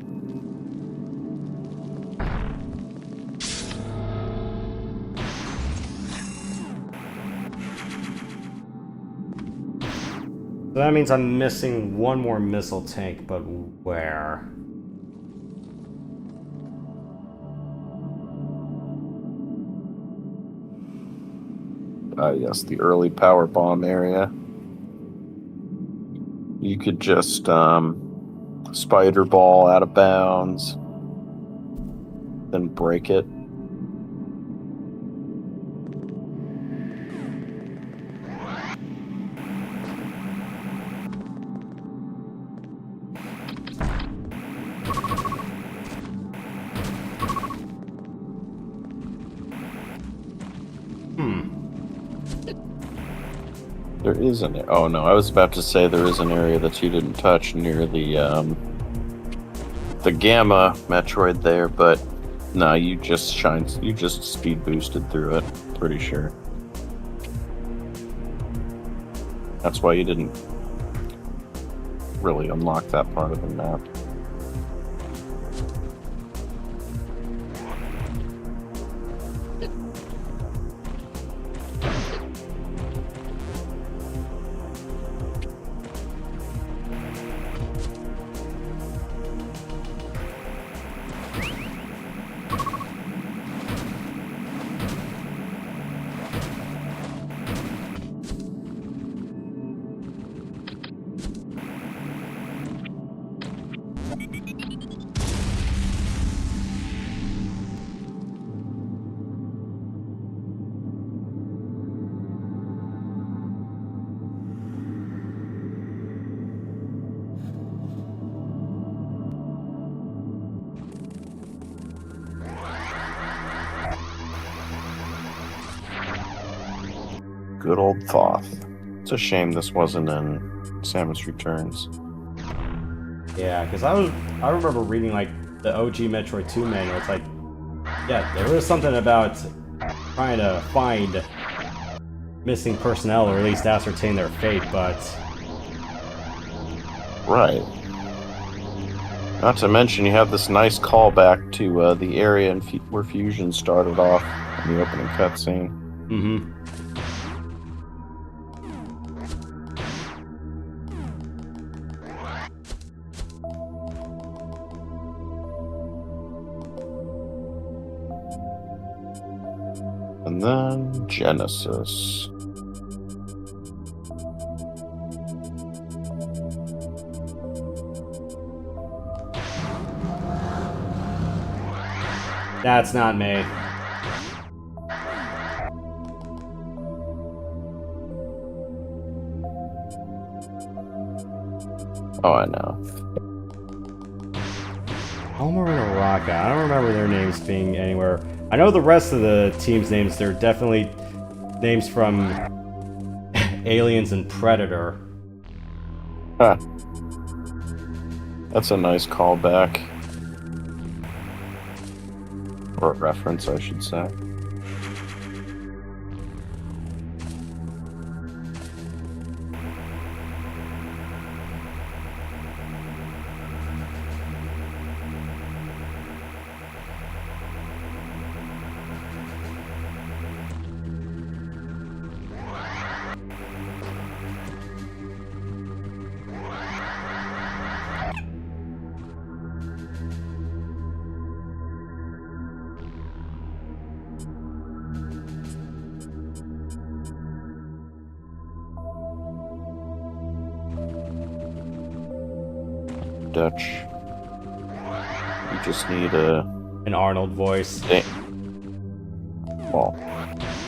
So that means I'm missing one more missile tank, but where? Yes, the early power bomb area. You could just, spider ball out of bounds, then break it. There is an... Oh, no, I was about to say there is an area that you didn't touch near the Gamma Metroid there, but no, you just speed boosted through it, pretty sure. That's why you didn't really unlock that part of the map. Good old Thoth. It's a shame this wasn't in Samus Returns. Yeah, because I remember reading like the OG Metroid 2 manual. It's like, yeah, there was something about trying to find missing personnel or at least ascertain their fate, but right. Not to mention, you have this nice callback to the area where Fusion started off in the opening cutscene. Mm-hmm. And then Genesis. That's not me. Oh, I know. Homer and Araka. I don't remember their names being anywhere. I know the rest of the team's names. They're definitely names from Aliens and Predator. Huh. That's a nice callback. Or reference, I should say. Dutch. You just need An Arnold voice. Well,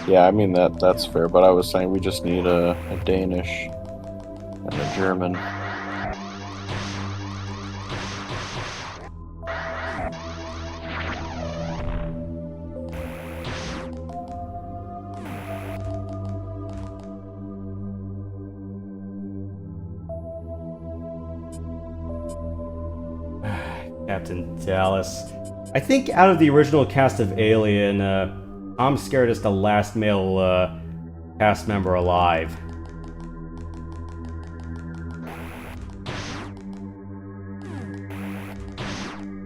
yeah, I mean that's fair, but I was saying we just need a Danish and a German. Captain Dallas. I think out of the original cast of Alien, I'm scared it's the last male cast member alive.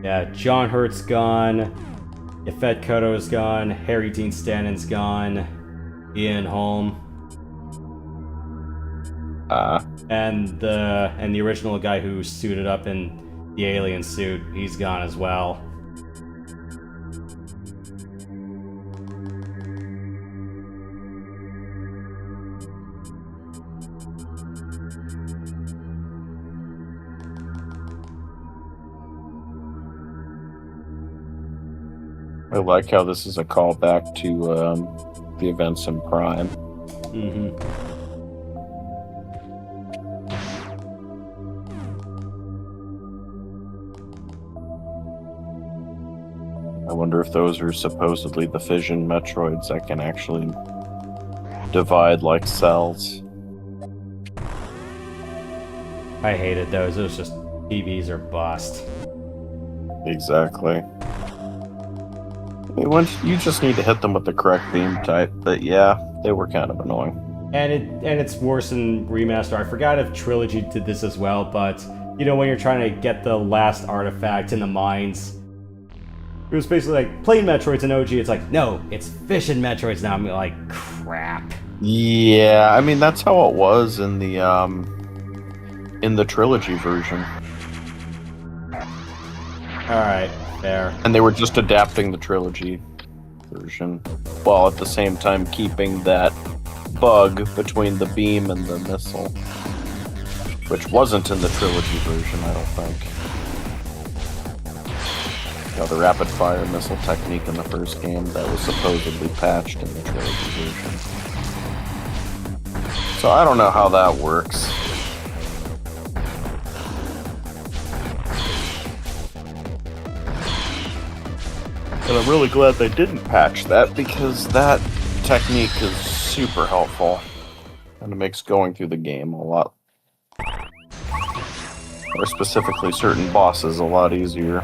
Yeah, John Hurt's gone, Yafet Koto's gone, Harry Dean Stanton's gone, Ian Holm. And the original guy who suited up in the alien suit, he's gone as well. I like how this is a callback to the events in Prime. Mm-hmm. I wonder if those are supposedly the fission Metroids that can actually divide like cells. I hated those. It was just TVs or bust. Exactly. You just need to hit them with the correct beam type, but yeah, they were kind of annoying. And it's worse in Remaster. I forgot if Trilogy did this as well, but you know when you're trying to get the last artifact in the mines, it was basically like plain Metroids in OG. It's like, no, it's fission Metroids now. I'm like, crap. Yeah, I mean that's how it was in the Trilogy version. Alright, fair. And they were just adapting the Trilogy version, while at the same time keeping that bug between the beam and the missile, which wasn't in the Trilogy version, I don't think. The rapid fire missile technique in the first game that was supposedly patched in the Trilogy version. So I don't know how that works. And I'm really glad they didn't patch that, because that technique is super helpful. And it makes going through the game a lot, or specifically certain bosses, a lot easier.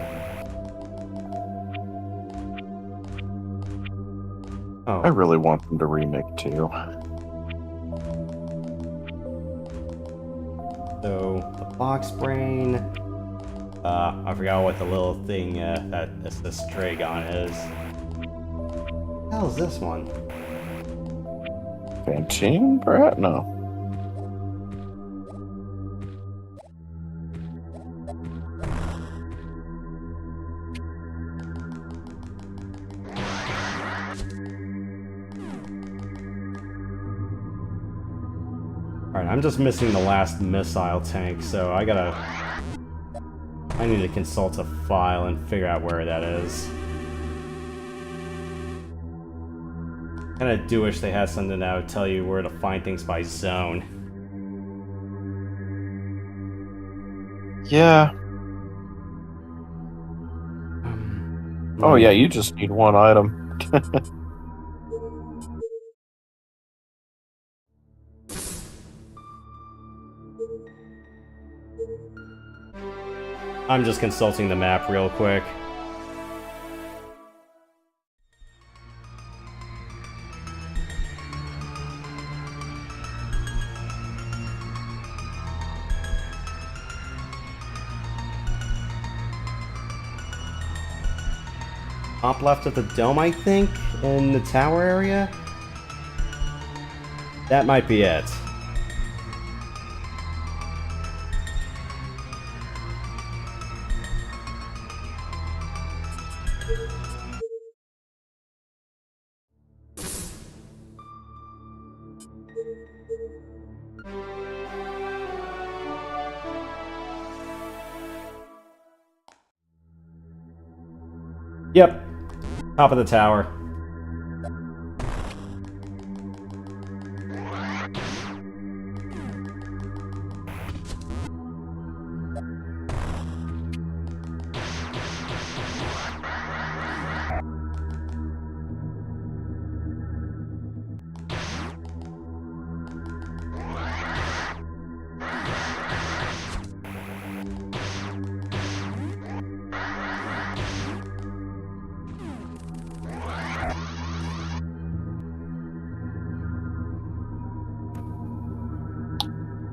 Oh. I really want them to remake 2. So, the box brain. I forgot what the little thing that this Dragon is. What the hell is this one? Fantine, perhaps? No. Alright, I'm just missing the last missile tank, so I need to consult a file and figure out where that is. Kinda do wish they had something that would tell you where to find things by zone. Yeah. Oh yeah, you just need one item. I'm just consulting the map real quick. Top left of the dome, I think, in the tower area? That might be it. Yep. Top of the tower.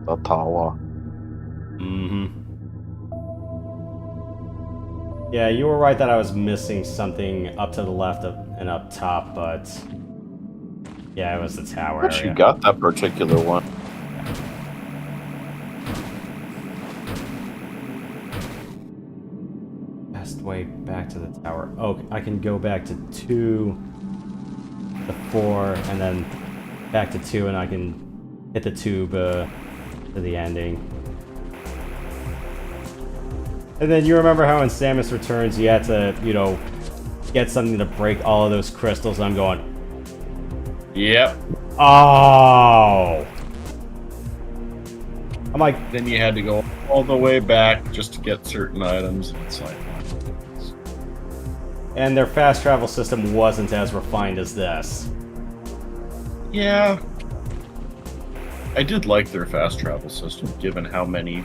Ottawa. Mm-hmm. Yeah, you were right that I was missing something up to the left and up top, but yeah, it was the tower But area. you got that particular one. Best way back to the tower. Oh, I can go back to 2, to 4, and then back to 2, and I can hit the tube to the ending. And then you remember how in Samus Returns you had to, you know, get something to break all of those crystals, and I'm going, Yep. oh! I'm like, Then you had to go all the way back just to get certain items. And it's like, and their fast travel system wasn't as refined as this. yeah. I did like their fast travel system, given how many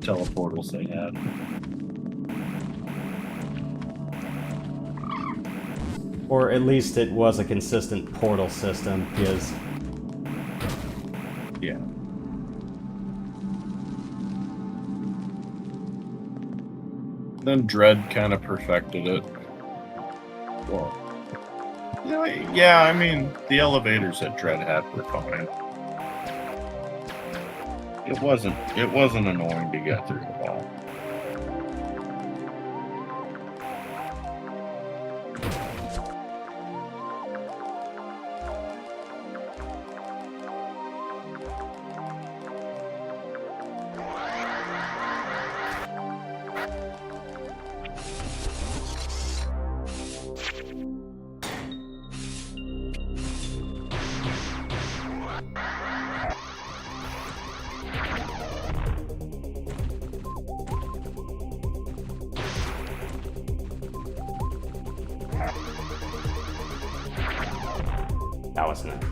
teleportals they had. Or at least it was a consistent portal system, because Yeah. Then Dread kind of perfected it. Well, yeah, I mean, the elevators that Dread had were fine. It wasn't annoying to get through at all. that wasn't it.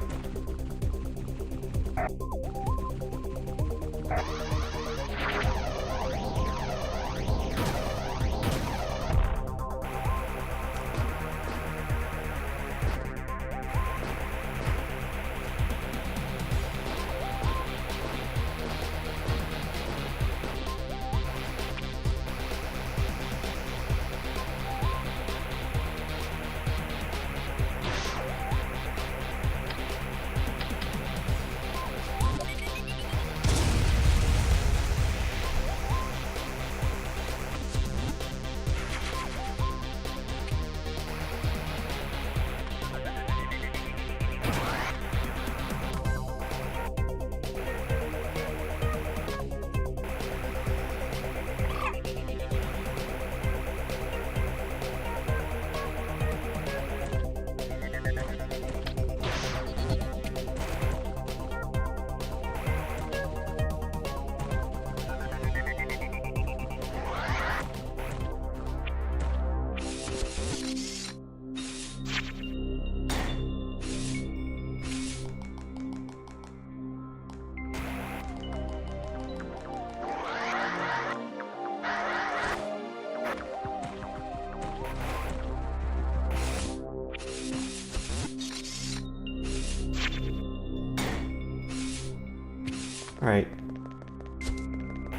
Alright.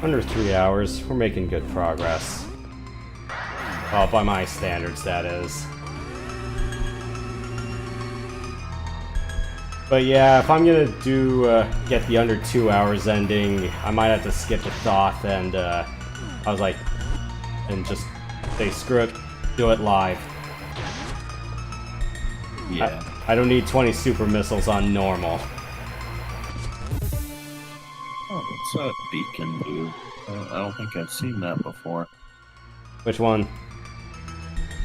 Under 3 hours, we're making good progress. Well, by my standards, that is. But yeah, if I'm gonna get the under 2 hours ending, I might have to skip the Thoth, and I was like, and just say, screw it, do it live. Yeah. I don't need 20 super missiles on normal. Oh, what's that beacon do? I don't think I've seen that before. Which one?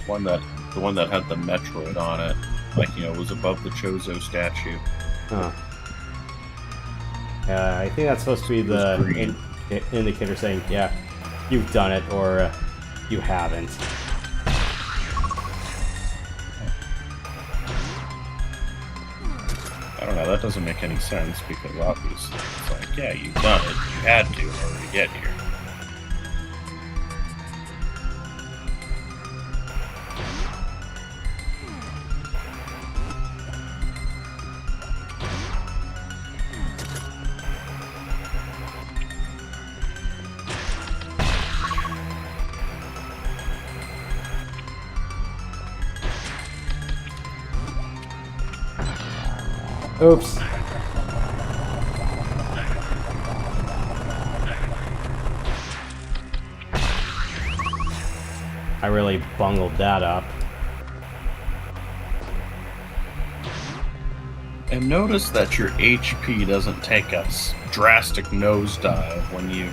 The one that had the Metroid on it. Like, it was above the Chozo statue. Huh. I think that's supposed to be the indicator saying, yeah, you've done it, or you haven't. I don't know, that doesn't make any sense, because obviously it's like, yeah, you've done it, you had to in order to get here. Oops. I really bungled that up. And notice that your HP doesn't take a drastic nosedive when you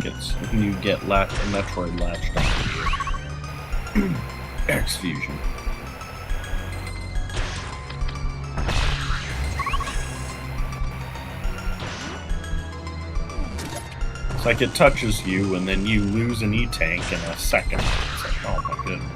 get the Metroid latched onto you. X fusion. It's like it touches you, and then you lose an E-tank in a second. It's like, oh my goodness.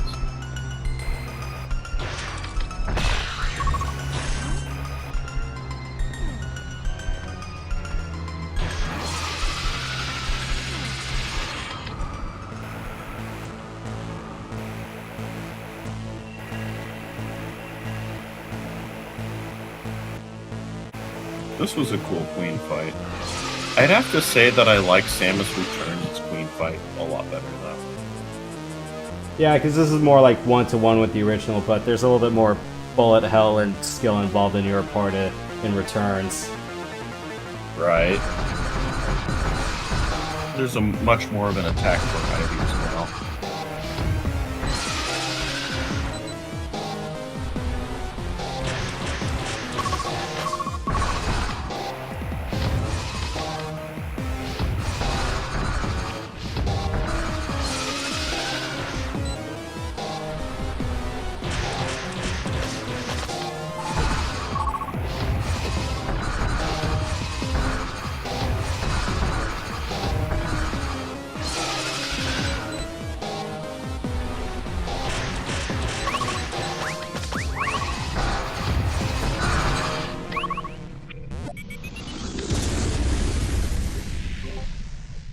This was a cool queen fight. I'd have to say that I like Samus Returns' queen fight a lot better though. Yeah, because this is more like one-to-one with the original, but there's a little bit more bullet hell and skill involved in your part in Returns. Right. There's a much more of an attack variety as well.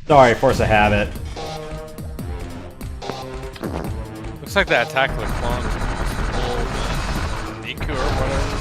Sorry, force of habit. Looks like that attack was clone Niku or whatever.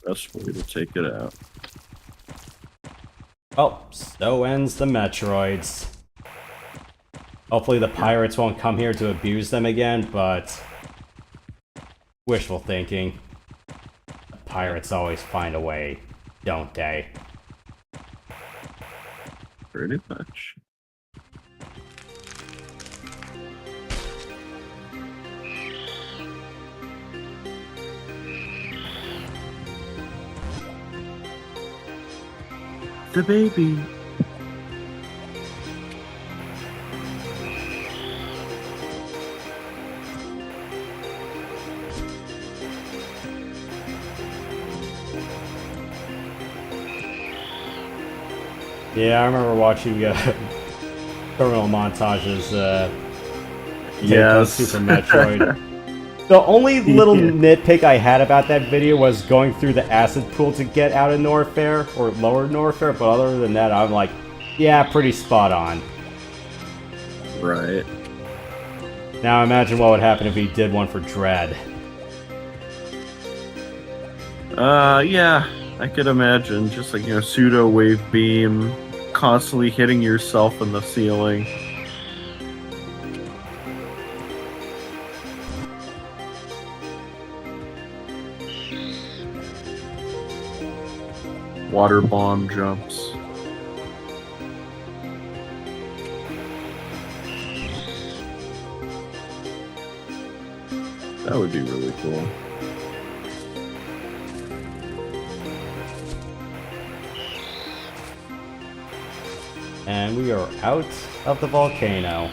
Best way to take it out. Well, so ends the Metroids. Hopefully the pirates won't come here to abuse them again, but... wishful thinking. The pirates always find a way, don't they? Pretty much. The baby. Yeah, I remember watching terminal montages. Yes. Super Metroid. The only little nitpick I had about that video was going through the acid pool to get out of Norfair, or lower Norfair, but other than that, I'm like, yeah, pretty spot on. Right. Now imagine what would happen if he did one for Dread. Yeah, I could imagine. Just like, pseudo wave beam, constantly hitting yourself in the ceiling. Water bomb jumps. That would be really cool. And we are out of the volcano.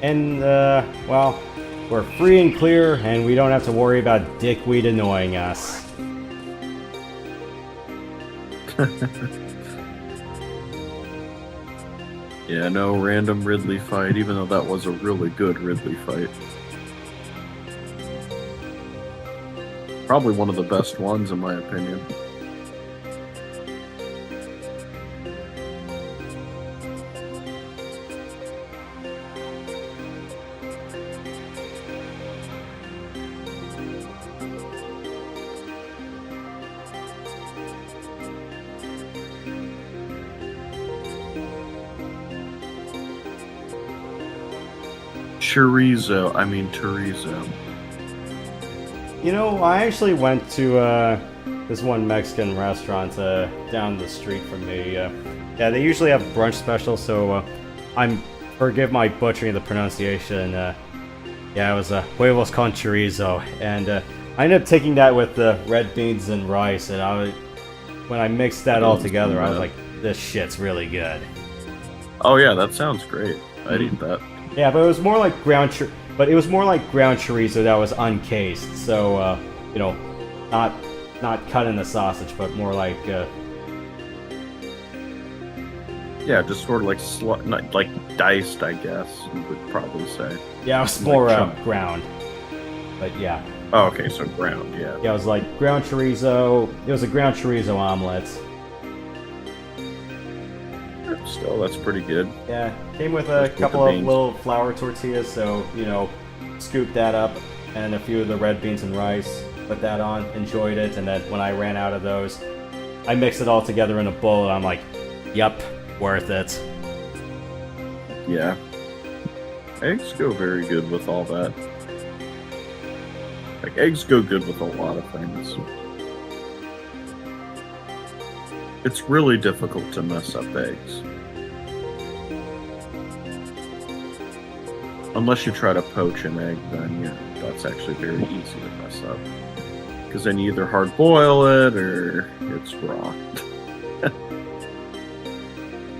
And, well, we're free and clear, and we don't have to worry about Dickweed annoying us. Yeah, no random Ridley fight, even though that was a really good Ridley fight. Probably one of the best ones, in my opinion. Chorizo. You know, I actually went to this one Mexican restaurant down the street from me. Yeah, they usually have brunch specials, so forgive my butchering the pronunciation. Yeah, it was huevos con chorizo, and I ended up taking that with red beans and rice, and when I mixed that all together, I was like, this shit's really good. Oh yeah, that sounds great. I'd eat that. Yeah, but it was more like ground chorizo that was uncased. So, you know, not cut in the sausage, but more like yeah, just sort of like not like diced, I guess you would probably say. Yeah, it was more ground. But yeah. Oh, okay, so ground, yeah. Yeah, it was like ground chorizo. It was a ground chorizo omelet. Still, that's pretty good. Yeah, came with a couple of little flour tortillas, so, you know, scooped that up, and a few of the red beans and rice, put that on, enjoyed it, and then when I ran out of those, I mixed it all together in a bowl, and I'm like, yup, worth it. Yeah. Eggs go very good with all that. Like, eggs go good with a lot of things. It's really difficult to mess up eggs. Unless you try to poach an egg, then yeah, that's actually very easy to mess up. Because then you either hard boil it or it's raw.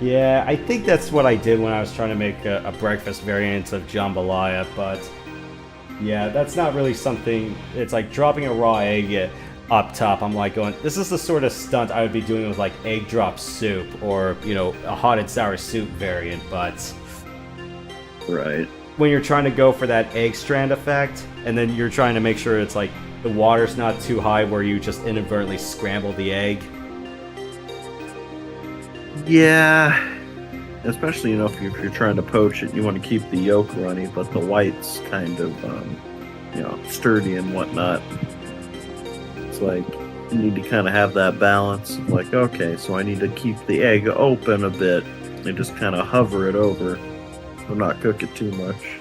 Yeah, I think that's what I did when I was trying to make a breakfast variant of jambalaya, but yeah, that's not really something. It's like dropping a raw egg up top. I'm like going, this is the sort of stunt I would be doing with like egg drop soup or, you know, a hot and sour soup variant, but right. When you're trying to go for that egg strand effect, and then you're trying to make sure it's like the water's not too high where you just inadvertently scramble the egg. Yeah. especially if you're trying to poach it, you want to keep the yolk runny, but the white's kind of sturdy and whatnot. It's like you need to kind of have that balance. Like, okay, so I need to keep the egg open a bit and just kind of hover it over, but not cook it too much.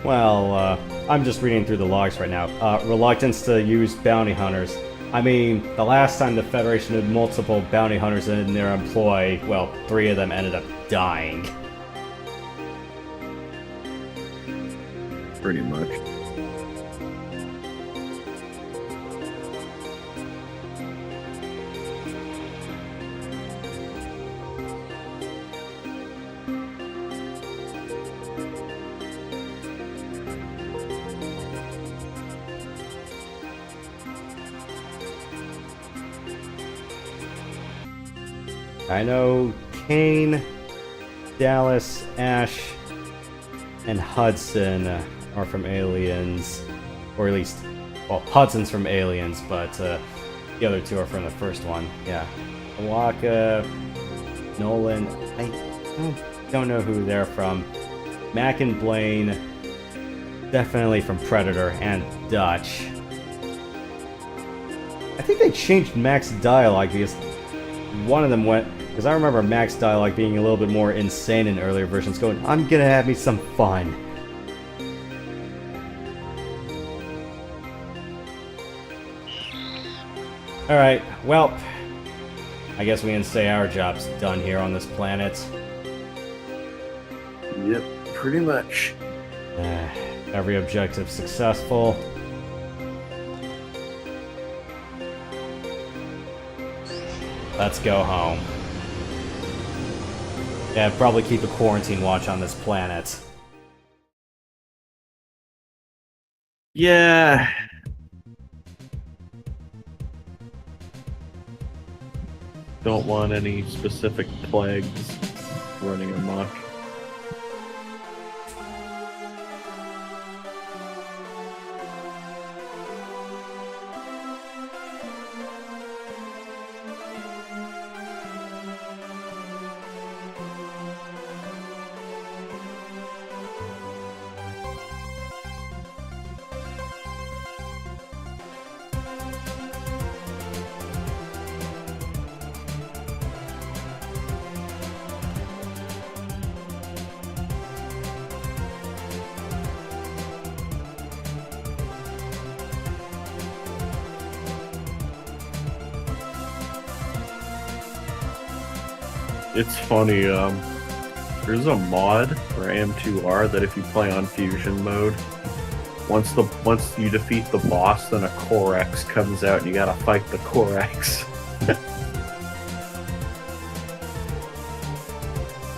Well, I'm just reading through the logs right now. Reluctance to use bounty hunters. I mean, the last time the Federation had multiple bounty hunters in their employ, well, 3 of them ended up dying. Pretty much. I know Kane, Dallas, Ash, and Hudson are from Aliens, or at least, well, Hudson's from Aliens, but the other 2 are from the first one. Yeah, Waka, Nolan. I don't know who they're from. Mac and Blaine, definitely from Predator, and Dutch. I think they changed Mac's dialogue because one of them went, because I remember Mac's dialogue being a little bit more insane in earlier versions, going, "I'm gonna have me some fun." Alright, well, I guess we can say our job's done here on this planet. Yep, pretty much. Every objective successful. Let's go home. Yeah, probably keep a quarantine watch on this planet. Yeah. Don't want any specific plagues running amok. It's funny, there's a mod for AM2R that if you play on fusion mode, once you defeat the boss, then a Corax comes out and you gotta fight the Corax.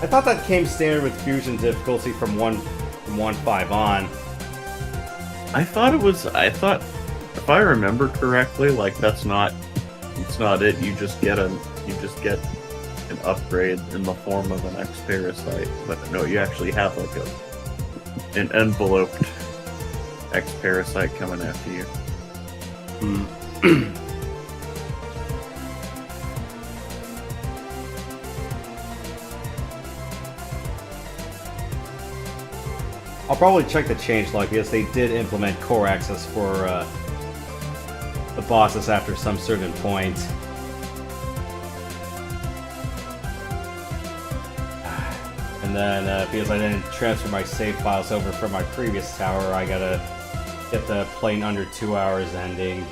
I thought that came standard with fusion difficulty from 1.5 on. I thought, if I remember correctly, like it's not it. You just get an upgrade in the form of an X parasite, but no, you actually have like an enveloped X parasite coming after you. I'll probably check the changelog because they did implement core access for the bosses after some certain point. And then because I didn't transfer my save files over from my previous tower, I gotta get the plain under 2 hours ending.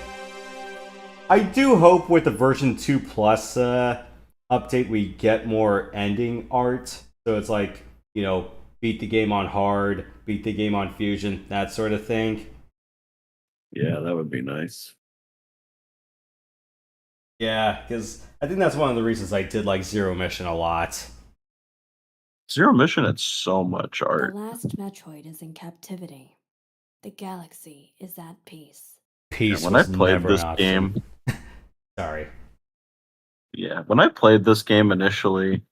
I do hope with the version 2 plus update we get more ending art. So it's like, beat the game on hard, beat the game on fusion, that sort of thing. Yeah, that would be nice. Yeah, because I think that's one of the reasons I did like Zero Mission a lot. Zero Mission had so much The art. last Metroid is in captivity. The galaxy is at peace. Peace Yeah, when I was played never this an option. game, Sorry. yeah, when I played this game initially,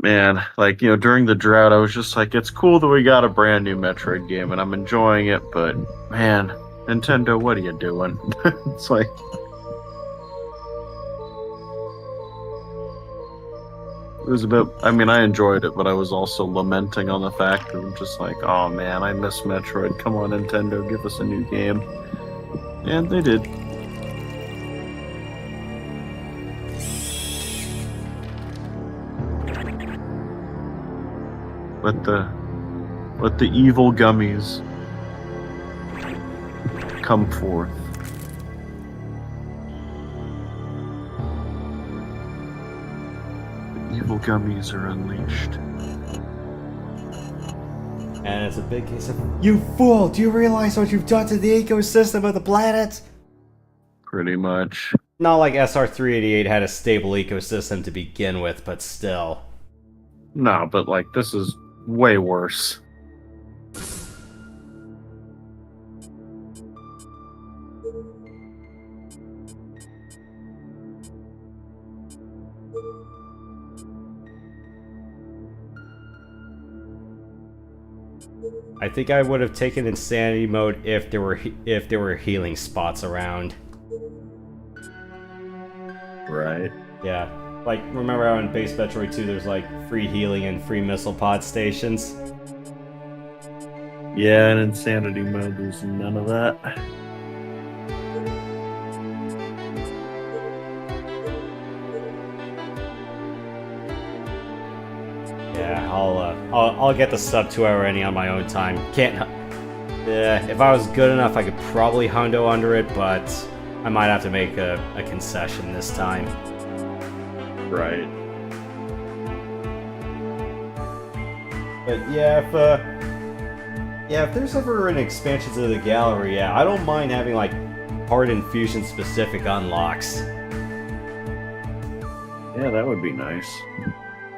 man, like, during the drought, I was just like, it's cool that we got a brand new Metroid game and I'm enjoying it, but man, Nintendo, what are you doing? It's like, it was about, I mean, I enjoyed it, but I was also lamenting on the fact that I'm just like, oh man, I miss Metroid. Come on, Nintendo, give us a new game. And they did. Let the evil gummies come forth. The evil gummies are unleashed. And it's a big case of, you fool! Do you realize what you've done to the ecosystem of the planet? Pretty much. Not like SR388 had a stable ecosystem to begin with, but still. No, but like, this is way worse. I think I would have taken insanity mode if there were healing spots around. Right. Yeah. Like, remember how in Base Metroid 2 there's like free healing and free missile pod stations? Yeah, in insanity mode, there's none of that. Yeah, I'll get the sub 2-hour ending on my own time. Can't. If I was good enough, I could probably hundo under it, but I might have to make a concession this time. Right. But if there's ever an expansion to the gallery, yeah, I don't mind having like hard infusion specific unlocks. Yeah, that would be nice.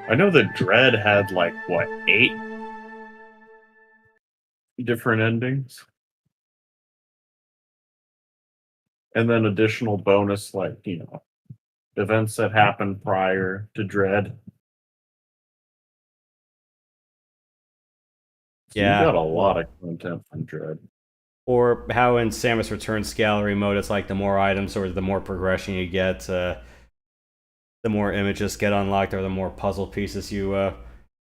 I know that Dread had like, what, 8 different endings? And then additional bonus, like, events that happened prior to Dread. So Yeah. you got a lot of content from Dread. Or how in Samus Returns gallery mode, it's like the more items or the more progression you get, the more images get unlocked or the more puzzle pieces you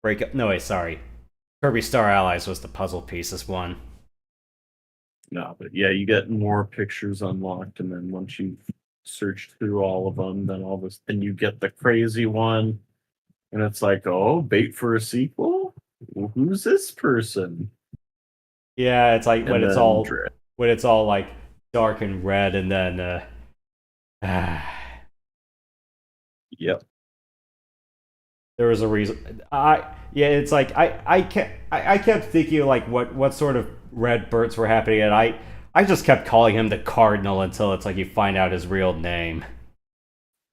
break up. No, wait, sorry. Kirby Star Allies was the puzzle pieces one. No, but yeah, you get more pictures unlocked, and then once you've searched through all of them, then you get the crazy one, and it's like, oh, bait for a sequel? Well, who's this person? Yeah, it's like when And it's then all Dread. when it's all like dark and red, and then Yep. there was a reason. It's like I kept thinking like what sort of red birds were happening, and I just kept calling him the Cardinal until it's like you find out his real name.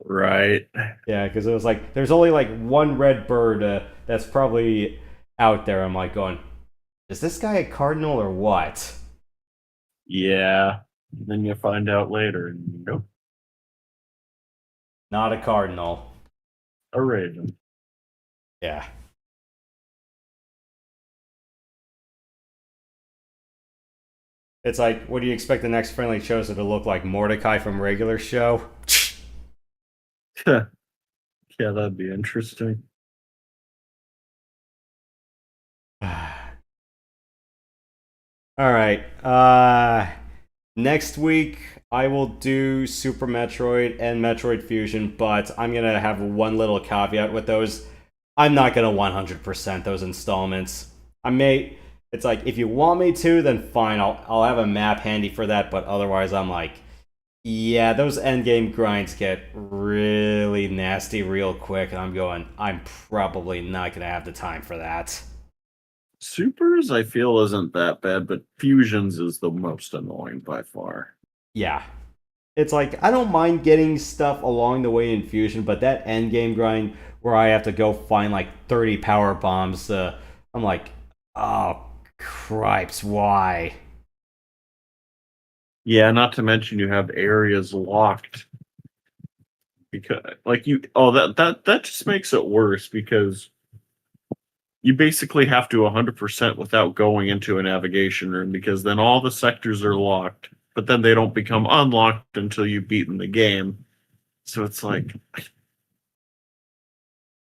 Right. Yeah, because it was like there's only like one red bird that's probably out there. I'm like going, is this guy a cardinal or what? Yeah. And then you find out later, and nope, Not a cardinal. a raven. Yeah. It's like, what do you expect the next friendly chosen to look like? Mordecai from regular show? Yeah, that'd be interesting. Alright. Next week, I will do Super Metroid and Metroid Fusion, but I'm going to have one little caveat with those. I'm not going to 100% those installments. It's like, if you want me to, then fine, I'll have a map handy for that, but otherwise I'm like, yeah, those endgame grinds get really nasty real quick, and I'm probably not going to have the time for that. Supers, I feel, isn't that bad, but Fusions is the most annoying by far. Yeah. It's like, I don't mind getting stuff along the way in Fusion, but that endgame grind where I have to go find like 30 power bombs, I'm like, oh, cripes, why? Yeah, not to mention you have areas locked. Because, like, that just makes it worse because you basically have to 100% without going into a navigation room, because then all the sectors are locked, but then they don't become unlocked until you've beaten the game. So it's like,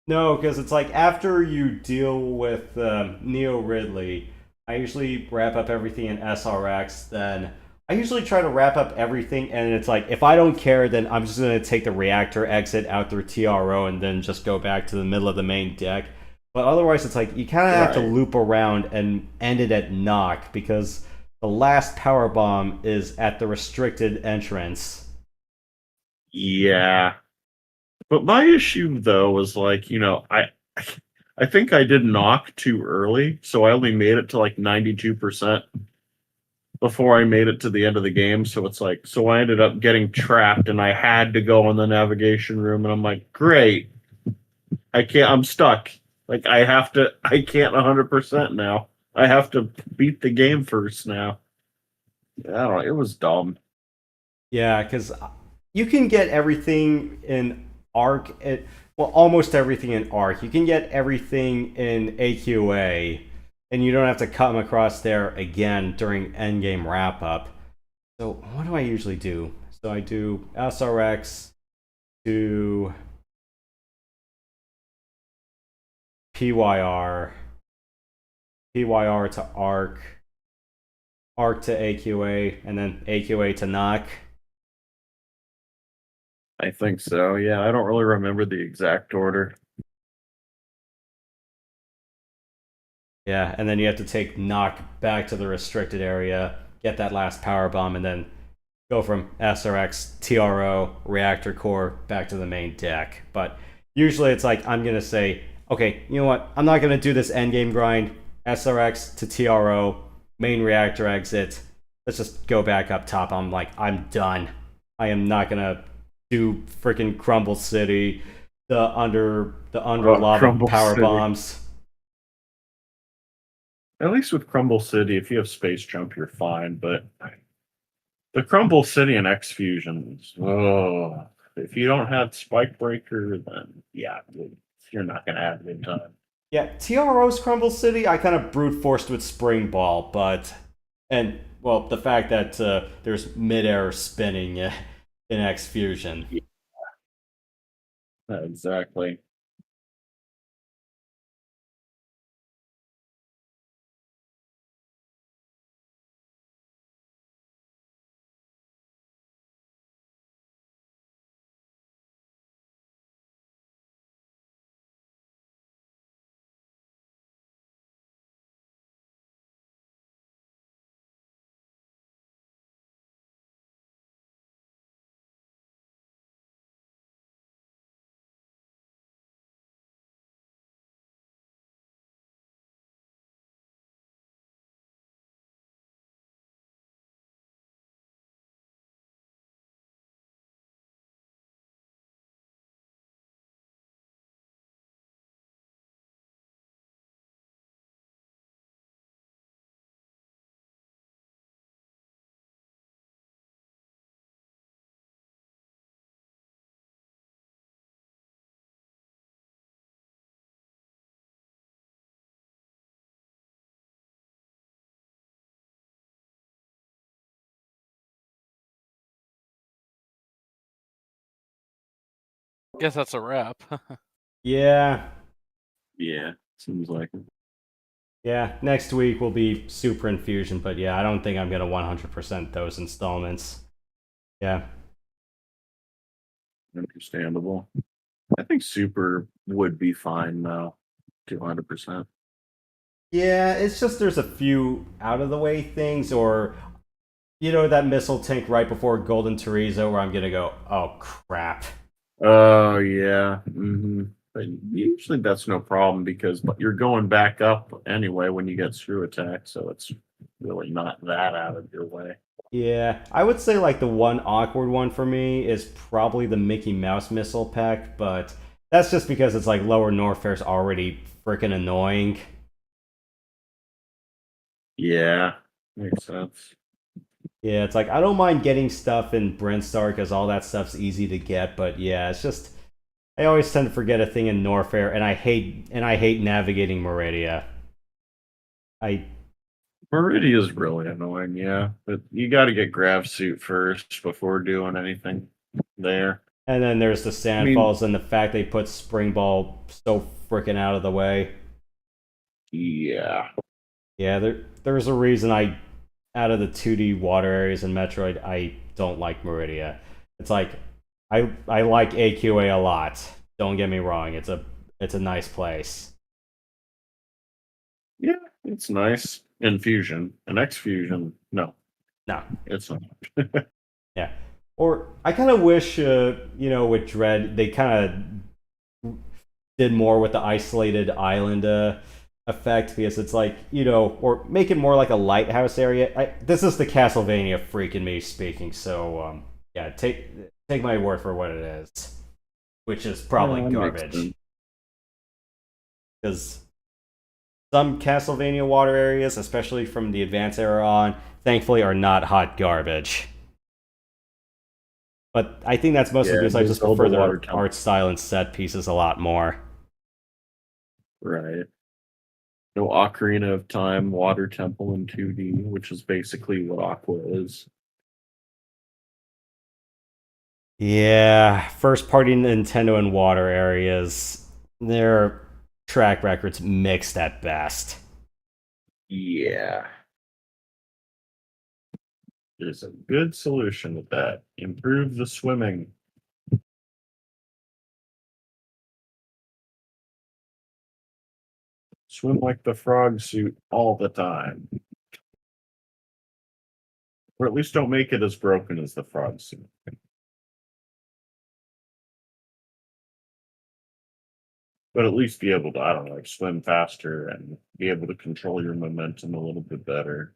No, because it's like after you deal with Neo Ridley, I usually wrap up everything in SRX. Then I usually try to wrap up everything, and it's like if I don't care, then I'm just gonna take the reactor exit out through TRO and then just go back to the middle of the main deck. But otherwise, it's like you kind of have to Right. loop around and end it at knock because the last power bomb is at the restricted entrance. yeah. But my issue though was like, I think I did knock too early, so I only made it to like 92% before I made it to the end of the game. So it's like, so I ended up getting trapped and I had to go in the navigation room, and I'm like, great. I'm stuck. Like I can't 100% now. I have to beat the game first now. I don't know, it was dumb. Yeah, because you can get everything in Arc. Well, almost everything in Arc. You can get everything in AQA, and you don't have to come across there again during endgame wrap up. So what do I usually do? So I do SRX to PYR, PYR to Arc, Arc to AQA, and then AQA to knock. I think so. Yeah, I don't really remember the exact order. Yeah, and then you have to take knock back to the restricted area, get that last power bomb, and then go from SRX, TRO, reactor core back to the main deck. But usually it's like I'm gonna say, okay, you know what? I'm not gonna do this endgame grind. SRX to TRO, main reactor exit. Let's just go back up top. I'm like, I'm done. I am not gonna do freaking Crumble City, the under lava Crumble power City. bombs. At least with Crumble City, if you have space jump, you're fine. But the Crumble City and X fusions, oh, if you don't have Spike Breaker, then yeah, you're not gonna have a good time. Yeah, TRO's Crumble City, I kind of brute forced with Spring Ball, and well, the fact that there's midair spinning in X Fusion. Exactly. Guess that's a wrap. Yeah, Yeah, seems like it. yeah. Next week will be Super Infusion, but yeah, I don't think I'm gonna 100% those installments. Yeah, Understandable. I think Super would be fine though, 200%. yeah. It's just there's a few out of the way things, or that missile tank right before Golden Teresa, where I'm gonna go, oh crap. Oh yeah. But usually that's no problem because you're going back up anyway when you get screw attack, so it's really not that out of your way. Yeah, I would say like the one awkward one for me is probably the Mickey Mouse missile pack, but that's just because it's like Lower Norfair's already freaking annoying. Yeah, makes sense. Yeah, it's like I don't mind getting stuff in Brinstar because all that stuff's easy to get, but yeah, it's just I always tend to forget a thing in Norfair, and I hate navigating Meridia. Meridia is really annoying, yeah. But you got to get grav suit first before doing anything there. And then there's the I mean- Sandfalls and the fact they put Spring Ball so freaking out of the way. Yeah. Yeah, there's a reason out of the 2D water areas in Metroid, I don't like Meridia. It's like I like AQA a lot. Don't get me wrong. It's a nice place. Yeah, it's nice. In Fusion. In X Fusion, no. No. It's not. Yeah. Or I kind of wish, with Dread, they kind of did more with the isolated island effect, because it's like, or make it more like a lighthouse area. This is the Castlevania freak in me speaking, so yeah, take my word for what it is, which is probably Yeah, that makes garbage. sense. Because some Castlevania water areas, especially from the Advance era on, thankfully are not hot garbage. But I think that's mostly Yeah, because I they just build prefer the water their temple. art style and set pieces a lot more. Right. No Ocarina of Time Water Temple in 2D, which is basically what Aqua is. Yeah, first party Nintendo and water areas, their track records mixed at best. Yeah. There's a good solution with that. Improve the swimming. Swim like the frog suit all the time. Or at least don't make it as broken as the frog suit. But at least be able to, I don't know, like swim faster and be able to control your momentum a little bit better.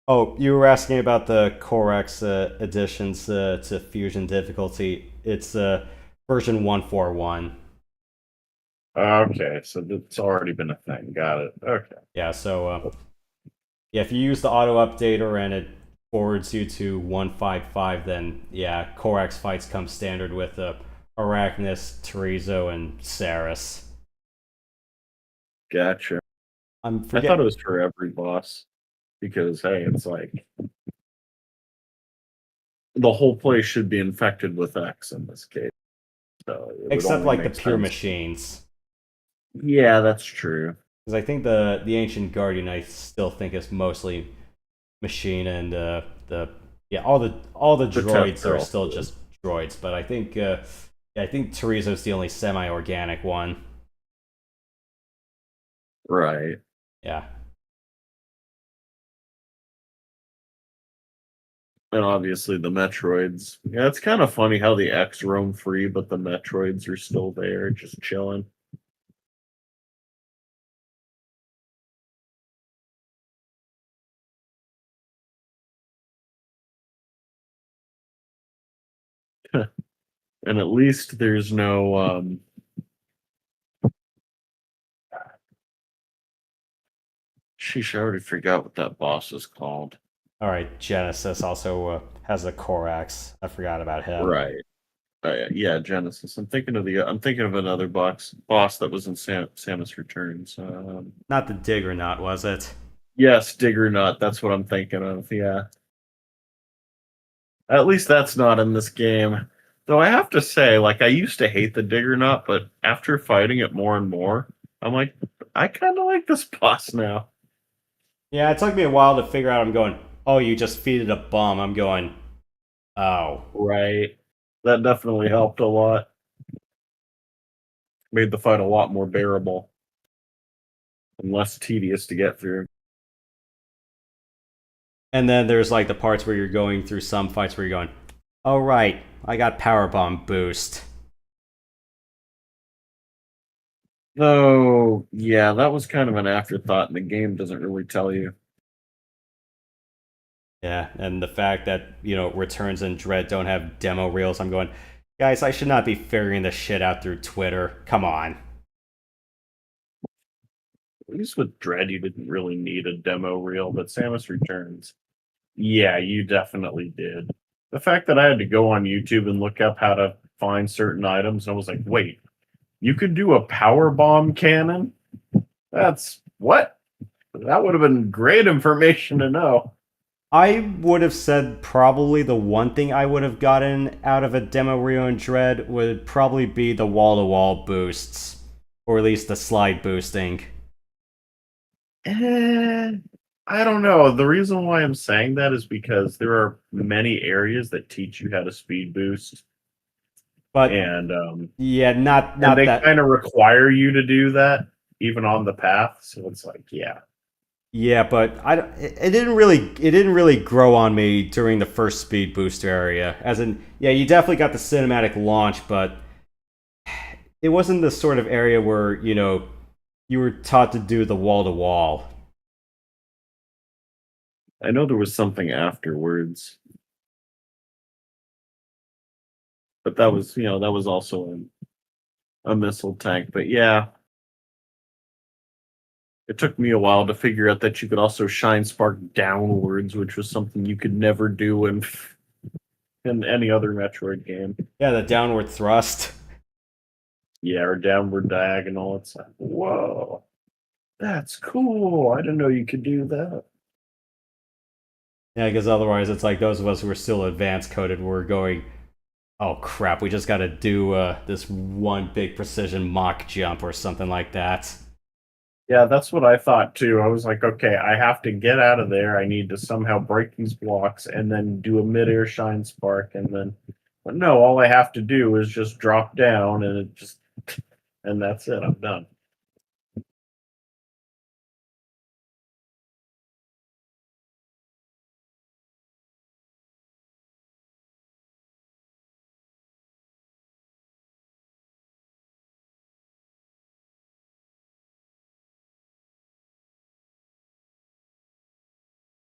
Oh, you were asking about the Corex additions to Fusion difficulty. It's version 141. Okay, so that's already been a thing. Got it. Okay. Yeah, so yeah, if you use the auto updater and it forwards you to 155, then yeah, Corex fights come standard with Arachnus, Terizo, and Saris. Gotcha. I I thought it was for every boss. Because hey, it's like the whole place should be infected with X in this case. So it would except only like the make pure sense. machines. Yeah, that's true. Because I think the Ancient Guardian I still think is mostly machine, and all the droids are Test still girl. just droids. But I think Terizo's the only semi-organic one. Right. Yeah. And obviously the Metroids. Yeah, it's kind of funny how the X roam free, but the Metroids are still there, just chilling. And at least there's no sheesh, I already forgot what that boss is called. All right. Genesis also has a Corax. I forgot about him. Right. Yeah, Genesis. I'm thinking of another boss that was in Samus Returns. Not the Digger Knot, was it? Yes, Digger Nut. That's what I'm thinking of. Yeah. At least that's not in this game. Though I have to say, like, I used to hate the Digger Nut, but after fighting it more and more, I'm like, I kind of like this boss now. Yeah, it took me a while to figure out. I'm going, oh, you just feed it a bomb. I'm going, oh. Right. That definitely helped a lot. Made the fight a lot more bearable and less tedious to get through. And then there's like the parts where you're going through some fights where you're going, oh, right, I got power bomb boost. Oh, yeah, that was kind of an afterthought, and the game doesn't really tell you. Yeah, and the fact that, Returns and Dread don't have demo reels, I'm going, guys, I should not be figuring this shit out through Twitter. Come on. At least with Dread, you didn't really need a demo reel, but Samus Returns, yeah, you definitely did. The fact that I had to go on YouTube and look up how to find certain items. And I was like, wait, you could do a power bomb cannon? That's what? That would have been great information to know. I would have said probably the one thing I would have gotten out of a demo Rio and Dread would probably be the wall-to-wall boosts. Or at least the slide boosting. I don't know. The reason why I'm saying that is because there are many areas that teach you how to speed boost. But And yeah, not and they that. kind of require you to do that even on the path. So it's like, yeah. Yeah, but it didn't really grow on me during the first speed booster area. As in, yeah, you definitely got the cinematic launch, but it wasn't the sort of area where, you know, you were taught to do the wall to wall. I know there was something afterwards. But that was, that was also a missile tank. But yeah. It took me a while to figure out that you could also shine spark downwards, which was something you could never do in any other Metroid game. Yeah, the downward thrust. Yeah, or downward diagonal. It's like, whoa, that's cool. I didn't know you could do that. Yeah, because otherwise it's like those of us who are still advanced coded were going, oh crap, we just gotta do this one big precision mock jump or something like that. Yeah, that's what I thought too. I was like, okay, I have to get out of there. I need to somehow break these blocks and then do a midair shine spark, and then, but no, all I have to do is just drop down, and and that's it. I'm done.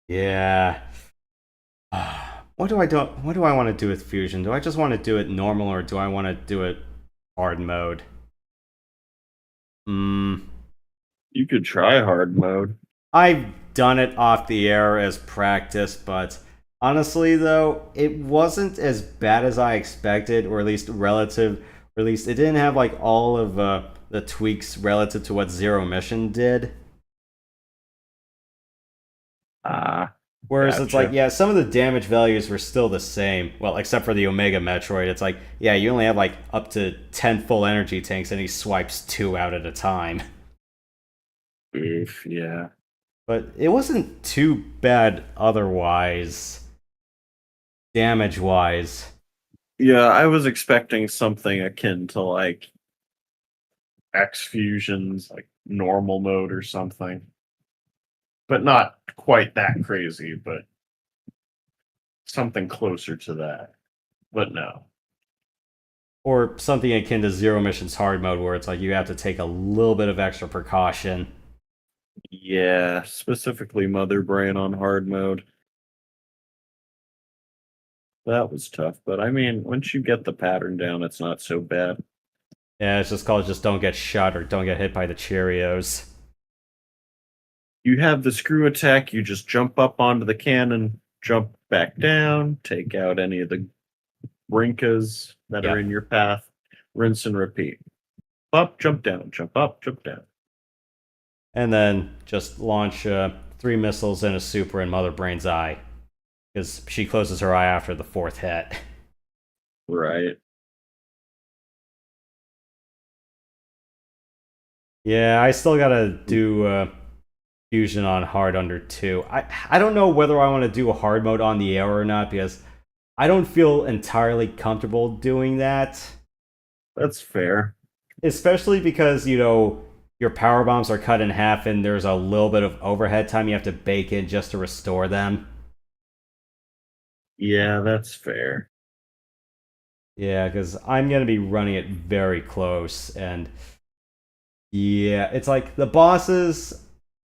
Yeah. What do I want to do with Fusion? Do I just want to do it normal or do I want to do it hard mode? You could try hard mode. I've done it off the air as practice, but honestly though, it wasn't as bad as I expected, or at least it didn't have like all of the tweaks relative to what Zero Mission did. Whereas it's like, Gotcha. yeah, some of the damage values were still the same. Well, except for the Omega Metroid. It's like, yeah, you only have like up to 10 full energy tanks and he swipes 2 out at a time. Oof, yeah. But it wasn't too bad otherwise, damage-wise. Yeah, I was expecting something akin to like X Fusion's like normal mode or something. But not quite that crazy, but something closer to that. But no. Or something akin to Zero Mission's hard mode, where it's like you have to take a little bit of extra precaution. Yeah, specifically Mother Brain on hard mode. That was tough, but I mean, once you get the pattern down, it's not so bad. Yeah, it's just called just don't get shot or don't get hit by the Cheerios. You have the screw attack, you just jump up onto the cannon, jump back down, take out any of the brinkas that are in your path, rinse and repeat. Up, jump down, jump up, jump down. And then just launch 3 missiles and a super in Mother Brain's eye. Because she closes her eye after the 4th hit. Right. Yeah, I still gotta do Fusion on hard under 2. I don't know whether I want to do a hard mode on the air or not, because I don't feel entirely comfortable doing that. That's fair. Especially because, you know, your power bombs are cut in half and there's a little bit of overhead time you have to bake in just to restore them. Yeah, that's fair. Yeah, because I'm going to be running it very close, and yeah, it's like the bosses,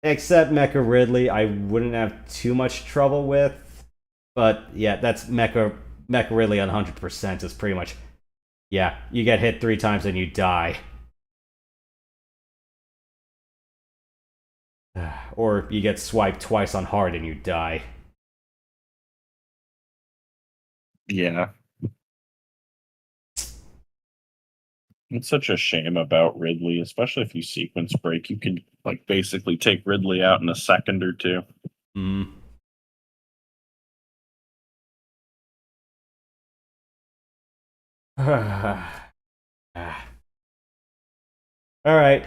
except Mecha Ridley, I wouldn't have too much trouble with, but yeah, that's Mecha Ridley on 100% is pretty much, yeah, you get hit 3 times and you die. Or you get swiped twice on hard and you die. Yeah. It's such a shame about Ridley, especially if you sequence break. You can like basically take Ridley out in a second or two. Mm. All right.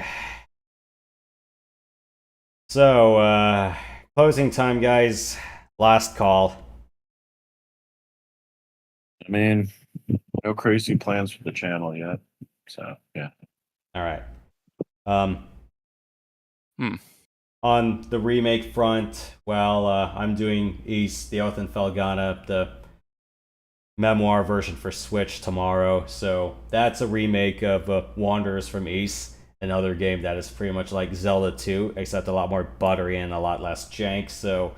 So, closing time, guys. Last call. I mean, no crazy plans for the channel yet. So, yeah. All right. Um, Hmm. On the remake front, well, I'm doing East, the Oath and Felgana, the memoir version for Switch tomorrow. So that's a remake of Wanderers from East, another game that is pretty much like Zelda 2, except a lot more buttery and a lot less jank. So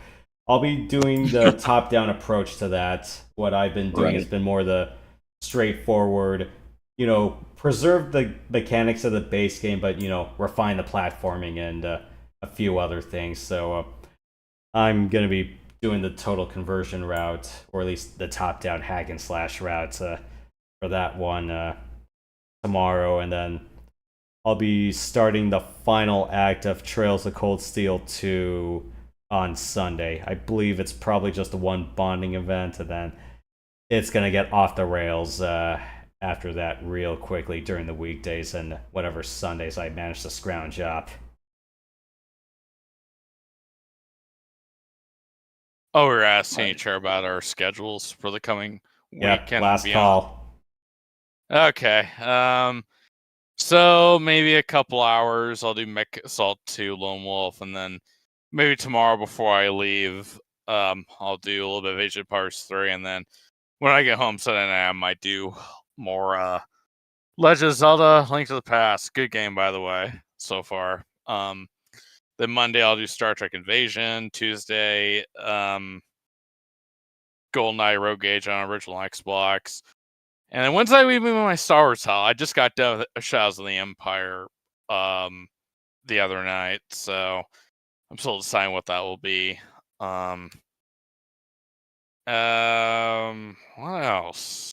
I'll be doing the top-down approach to that. What I've been doing has been more the straightforward, preserve the mechanics of the base game, but, refine the platforming and a few other things. So I'm going to be doing the total conversion route, or at least the top-down hack and slash route for that one tomorrow, and then I'll be starting the final act of Trails of Cold Steel 2 on Sunday. I believe it's probably just a one bonding event, and then it's gonna get off the rails after that real quickly during the weekdays and whatever Sundays I manage to scrounge up. Oh, we were asking each other about our schedules for the coming Yep, week and last beyond. call. Okay. So maybe a couple hours. I'll do Mech Assault 2, Lone Wolf, and then maybe tomorrow before I leave, I'll do a little bit of Age of Empires 3, and then when I get home Sunday night, I might do more Legend of Zelda: Link to the Past. Good game, by the way, so far. Then Monday I'll do Star Trek Invasion. Tuesday, GoldenEye Rogue Age on original Xbox. And then Wednesday we move my Star Wars haul. I just got done with Shadows of the Empire the other night, so I'm still deciding what that will be. What else?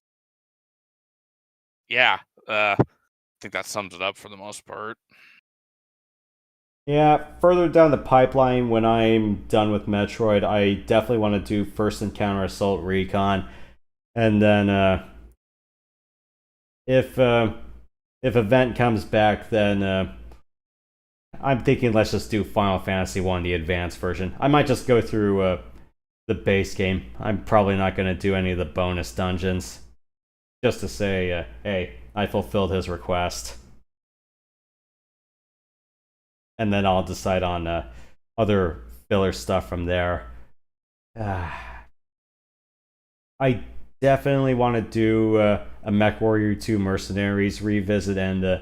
Yeah, I think that sums it up for the most part. Yeah, further down the pipeline, when I'm done with Metroid, I definitely want to do First Encounter Assault Recon, and then if Event comes back, then I'm thinking let's just do Final Fantasy 1, the advanced version. I might just go through the base game. I'm probably not going to do any of the bonus dungeons, just to say, hey, I fulfilled his request. And then I'll decide on other filler stuff from there. I definitely want to do a MechWarrior 2 Mercenaries revisit and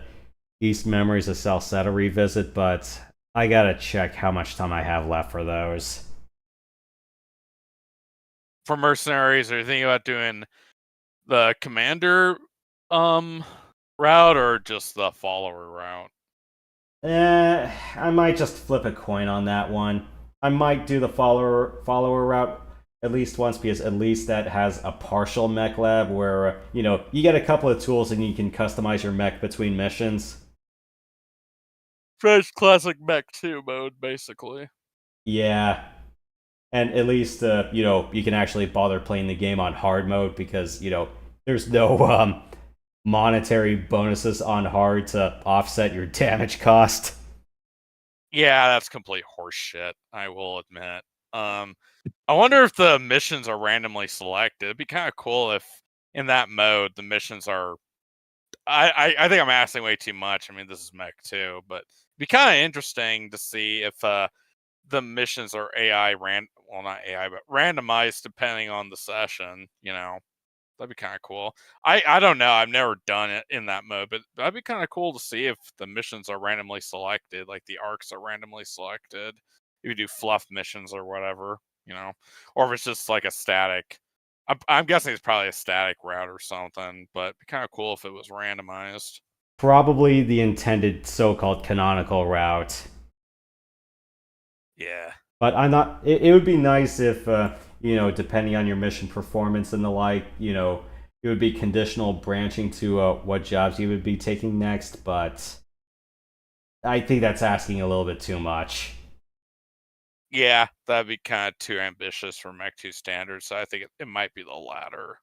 East Memories of Salsetta revisit, but I gotta check how much time I have left for those. For Mercenaries, are you thinking about doing the Commander route or just the follower route? I might just flip a coin on that one. I might do the follower route at least once, because at least that has a partial mech lab where you get a couple of tools and you can customize your mech between missions. Fresh classic Mech 2 mode, basically. Yeah, and at least you can actually bother playing the game on hard mode, because there's no monetary bonuses on hard to offset your damage cost. Yeah, that's complete horseshit, I will admit. I wonder if the missions are randomly selected. It'd be kind of cool if in that mode the missions are. I think I'm asking way too much. I mean, this is Mech 2, but it'd be kind of interesting to see if the missions are well, not AI, but randomized depending on the session. That'd be kind of cool. I don't know. I've never done it in that mode, but that'd be kind of cool to see if the missions are randomly selected, like the arcs are randomly selected. If you do fluff missions or whatever, or if it's just like a static. I'm guessing it's probably a static route or something, but it'd be kind of cool if it was randomized. Probably the intended so-called canonical route. Yeah. But I'm not. It would be nice if depending on your mission performance and the like, it would be conditional branching to what jobs you would be taking next, but I think that's asking a little bit too much. Yeah, that'd be kind of too ambitious for Mech 2 standards. So I think it might be the latter.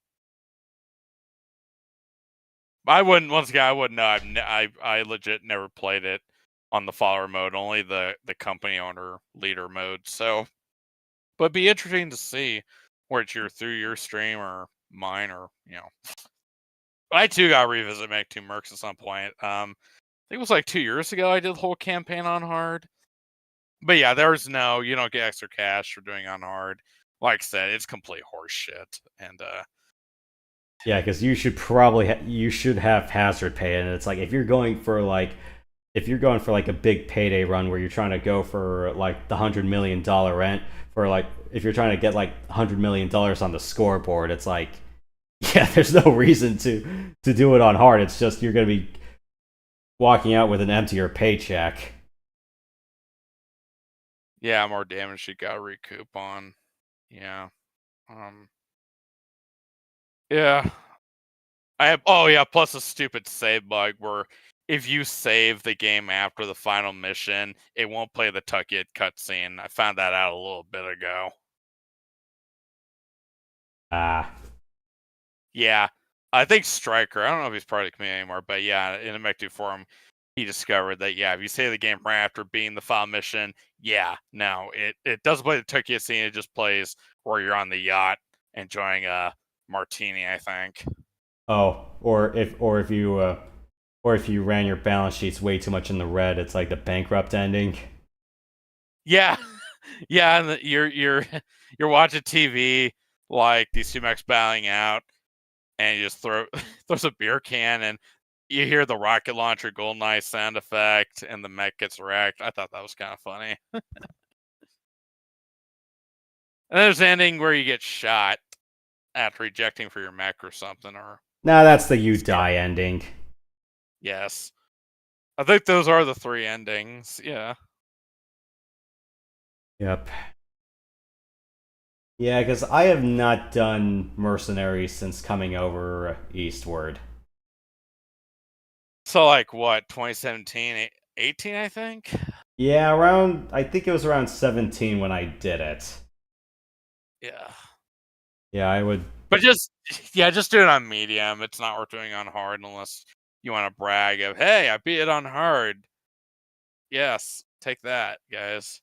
I wouldn't. Once again, I wouldn't know. I legit never played it on the follower mode. Only the company owner leader mode. So, but it'd be interesting to see where it's through your stream or mine or I too got to revisit Mech 2 Mercs at some point. I think it was like 2 years ago I did the whole campaign on hard. But yeah, you don't get extra cash for doing on hard. Like I said, it's complete horse shit. And Yeah, because you should probably you should have hazard pay, and it's like if you're going for like a big payday run where you're trying to go for like the $100 million rent for like if you're trying to get like $100 million on the scoreboard, it's like yeah, there's no reason to do it on hard. It's just you're gonna be walking out with an emptier paycheck. yeah, more damage you got to recoup on. Yeah. Yeah. Plus a stupid save bug where if you save the game after the final mission, it won't play the Tuck It cutscene. I found that out a little bit ago. Yeah. I think Striker, I don't know if he's part of the community anymore, but yeah, in the Mech 2 forum, he discovered that, yeah, if you save the game right after being the final mission, yeah, no, it doesn't play the Tuck It scene, it just plays where you're on the yacht enjoying a martini, I think. Oh, or if you ran your balance sheets way too much in the red, it's like the bankrupt ending. Yeah, yeah, and you're watching TV like these two mechs bowing out, and you just throws a beer can, and you hear the rocket launcher GoldenEye sound effect, and the mech gets wrecked. I thought that was kind of funny. And there's an ending where you get shot after ejecting for your mech or something, or Nah, that's the you die ending. yes, I think those are the 3 endings. Yeah. Yep. Yeah, because I have not done Mercenaries since coming over eastward. So like what, 2017, 18, I think? Yeah, I think it was around 17 when I did it. Yeah. Yeah, I would. But just do it on medium. It's not worth doing on hard unless you want to brag of, hey, I beat it on hard. Yes, take that, guys.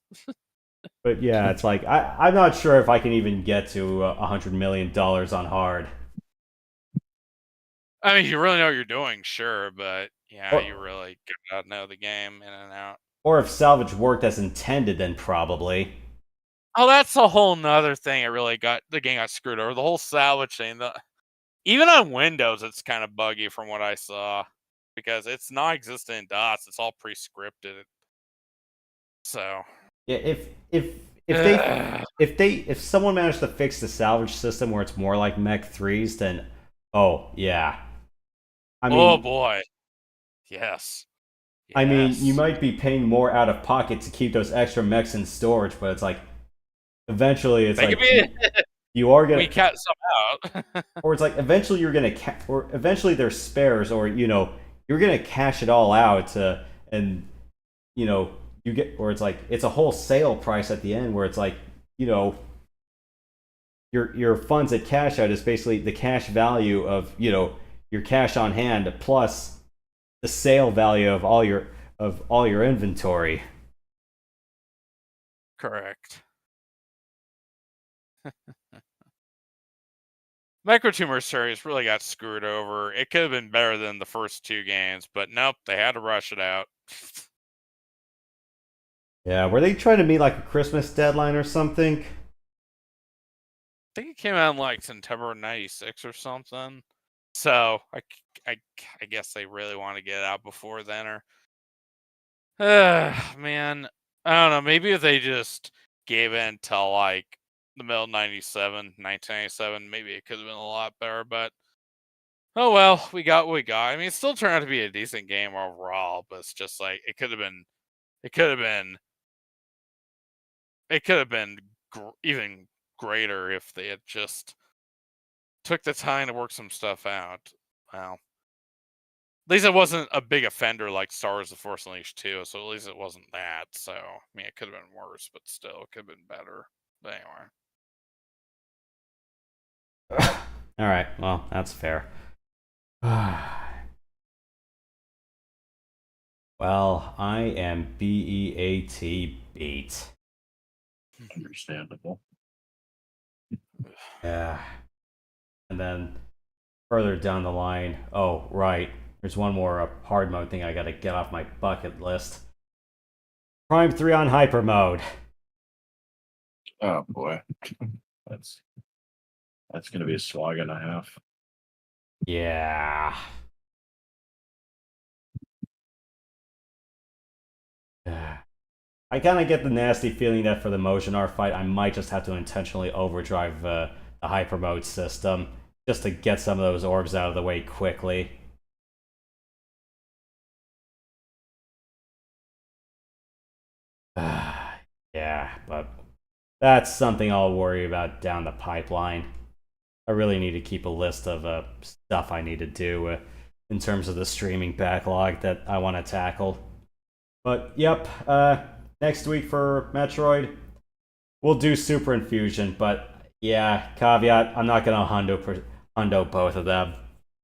But yeah, it's like I'm not sure if I can even get to $100 million on hard. I mean, you really know what you're doing, sure, but yeah, Or- you really gotta know the game in and out. Or if salvage worked as intended, then probably. Oh, that's a whole nother thing. The game got screwed over. The whole salvage thing. Even on Windows, it's kind of buggy from what I saw because it's non-existent in DOS. It's all pre-scripted. So Yeah, if someone managed to fix the salvage system where it's more like Mech 3s, then oh yeah. I mean, oh boy, yes. I mean, you Yes. might be paying more out of pocket to keep those extra mechs in storage, but it's like eventually it's They like could you are gonna we cut some out. or it's like eventually you're gonna or eventually there's spares, or you're gonna cash it all out and you get, or it's like it's a whole sale price at the end where it's like your funds at cash out is basically the cash value of your cash on hand plus the sale value of all your inventory. Correct. Micro 2 Mercenaries really got screwed over. It could have been better than the first 2 games, but nope, they had to rush it out. Yeah, were they trying to meet like a Christmas deadline or something? I think it came out in like September '96 or something. So I guess they really want to get it out before then, or man, I don't know. Maybe if they just gave in until like the middle of 1997, maybe it could have been a lot better. But oh well, we got what we got. I mean, it still turned out to be a decent game overall, but it's just like it could have been even greater if they had just took the time to work some stuff out. Well, at least it wasn't a big offender like Star Wars: The Force Unleashed 2, so at least it wasn't that. So, I mean, it could have been worse, but still, it could have been better. But anyway. All right, well, that's fair. Well, I am BEAT beat. Understandable. Yeah. And then further down the line, oh, right. There's one more hard mode thing I gotta get off my bucket list. Prime 3 on hyper mode. Oh boy, that's gonna be a slog and a half. Yeah. I kind of get the nasty feeling that for the Motion R fight, I might just have to intentionally overdrive the hyper mode system just to get some of those orbs out of the way quickly. Yeah, but that's something I'll worry about down the pipeline. I really need to keep a list of stuff I need to do in terms of the streaming backlog that I want to tackle. But yep, next week for Metroid, we'll do Super Infusion. But yeah, caveat: I'm not gonna hundo both of them.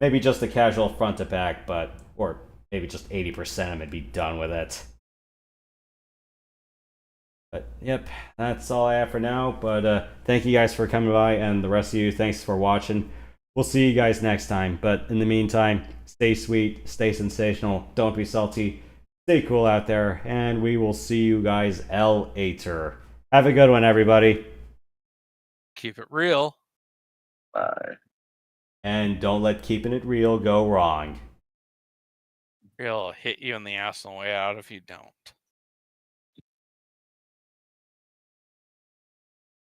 Maybe just a casual front to back, or maybe just 80% and be done with it. But yep, that's all I have for now. But thank you guys for coming by, and the rest of you, thanks for watching. We'll see you guys next time. But in the meantime, stay sweet, stay sensational, don't be salty, stay cool out there, and we will see you guys later. Have a good one, everybody. Keep it real. Bye. And don't let keeping it real go wrong. It'll hit you in the ass on the way out if you don't.